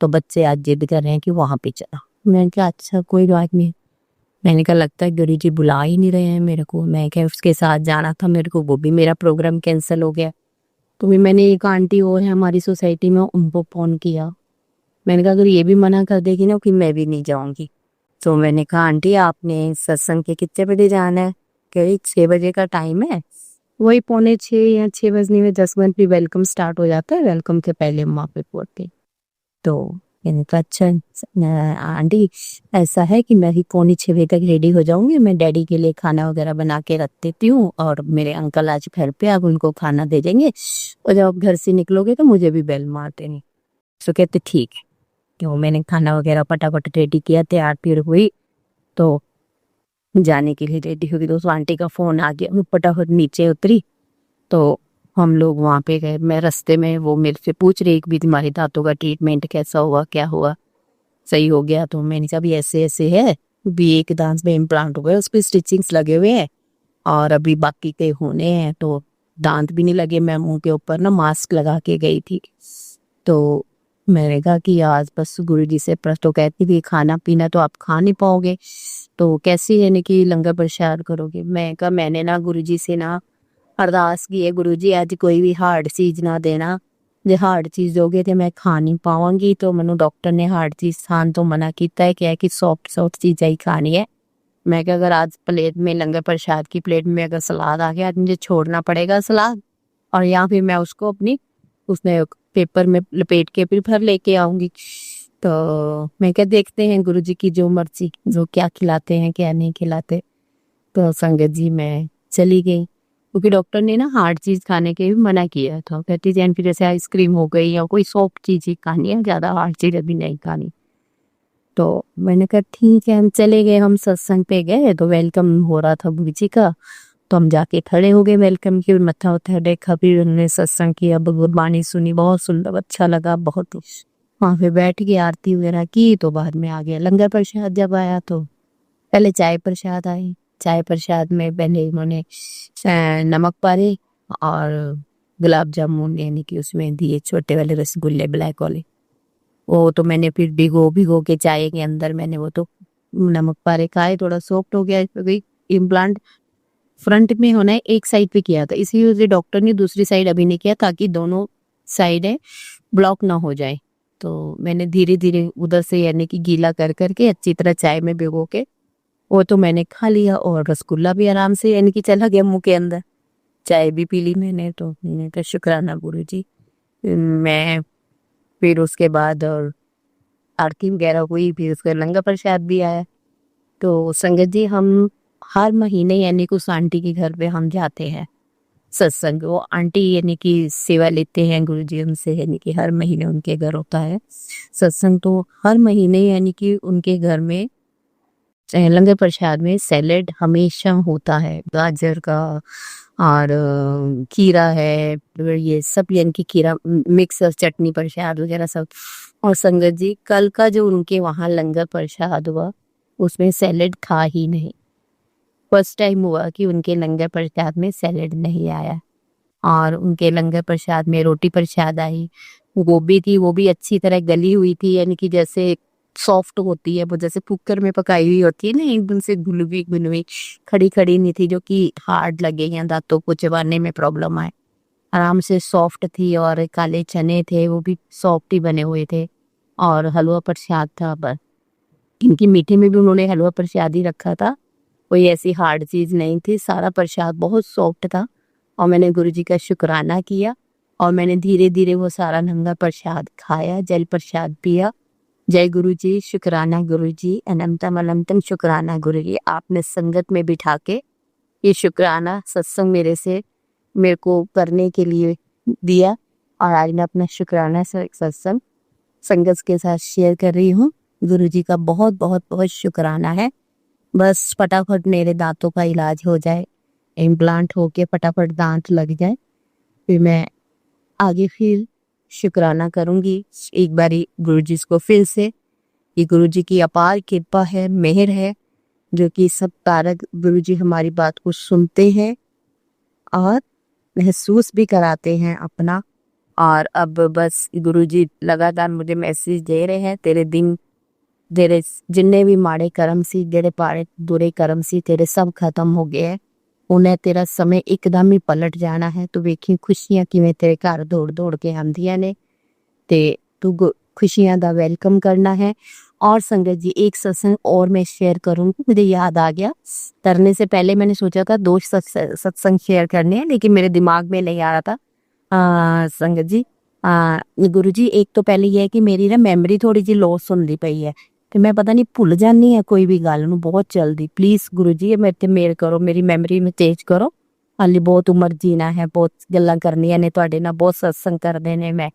तो बच्चे आज जिद कर रहे हैं कि वहां पे चला। मैंने कहा अच्छा कोई बात नहीं। मैंने कहा लगता है गुरुजी बुला ही नहीं रहे हैं मेरे को, मैं क्या उसके साथ जाना था मेरे को, वो भी मेरा प्रोग्राम कैंसिल हो गया। तो भी मैंने एक आंटी वो है हमारी सोसाइटी में, उनको फोन किया, मैंने कहा अगर ये भी मना कर देगी ना कि मैं भी नहीं जाऊंगी। तो मैंने कहा आंटी आपने सत्संग के कितने बजे जाना है? कह 6 बजे का टाइम है। वही 5:45 या 6 बजने में 10 मिनट भी वेलकम स्टार्ट हो जाता है, वेलकम के पहले हम वहाँ पे पहुंचते। तो मैंने कहा अच्छा आंटी ऐसा है कि मैं भी 5:45 बजे तक रेडी हो जाऊंगी, मैं डैडी के लिए खाना वगैरह बना के रख देती हूँ और मेरे अंकल आज घर पे, आप उनको खाना दे देंगे और जब आप घर से निकलोगे तो मुझे भी बेल मार देनी। तो कहते ठीक है। तो मैंने खाना वगैरह फटाफट रेडी किया, तैयार फिर हुई तो जाने के लिए रेडी होगी, तो उस आंटी का फ़ोन आ गया, मैं फटाफट नीचे उतरी तो हम लोग वहाँ पे गए। मैं रास्ते में वो मेरे से पूछ रही भी तुम्हारे दांतों का ट्रीटमेंट कैसा हुआ, क्या हुआ, सही हो गया? तो मैंने कहा अभी ऐसे ऐसे है, भी एक दांत में इम्प्लांट हो गया, उस पर स्टिचिंग्स लगे हुए हैं और अभी बाकी के होने हैं, तो दांत भी नहीं लगे। मैं मुंह के ऊपर ना मास्क लगा के गई थी। तो मैंने कहा कि आज बस गुरुजी से तो कहती थी खाना पीना तो आप खा नहीं पाओगे, तो कैसे यानी कि लंगर प्रसाद करोगे? मैं कहा मैंने ना गुरुजी से ना अरदास की है, गुरुजी आज कोई भी हार्ड चीज ना देना, जे हार्ड चीज दोगे तो मैं खा नहीं पाऊंगी। तो मैंने डॉक्टर ने हार्ड चीज खान तो मना किया है, क्या है कि सॉफ्ट चीजें ही खानी है। मैं क्या अगर आज प्लेट में लंगर प्रसाद की प्लेट में अगर सलाद आ गया, आज मुझे छोड़ना पड़ेगा सलाद, और या फिर मैं उसको अपनी उसने पेपर में लपेट के फिर लेके आऊंगी। तो मैं क्या देखते हैं गुरुजी की जो मर्जी, जो क्या खिलाते हैं क्या नहीं खिलाते। तो संगत जी मैं चली गई, क्योंकि डॉक्टर ने ना हार्ड चीज खाने के भी मना किया था, कहती जैन फिर जैसे आइसक्रीम हो गई या कोई सॉफ्ट चीज ही खानी है, ज्यादा हार्ड चीज अभी नहीं खानी। तो मैंने कहा ठीक है, हम चले गए, हम सत्संग पे गए तो वेलकम हो रहा था गुरुजी का, तो हम जाके खड़े हो गए वेलकम के, मत्था उत्था देखा, फिर उन्होंने सत्संग किया, गुरबाणी सुनी, बहुत सुंदर अच्छा लगा बहुत। वहाँ पे बैठ के आरती वगैरह की, तो बाद में आ गया लंगर प्रसाद। जब आया तो पहले चाय प्रसाद आए, चाय प्रसाद में पहले उन्होंने नमक पारे और गुलाब जामुन यानी कि उसमें दिए छोटे वाले रसगुल्ले ब्लैक वाले, वो तो मैंने फिर भिगो के चाय के अंदर मैंने वो तो नमक पारे खाए, थोड़ा सॉफ्ट हो गया। इम्प्लांट फ्रंट में होना है, एक साइड पे किया था, इसी वजह से डॉक्टर ने दूसरी साइड अभी नहीं किया, ताकि दोनों साइड है ब्लॉक ना हो जाए, तो मैंने धीरे धीरे उधर से यानी कि गीला कर करके अच्छी तरह चाय में भिगो के वो तो मैंने खा लिया, और रसगुल्ला भी आराम से यानी कि चला गया मुंह के अंदर। चाय भी पी ली मैंने, तो मैंने कहा शुक्राना गुरुजी। मैं फिर उसके बाद और आरती वगैरह हुई, फिर उसका लंगर प्रसाद भी आया। तो संगत जी, हम हर महीने यानी कि उस आंटी के घर पे हम जाते हैं सत्संग। वो आंटी यानी कि सेवा लेते हैं गुरुजी उनसे, यानी कि हर महीने उनके घर होता है सत्संग। तो हर महीने यानी कि उनके घर में लंगर प्रसाद में सैलेड हमेशा होता है, गाजर का और खीरा है, फिर ये सब यानी कि खीरा मिक्स चटनी प्रसाद वगैरह सब। और संगत जी, कल का जो उनके वहाँ लंगर प्रसाद हुआ उसमें सैलेड था ही नहीं। फर्स्ट टाइम हुआ कि उनके लंगर प्रसाद में सैलेड नहीं आया। और उनके लंगर प्रसाद में रोटी प्रसाद आई, गोभी थी, वो भी अच्छी तरह गली हुई थी, यानी कि जैसे सॉफ्ट होती है वो, जैसे कुकर में पकाई हुई होती है ना, एकदम से घुलवी घुलवी, खड़ी खड़ी नहीं थी जो कि हार्ड लगे या दांतों को चबाने में प्रॉब्लम आए। आराम से सॉफ्ट थी। और काले चने थे, वो भी सॉफ्ट ही बने हुए थे। और हलवा प्रसाद था, बस इनकी मीठे में भी उन्होंने हलवा प्रसाद ही रखा था, कोई ऐसी हार्ड चीज नहीं थी। सारा प्रसाद बहुत सॉफ्ट था। और मैंने गुरुजी का शुक्राना किया, और मैंने धीरे धीरे वो सारा लंगर प्रसाद खाया, जल प्रसाद पिया। जय गुरुजी, शुक्राना गुरुजी, अनंतम अनंतम शुक्राना गुरुजी। आपने संगत में बिठा के ये शुक्राना सत्संग मेरे को करने के लिए दिया, और आज मैं अपना शुक्राना सत्संग संगत के साथ शेयर कर रही हूँ। गुरुजी का बहुत बहुत बहुत शुक्राना है। बस फटाफट मेरे दांतों का इलाज हो जाए, इम्प्लांट होके फटाफट दांत लग जाए, फिर मैं आगे फिर शुक्राना करूंगी एक बारी गुरुजी को फिर से। ये गुरुजी की अपार कृपा है, मेहर है, जो कि सब कारक गुरुजी हमारी बात को सुनते हैं और महसूस भी कराते हैं अपना। और अब बस गुरुजी लगातार मुझे मैसेज दे रहे हैं, तेरे दिन तेरे जिन्ने भी माड़े कर्म सी, जेड़े पाड़े बुरे कर्म सी, तेरे सब खत्म हो गए है। उन्हें तेरा समय एकदम ही पलट जाना है। तू वेखी खुशियां किवें तेरे घर दौड़ दौड़ के आंदियां ने, ते तू खुशियां दा वेलकम करना है। और संगत जी, एक सत्संग और मैं शेयर करूंगी, मुझे याद आ गया। करने से पहले मैंने सोचा था 2 सत्संग शेयर करने हैं, लेकिन मेरे दिमाग में नहीं आ रहा था। संगत जी, गुरुजी, एक तो पहले ये है कि मेरी ना मैमरी थोड़ी जी लॉस होंदी पई है, ਤੇ ਮੈਂ ਪਤਾ ਨਹੀਂ ਭੁੱਲ ਜਾਂਦੀ ਆ ਕੋਈ ਵੀ ਗੱਲ ਨੂੰ ਬਹੁਤ ਜਲਦੀ। ਪਲੀਜ਼ ਗੁਰੂ ਜੀ, ਇਹ ਮੇਰੇ ਤੇ ਮਿਹਰ ਕਰੋ, ਮੇਰੀ ਮੈਮਰੀ ਨੂੰ ਤੇਜ਼ ਕਰੋ। ਹਾਲੇ ਬਹੁਤ ਉਮਰ ਜੀਣਾ ਹੈ, ਬਹੁਤ ਗੱਲਾਂ ਕਰਨੀਆਂ ਨੇ ਤੁਹਾਡੇ ਨਾਲ, ਬਹੁਤ ਸਤਸੰਗ ਕਰਨੇ ਨੇ ਮੈਂ,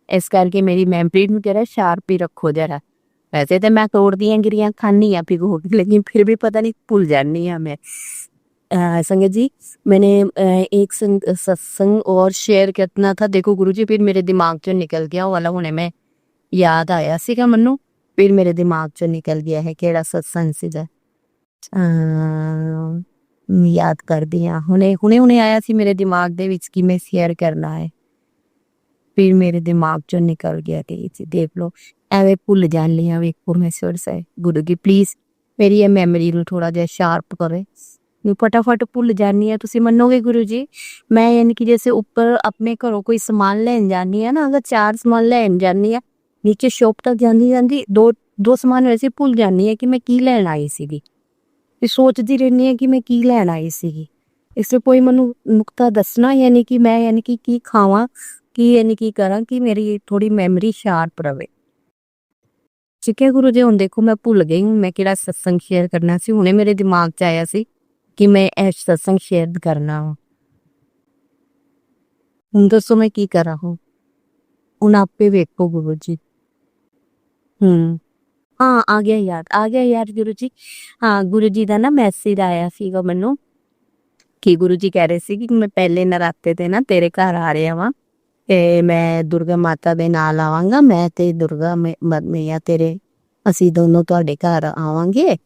ਇਸ ਕਰਕੇ ਮੇਰੀ ਮੈਮਰੀ ਨੂੰ ਜਰਾ ਸ਼ਾਰਪ ਹੀ ਰੱਖੋ ਜਰਾ। ਵੈਸੇ ਤਾਂ ਮੈਂ ਤੋੜ ਦੀਆਂ ਗਿਰੀਆਂ ਖਾਨੀ ਆ ਪਿਗੋ ਕੇ, लेकिन फिर भी पता नहीं भूल जानी आ मैं। संगत जी, मैंने एक सत्संग और शेयर करना था। देखो गुरु जी, फिर मेरे दिमाग चो निकल गया वाला, हुणे मैं याद आया सीगा मन्नू, फिर मेरे दिमाग चो निकल गया है केड़ा सत्संग सीगा। याद कर दिया, हुणे हुणे हुणे आया सी मेरे दिमाग दे विच कि मैं शेयर करना है, फिर मेरे दिमाग चो निकल गया। कि देख लो, ਐਵੇਂ ਭੁੱਲ ਜਾਂਦੀ ਆ। ਵੇਖ ਪਰਮੇਸ਼ਵਰ ਸਾਹਿਬ, ਗੁਰੂ ਜੀ ਪਲੀਜ਼ ਮੇਰੀ ਇਹ ਮੈਮਰੀ ਨੂੰ ਥੋੜਾ ਜਿਹਾ ਸ਼ਾਰਪ ਕਰੇ, मैं फटाफट भुल जानी है। तुसी मनोगे गुरु जी, मैं यानी कि जैसे ऊपर अपने घरों कोई सामान लैन जानी है ना, अगर 4 सामान लैन जानी है, नीचे शॉप तक जानी जानी दो सामान वैसे भुल जानी है कि मैं की लैन आई सीगी, सोचती रहनी है कि मैं की लैन आई सीगी। इसलिए कोई मनु नुकता दसना, यानी कि मैं यानी कि की खावा, की यानी कि करा कि मेरी थोड़ी मैमरी शार्प रहे। ठीक है गुरु जी, हुण देखो मैं भुल गई हूँ मैं किहड़ा सत्संग शेयर करना सी। हुणे मेरे दिमाग च आया सी कि मैं यह सत्संग शेयर करना हो। हुण दसो मैं की करा हूँ, हुण आपे वेखो गुरु जी। हाँ, आ गया याद गुरु जी। हाँ, गुरु जी का ना मैसेज आया सीगा मैनू कि गुरु जी कह रहे सी कि मैं पहले नराते ते ना तेरे घर आ रहा वा, ते मैं दुर्गा माता दे नाल आवांगा, मैं ते दुर्गा मैया तेरे असी दोनों तुहाडे घर आवांगे,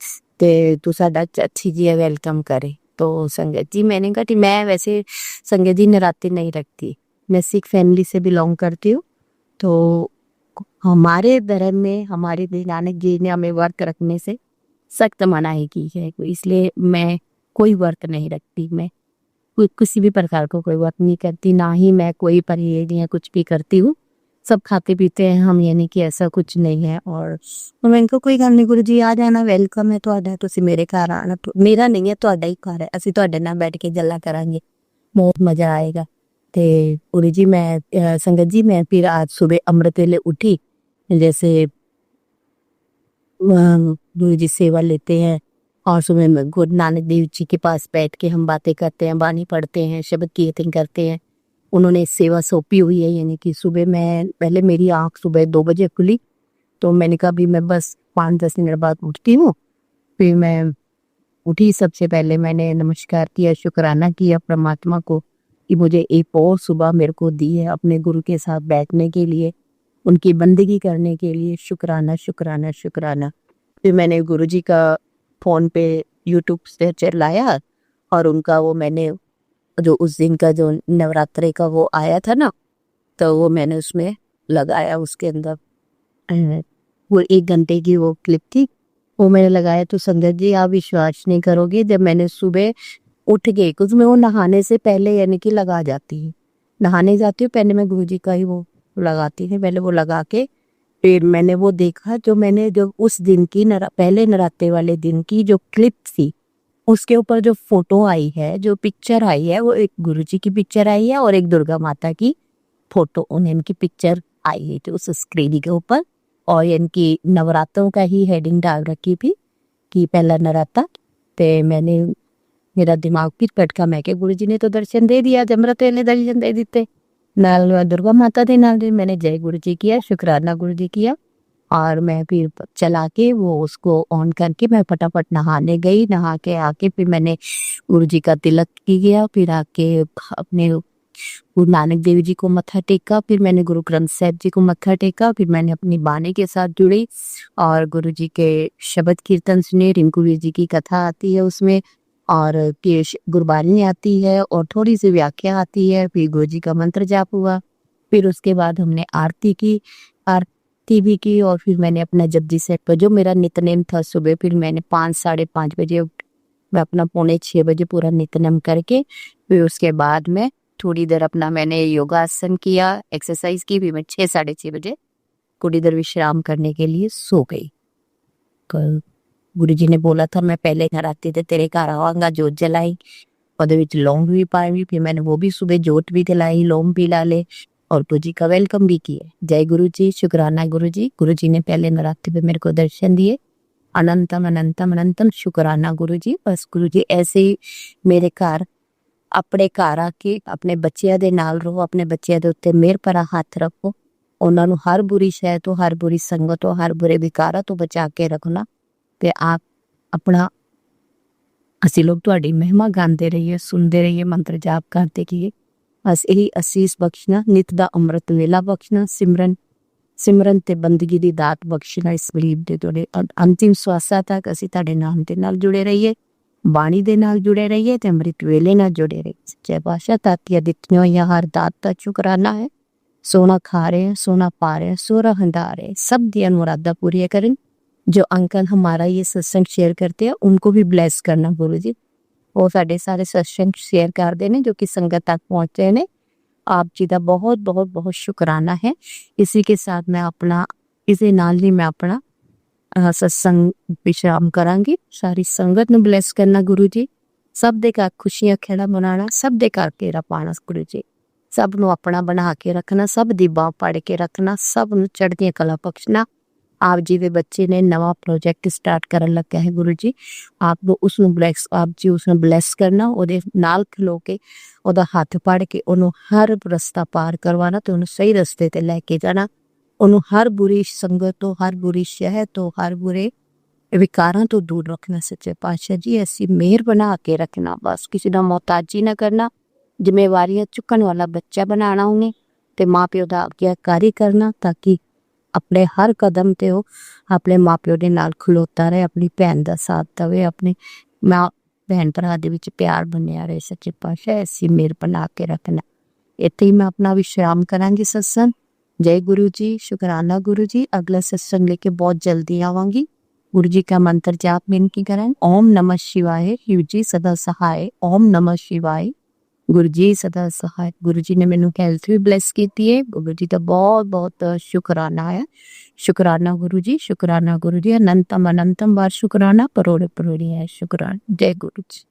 ते तू साडा अच्छी जी वेलकम करे। तो संगत जी, मैंने कहा कि मैं वैसे संगत जी नराते नहीं रखती, मैं सिख फैमिली से बिलोंग करती हूँ। तो हमारे धर्म में हमारे गुरु नानक जी ने हमें व्रत रखने से सख्त मनाही की है, इसलिए मैं कोई व्रत नहीं रखती। मैं किसी भी प्रकार को कोई व्रत नहीं करती, ना ही मैं कोई परहेज या कुछ भी करती हूँ। सब खाते पीते हैं हम, यानी कि ऐसा कुछ नहीं है। और मैं इनको कोई गल नहीं गुरु जी आ जाना, वेलकम है तुहाडा, तुसी मेरे घर आना, मेरा नहीं है तुहाडा ही घर है, ਅਸੀਂ ਤੁਹਾਡੇ ਨਾਲ बैठ के गल्लां करांगे, बहुत मजा आएगा। ते गुरु जी मैं संगत जी मैं फिर आज सुबह अमृत वेले उठी, जैसे गुरु जी सेवा लेते हैं और सुबह में गुरु नानक देव जी के पास बैठ के हम बातें करते हैं, बानी पढ़ते हैं, शब्द कीर्तन करते हैं। उन्होंने सेवा सौंपी हुई है, यानी कि सुबह मैं पहले मेरी आँख सुबह 2 बजे खुली, तो मैंने कहा भी मैं बस 5-10 मिनट बाद उठती हूँ। फिर मैं उठी, सबसे पहले मैंने नमस्कार किया, शुक्राना किया परमात्मा को कि मुझे एक और सुबह मेरे को दी है अपने गुरु के साथ बैठने के लिए, उनकी बंदगी करने के लिए। शुक्राना शुक्राना शुक्राना। फिर मैंने गुरु जी का फ़ोन पे यूट्यूब से चलाया और उनका वो मैंने जो उस दिन का जो नवरात्रे का वो आया था ना, तो वो मैंने उसमें लगाया, उसके अंदर वो 1 घंटे की वो क्लिप थी, वो मैंने लगाया। तो संगत जी आप विश्वास नहीं करोगे, जब मैंने सुबह उठ के, कुछ मैं वो नहाने से पहले यानी कि लगा जाती हूँ, नहाने जाती हूँ पहले मैं गुरु जी का ही वो लगाती हूँ, पहले वो लगा के फिर मैंने वो देखा, जो मैंने जो उस दिन की पहले नराते वाले दिन की जो क्लिप थी, उसके ऊपर जो फोटो आई है, जो पिक्चर आई है, वो एक गुरु जी की पिक्चर आई है और एक दुर्गा माता की फोटो, उनकी पिक्चर आई है तो उस स्क्रीन के ऊपर, और इनकी नवरात्रों का ही हेडिंग डाल रखी थी कि पहला नराता। तो मैंने मेरा दिमाग फिर पटका, मैं के गुरु जी ने तो दर्शन दे दिया, अमृत वेले दर्शन दे दिते, नाल दुर्गा माता दे नाल मैंने जय गुरु जी किया, शुक्राना गुरु जी किया, और मैं फिर चला के वो उसको ऑन करके मैं फटाफट नहाने गई। नहा के आके फिर मैंने गुरु जी का तिलक किया, फिर आके अपने गुरु नानक देव जी को मत्था टेका, फिर मैंने गुरु ग्रंथ साहिब जी को मत्था टेका, फिर मैंने अपनी बानी के साथ जुड़ी और गुरु जी के शब्द कीर्तन सुने। रिंकू वीर जी की कथा आती है उसमें, और गुरबानी आती है और थोड़ी सी व्याख्या आती है, फिर गुरु जी का मंत्र जाप हुआ, फिर उसके बाद हमने आरती की, आरती भी की, और फिर मैंने अपना जपजी सेट पर जो मेरा नितनेम था सुबह, फिर मैंने 5-5:30 बजे मैं अपना 5:45 बजे पूरा नितनेम करके फिर उसके बाद में थोड़ी देर अपना मैंने योगासन किया, एक्सरसाइज की, फिर मैं 6-6:30 बजे थोड़ी देर विश्राम करने के लिए सो गई। कल गुरु जी ने बोला था मैं पहले नराते ते तेरे घर आवांगा, जोत जलाई, ਉਹਦੇ ਵਿੱਚ लौंग भी पाई, फिर मैंने वो भी सुबह जोत भी जलाई, लौंग भी डाले और गुरु जी का वेलकम भी किया। जय गुरु जी, शुक्राना गुरु जी। गुरु जी ने पहले नराते पे मेरे को दर्शन दिए, अनंतम अनंतम अनंतम शुक्राना गुरु जी। बस गुरु जी ऐसे ही मेरे घर ਆਪਣੇ ਘਰ ਆ ਕੇ ਆਪਣੇ ਬੱਚਿਆਂ ਦੇ ਨਾਲ ਰਹੋ, ਆਪਣੇ ਬੱਚਿਆਂ ਦੇ ਉੱਤੇ ਮਿਹਰ ਭਰਾ ਹੱਥ ਰੱਖੋ, ਉਹਨਾਂ ਨੂੰ ਹਰ ਬੁਰੀ ਸ਼ੈ ਤੋਂ, ਹਰ ਬੁਰੀ ਸੰਗਤ ਤੋਂ, ਹਰ ਬੁਰੇ ਵਿਕਾਰਾਂ ਤੋਂ ਬਚਾ ਕੇ ਰੱਖਣਾ, ਤੇ ਆਪ ਆਪਣਾ ਅਸੀਂ ਲੋਕ ਤੁਹਾਡੀ ਮਹਿਮਾ ਗਾਉਂਦੇ ਰਹੀਏ, ਸੁਣਦੇ ਰਹੀਏ, ਮੰਤਰ ਜਾਪ ਕਰਦੇ ਰਹੀਏ। ਬਸ ਇਹੀ ਅਸੀਸ ਬਖਸ਼ਣਾ, ਨਿਤ ਦਾ ਅੰਮ੍ਰਿਤ ਵੇਲਾ ਬਖਸ਼ਣਾ, ਸਿਮਰਨ ਤੇ ਬੰਦਗੀ ਦੀ ਦਾਤ ਬਖਸ਼ਣਾ, ਇਸ ਗਰੀਬ ਦੇ ਤੁਹਾਡੇ ਅੰਤਿਮ ਸਵਾਸਾਂ ਤੱਕ ਅਸੀਂ ਤੁਹਾਡੇ ਨਾਮ ਦੇ ਨਾਲ ਜੁੜੇ ਰਹੀਏ, ਬਾਣੀ ਦੇ ਨਾਲ ਜੁੜੇ ਰਹੀਏ ਤੇ ਅੰਮ੍ਰਿਤ ਵੇਲੇ ਨਾਲ ਜੁੜੇ ਰਹੀਏ। ਸੱਚੇ ਪਾਤਸ਼ਾਹ ਤਾਤੀਆਂ ਦਿੱਤੀਆਂ ਹੋਈਆਂ ਹਰ ਦਾਤ ਦਾ ਸ਼ੁਕਰਾਨਾ ਹੈ। ਸੋਨਾ ਖਾ ਰਹੇ हैं, सोना पा रहे हैं, सोना हंडा रहे हैं, सब दी मुरादा पूरी करें। जो अंकल हमारा ये सत्संग शेयर करते हैं उनको भी ब्लेस करना गुरु जी, वो साढ़े सारे सत्संग शेयर करते हैं जो कि संगत तक पहुँचे ने। आप जी का बहुत बहुत बहुत शुकराना है। इसी के साथ मैं अपना इसे नाल ही मैं अपना सत्संग विश्राम करांगी। सारी संगत ਨੂੰ ब्लेस करना गुरु जी, सब दे घर खुशियां खेड़ा मनाना, सब दे घर घेरा पाना गुरु जी, सब ਨੂੰ अपना बना के रखना, सब दी बाह पड़ के रखना, सब ਨੂੰ चढ़दियां कला बख्शना। आप जी ਦੇ ਬੱਚੇ ਨੇ ਨਵਾਂ ਪ੍ਰੋਜੈਕਟ ਸਟਾਰਟ ਕਰਨ ਲੱਗਾ ਹੈ ਗੁਰੂ ਜੀ, ਆਪ ਉਸ ਨੂੰ ਬਲੈਸ, ਆਪ ਜੀ ਉਸ ਨੂੰ ਬਲੈਸ ਕਰਨਾ, ਉਹਦੇ ਨਾਲ ਖਲੋ ਕੇ ਉਹਦਾ ਹੱਥ ਫੜ ਕੇ ਉਹਨੂੰ ਹਰ ਰਸਤਾ ਪਾਰ ਕਰਵਾਉਣਾ ਤੇ ਉਹਨੂੰ ਸਹੀ ਰਸਤੇ ਤੇ ਲੈ ਕੇ ਜਾਣਾ, ਉਹਨੂੰ ਹਰ ਬੁਰੀ ਸੰਗਤ ਤੋਂ, ਹਰ ਬੁਰੀ ਸ਼ਹਿ ਤੋਂ, ਹਰ ਬੁਰੇ ਵਿਕਾਰਾਂ ਤੋਂ ਦੂਰ ਰੱਖਣਾ। ਸੱਚੇ ਪਾਤਸ਼ਾਹ ਜੀ ਅਸੀਂ ਮਿਹਰ ਬਣਾ ਕੇ ਰੱਖਣਾ, ਬਸ ਕਿਸੇ ਦਾ ਮੁਹਤਾਜੀ ਨਾ ਕਰਨਾ, ਜ਼ਿੰਮੇਵਾਰੀਆਂ ਚੁੱਕਣ ਵਾਲਾ ਬੱਚਾ ਬਣਾਉਣਾ ਉਹਨੇ, ਤੇ ਮਾਂ ਪਿਓ ਦਾ ਆਗਿਆਕਾਰੀ ਕਰਨਾ, ਤਾਂ ਕਿ ਆਪਣੇ ਹਰ ਕਦਮ ਤੇ ਉਹ ਆਪਣੇ ਮਾਂ ਪਿਓ ਦੇ ਨਾਲ ਖਲੋਤਾ ਰਹੇ, ਆਪਣੀ ਭੈਣ ਦਾ ਸਾਥ ਦੇਵੇ, ਆਪਣੇ ਮਾਂ ਭੈਣ ਭਰਾ ਦੇ ਵਿੱਚ ਪਿਆਰ ਬਣਿਆ ਰਹੇ। ਸੱਚੇ ਪਾਤਸ਼ਾਹ ਐਸੀ ਮਿਹਰ ਬਣਾ ਕੇ ਰੱਖਣਾ। ਇੱਥੇ ਹੀ ਮੈਂ ਆਪਣਾ ਵਿਸ਼ਰਾਮ ਕਰਾਂਗੀ ਸਤਸੰਗ। जय गुरु जी, शुक्राना गुरु जी। अगला सत्संग लेके बहुत जल्दी आवांगी। गुरु जी का मंत्र जाप विनती करें। ओम नमः शिवाय, शिव जी सदा सहाय। ओम नमः शिवाय, गुरु जी सदा सहाय। गुरु जी ने मैनू हैल्थ भी ब्लैस की है। गुरु जी का बहुत बहुत शुकराना है। शुकराना गुरु जी, शुकराना गुरु जी, अनंतम अनंतम बार शुकराना, करोड़े करोड़ी है शुकराना। जय गुरु जी।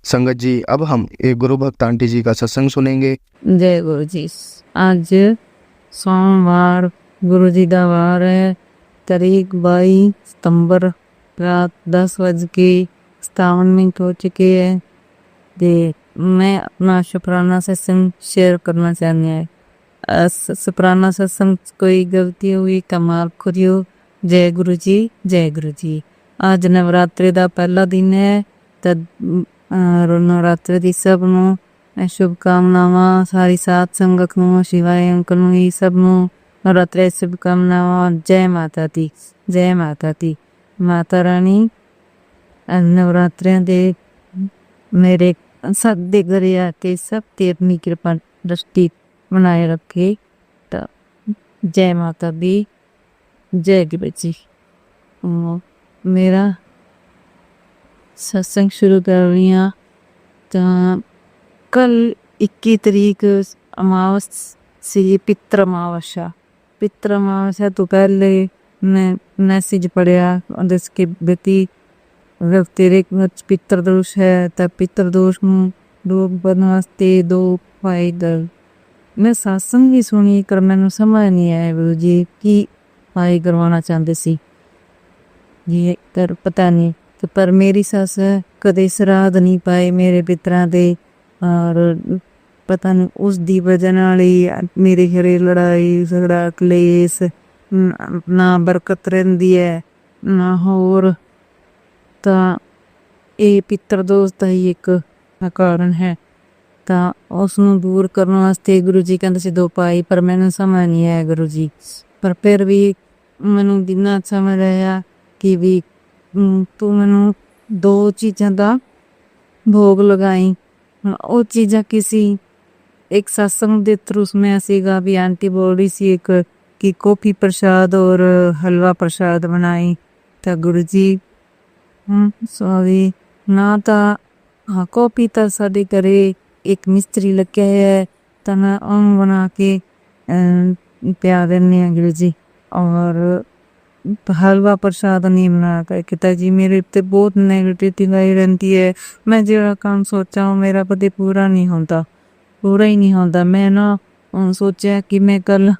संगत जी, अब हम एक गुरु भक्त आंटी जी का सत्संग सुनेंगे। जय गुरु जी। आज सोमवार गुरु जी का वार है। तारीख 22 सितंबर, रात 10:57 हो चुकी है। ते मैं अपना शुक्राना सत्संग शेयर करना चाहनी है। शुक्राना सत्संग कोई गलती हुई तो माफ करियो। जय गुरु जी, जय गुरु जी। आज नवरात्रि का पहला दिन है। तद नवरात्रि दी सब नू शुभकामनावां। सारी सात संगत नू, शिवाय अंकल नू, सब नू नवरात्रि शुभकामनावां। जय माता दी, जय माता दी। माता रानी नवरात्रियां दे मेरे सब दे घरे आके सब ते अपनी कृपा दृष्टि बनाए रखे। तो जय माता दी, जय गुरु जी। मेरा सत्संग शुरू कर रही हूँ। तो कल 21 तारीख अमावस से पितृ अमावस्या। पितृ अमावस्या तो पहले मैं मैसेज पढ़िया जिसके बेटी तेरे पितृ दोष है, तब पितृ दोष लोग बनवास्ते 2 उपाय दर। मैं सत्संग भी सुनी कर मैंने समझ नहीं आया गुरु जी की उपाय करवाना चाहते सी। ये कर पता नहीं। तो पर मेरी सस कदे श्राद्ध नहीं पाए मेरे पितरा दे, और पता नहीं उस दी वजह नाल ही मेरे घरे लड़ाई झगड़ा कलेस ना बरकत रहिंदी है ना होर। ਤਾਂ ਇਹ ਪਿੱਤਰ ਦੋਸ਼ ਦਾ ਹੀ ਇੱਕ ਕਾਰਨ ਹੈ। ਤਾਂ ਉਸ ਨੂੰ ਦੂਰ ਕਰਨ ਵਾਸਤੇ ਗੁਰੂ ਜੀ ਕਹਿੰਦੇ ਸੀ 2 ਉਪਾਅ, ਪਰ ਮੈਨੂੰ ਸਮਝ ਨਹੀਂ ਆਇਆ ਗੁਰੂ ਜੀ। ਪਰ ਫਿਰ ਵੀ ਮੈਨੂੰ ਜਿੰਨਾ ਸਮਝ ਆਇਆ ਕਿ ਵੀ ਤੂੰ ਮੈਨੂੰ 2 ਚੀਜ਼ਾਂ ਦਾ ਭੋਗ ਲਗਾਈ। ਉਹ ਚੀਜ਼ਾਂ ਕਿਸੇ ਇੱਕ सत्संग ਦੇ ਥਰੂ ਮੈਂ ਸੀਗਾ ਵੀ ਆਂਟੀ ਬੋਲ ਰਹੀ ਸੀ ਇੱਕ ਕਿ ਕੌਫੀ ਪ੍ਰਸ਼ਾਦ ਔਰ ਹਲਵਾ ਪ੍ਰਸ਼ਾਦ ਬਣਾਈ। ਤਾਂ ਗੁਰੂ ਜੀ ਸੌਰੀ ਨਾ ਤਾਂ ਹਾਂ ਕੌਫੀ ਤਾਂ ਸਾਡੇ ਘਰੇ ਇੱਕ ਮਿਸਤਰੀ ਲੱਗਿਆ ਹੈ ਤਾਂ ਮੈਂ ਉਹਨੂੰ ਬਣਾ ਕੇ ਪਿਆ ਦਿੰਦੀ ਹਾਂ ਗੁਰੂ ਜੀ। ਔਰ हलवा प्रसाद नहीं बना कर पिताजी मेरे पे बहुत नेगेटिविटी आई रहती है। मैं जो काम सोचा हूँ मेरा कदे पूरा नहीं होता, पूरा ही नहीं होता। मैं ना सोचा कि मैं कल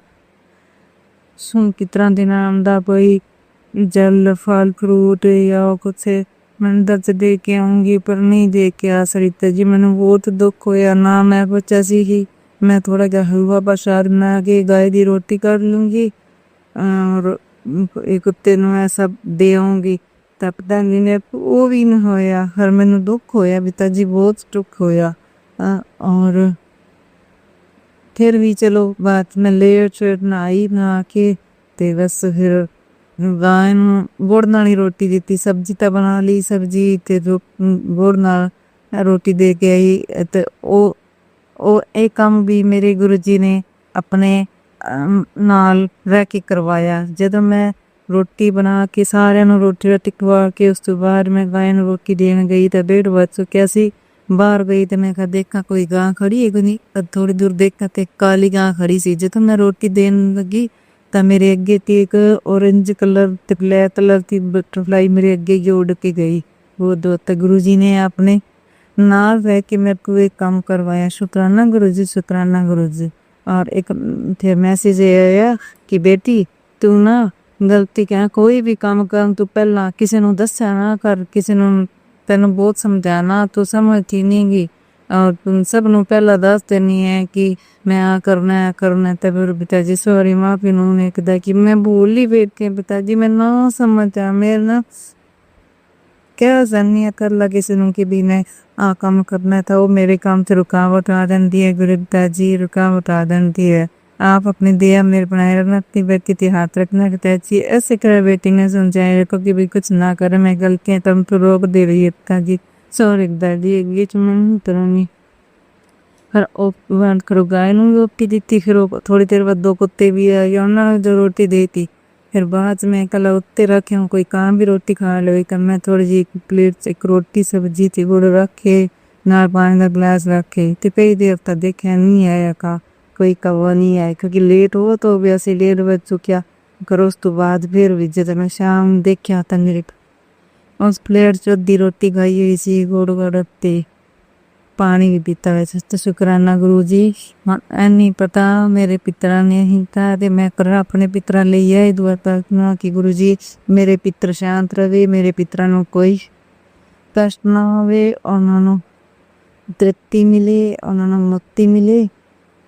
सुन कितना दिन आमदा कोई जल फल फ्रूट या कुछ मंदिर से दे के आऊँगी, पर नहीं दे के आ सरिता जी। मैंने बहुत दुख होया ना। मैं बच्चा सी कि मैं थोड़ा जा हलवा प्रसाद बना के गाय की रोटी कर लूँगी और एक कुत्ते ਨੂੰ ऐसा दे आऊँगी। ਤਾਂ ਪਤਾ ਨਹੀਂ ਉਹ ਵੀ ਨਹੀਂ ਹੋਇਆ। ਫਿਰ ਮੈਨੂੰ ਦੁੱਖ ਹੋਇਆ ਪਿਤਾ ਜੀ, ਬਹੁਤ ਦੁੱਖ ਹੋਇਆ। और फिर भी चलो बात में लेट नहाई नहा के ते बस फिर गाय गुड़ नाल ही रोटी दी। सब्जी तो बना ली, सब्जी ते गुड़ नाल रोटी दे के आई। ते ओ एक काम भी मेरे गुरु जी ने अपने नाल रह के करवाया। जदों मैं रोटी बना के सारिਆਂ ਨੂੰ रोटी खवा के उस तो बाद मैं गाय ਨੂੰ रोटी देन गई तो 1:30 बज चुकिया सी। बाहर गई तो मैं कहा देखा कोई गां खड़ी है कोई। थोड़ी दूर देखा तो काली गां खड़ी सी। जदों मैं रोटी देन लगी तो मेरे अगे ते एक ऑरेंज कलर ते ब्लैक कलर की बटरफ्लाई मेरे अगे ही उड़ के गई। वो दो तो गुरु जी ने अपने नाल रह के मेरे को एक काम करवाया। शुक्राना गुरु जी, शुक्राना गुरु जी। और एक फिर मैसेज आया कि बेटी तू ना गलती क्या कोई भी काम कर तू पहला किसी ਨੂੰ ਦੱਸਿਆ ਨਾ ਕਰ। किसी ਨੂੰ ਤੈਨੂੰ ਬਹੁਤ ਸਮਝਾਣਾ ਤੂੰ ਸਮਝਦੀ नहीं गी। और तुम सब ਨੂੰ ਪਹਿਲਾਂ ਦੱਸ ਦੇਣੀ है कि मैं आ करना है करना। तो फिर पिताजी सॉरी माफी उन्होंने कहा कि मैं भूल ही बैठे पिताजी, मैं ना समझा। मेरे ना क्या जानिए कर ला किसी ਨੂੰ कि भी मैं आ काम करना था। वो मेरे काम से रुकावट आ जाती है गुरु पिताजी, रुकावट आ जाती है। आप अपनी दया मेरे बनाए रखना, अपनी बेटी के हाथ रखना पिताजी। ऐसे कर बेटी ने समझाया रखो कि भी कुछ ना करे। मैं गलतियाँ तुम तो रोक दे रही है पिताजी, सॉरी दादी। ये तरह फिर बंद करो गाय ਨੂੰ रोटी दी। फिर थोड़ी देर बाद 2 कुत्ते भी आ गए, उन्होंने जो रोटी दी थी। फिर बाद में कल उत्ते रखे हूँ कोई काम भी रोटी खा लो। मैं थोड़ी जी प्लेट से एक रोटी सब्जी थी वो रखे नाल पानी का गिलास रखे तो कई देर तक देखा नहीं आया का कोई कवा नहीं आया क्योंकि लेट हो तो भी असं लेट बज चुकिया कर उस तो बाद फिर भी जब मैं शाम देखा था मेरे उस प्लेट च अद्धी रोटी खाई हुई सी गुड़ गुड़ ते पानी भी पीता वैसे तो शुक्राना गुरु जी नहीं पता मेरे पितरा ने ही कहा ते मैं कर अपने पितरा ले आई दुआ प्रार्थना कि गुरु जी मेरे पितर शांत रहे मेरे पितरा नु कोई कष्ट ना होवे उन्होंने तृप्ति मिले उन्होंने मुक्ति मिले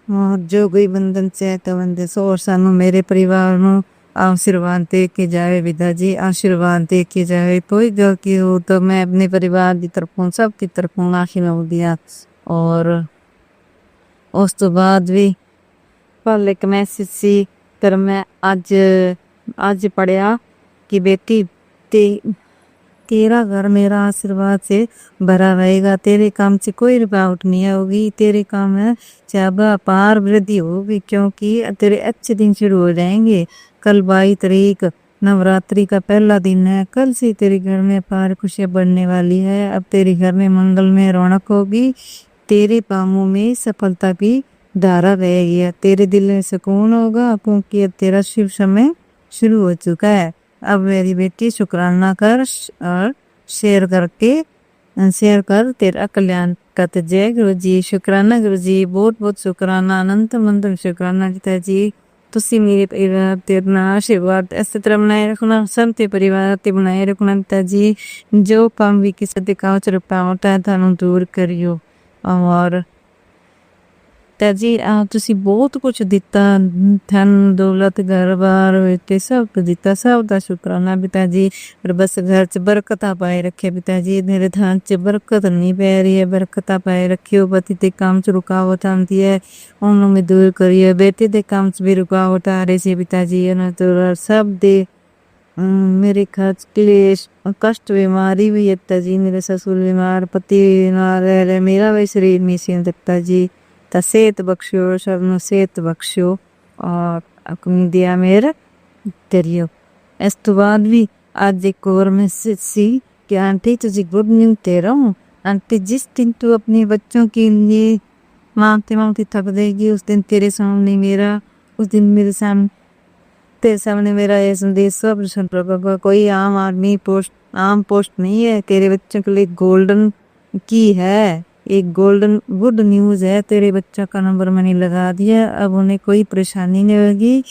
और जो कोई बंधन से तो बंदे सो और सानू मेरे परिवार नु आशीर्वाद दे के जाए विदा जी आशीर्वाद दे के जाए कोई गलती हो तो मैं अपने परिवार की तरफों सब की तरफों आशीर्वाद दिया और उस तो बाद भी कल एक मैसेज सी पर मैं आज पढ़िया कि बेटी तेरा घर मेरा आशीर्वाद से भरा रहेगा तेरे काम से कोई रुकावट नहीं होगी तेरे काम में चाबा पार वृद्धि होगी क्योंकि तेरे अच्छे दिन शुरू हो जाएंगे कल 22 तारीख नवरात्रि का पहला दिन है कल से तेरे घर में पार खुशियां बढ़ने वाली है अब तेरे घर में मंगल में रौनक होगी तेरे कामों में सफलता की धारा रहेगी तेरे दिल में सुकून होगा क्योंकि अब तेरा शिव समय शुरू हो चुका है अब मेरी बेटी शुक्राना कर और शेयर कर तेरा कल्याण करते जय गुरु जी शुक्राना गुरु जी बहुत बहुत शुक्राना अनंत मंत्र शुक्राना पिता जी तुसी मेरे परिवार तेरा आशीर्वाद इस तरह बनाए रखना सब ते परिवार ते बनाए रखना पिता जी जो काम भी किसी दिखाओ रुकावट है थानू दूर करियो और जी तुसी बहुत कुछ दिता धन दौलत घर बार बेटे सब दिता सब का शुक्राना पिता जी और बस घर च बरकत पाए रखे पिता जी मेरे धन च बरकत नहीं पै रही है बरकत पाए रखियो पति के काम च रुकावट आती है उन्होंने दूर करिए बेटे के काम च भी रुकावट आ रही सी पिता जी तो सब दे मेरे खर्च क्लेश कष्ट बीमारी भी है पिता जी मेरे ससुर बीमार पति बीमार मेरा भी शरीर में सी पिता जी ता सेहत बख्शियो सबनों सेहत बख्शियो और अपनी दिया मेरा करियो इस तो बाद भी आज एक और मैसेज सी कि आंटी तुझे गुड न्यूज दे रहा हूँ आंटी जिस दिन तू अपने बच्चों के लिए मांगते थक देगी उस दिन तेरे सामने मेरा उस दिन मेरे सामने तेरे सामने मेरा ये संदेश सब सुन रहा कोई आम पोस्ट नहीं है तेरे बच्चों के लिए गोल्डन की है एक गोल्डन गुड न्यूज़ है तेरे बच्चा का नंबर मैंने लगा दिया अब उन्हें कोई परेशानी नहीं होगी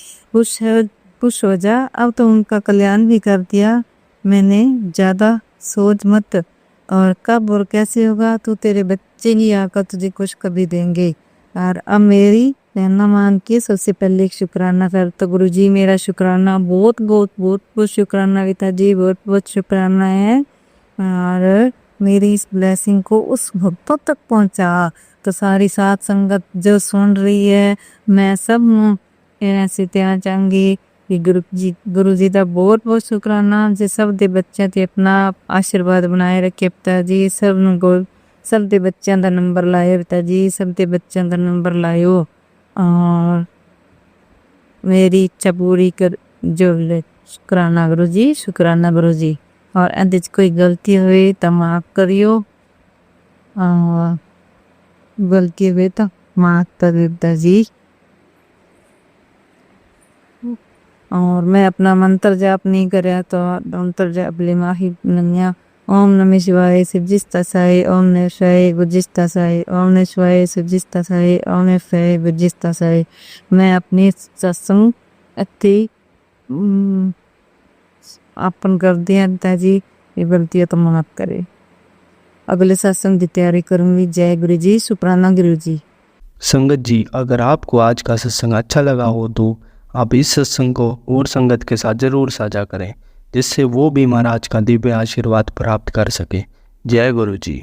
खुश हो जा अब तो उनका कल्याण भी कर दिया मैंने ज़्यादा सोच मत और कब और कैसे होगा तो तेरे बच्चे ही आकर तुझे कुछ कभी देंगे और अब मेरी कहना मान के सबसे पहले एक शुक्राना कर तो गुरु जी मेरा शुक्राना बहुत बहुत बहुत बहुत शुक्राना पिता जी बहुत बहुत शुक्राना है और मेरी इस ब्लेसिंग को उस भक्तों तक पहुंचा तो सारी साथ संगत जो सुन रही है मैं सब ऐसे कहना चाहूँगी कि गुरु जी का बहुत बहुत शुक्राना जे सब दे बच्चे ते अपना आशीर्वाद बनाए रखे पिता जी सब दे बच्चों का नंबर लाए पिता जी सब दे बच्चों का नंबर लायो और मेरी इच्छा पूरी कर जो शुक्राना गुरु जी शुक्राना गुरु जी और अंदर कोई गलती हुई तो माफ करियो और गलती हुई तो माफ कर देता जी और मैं अपना मंत्र जाप नहीं कराया तो मंत्र जाप ले माही नन्या ओम नमः शिवाय शिवजिस्ता साई ओम नमः शिवाय बुद्धिस्ता साई ओम नमः शिवाय शिवजिस्ता साई ओम नमः शिवाय बुद्धिस्ता साई मैं अपने सत्संग अति अपन कर दिया पिताजी ये गलतियाँ तो माफ करे अगले सत्संग की तैयारी करूंगी जय गुरु जी शुक्राना गुरु जी संगत जी अगर आपको आज का सत्संग अच्छा लगा हो तो आप इस सत्संग को और संगत के साथ जरूर साझा करें जिससे वो भी महाराज का दिव्य आशीर्वाद प्राप्त कर सके जय गुरु जी।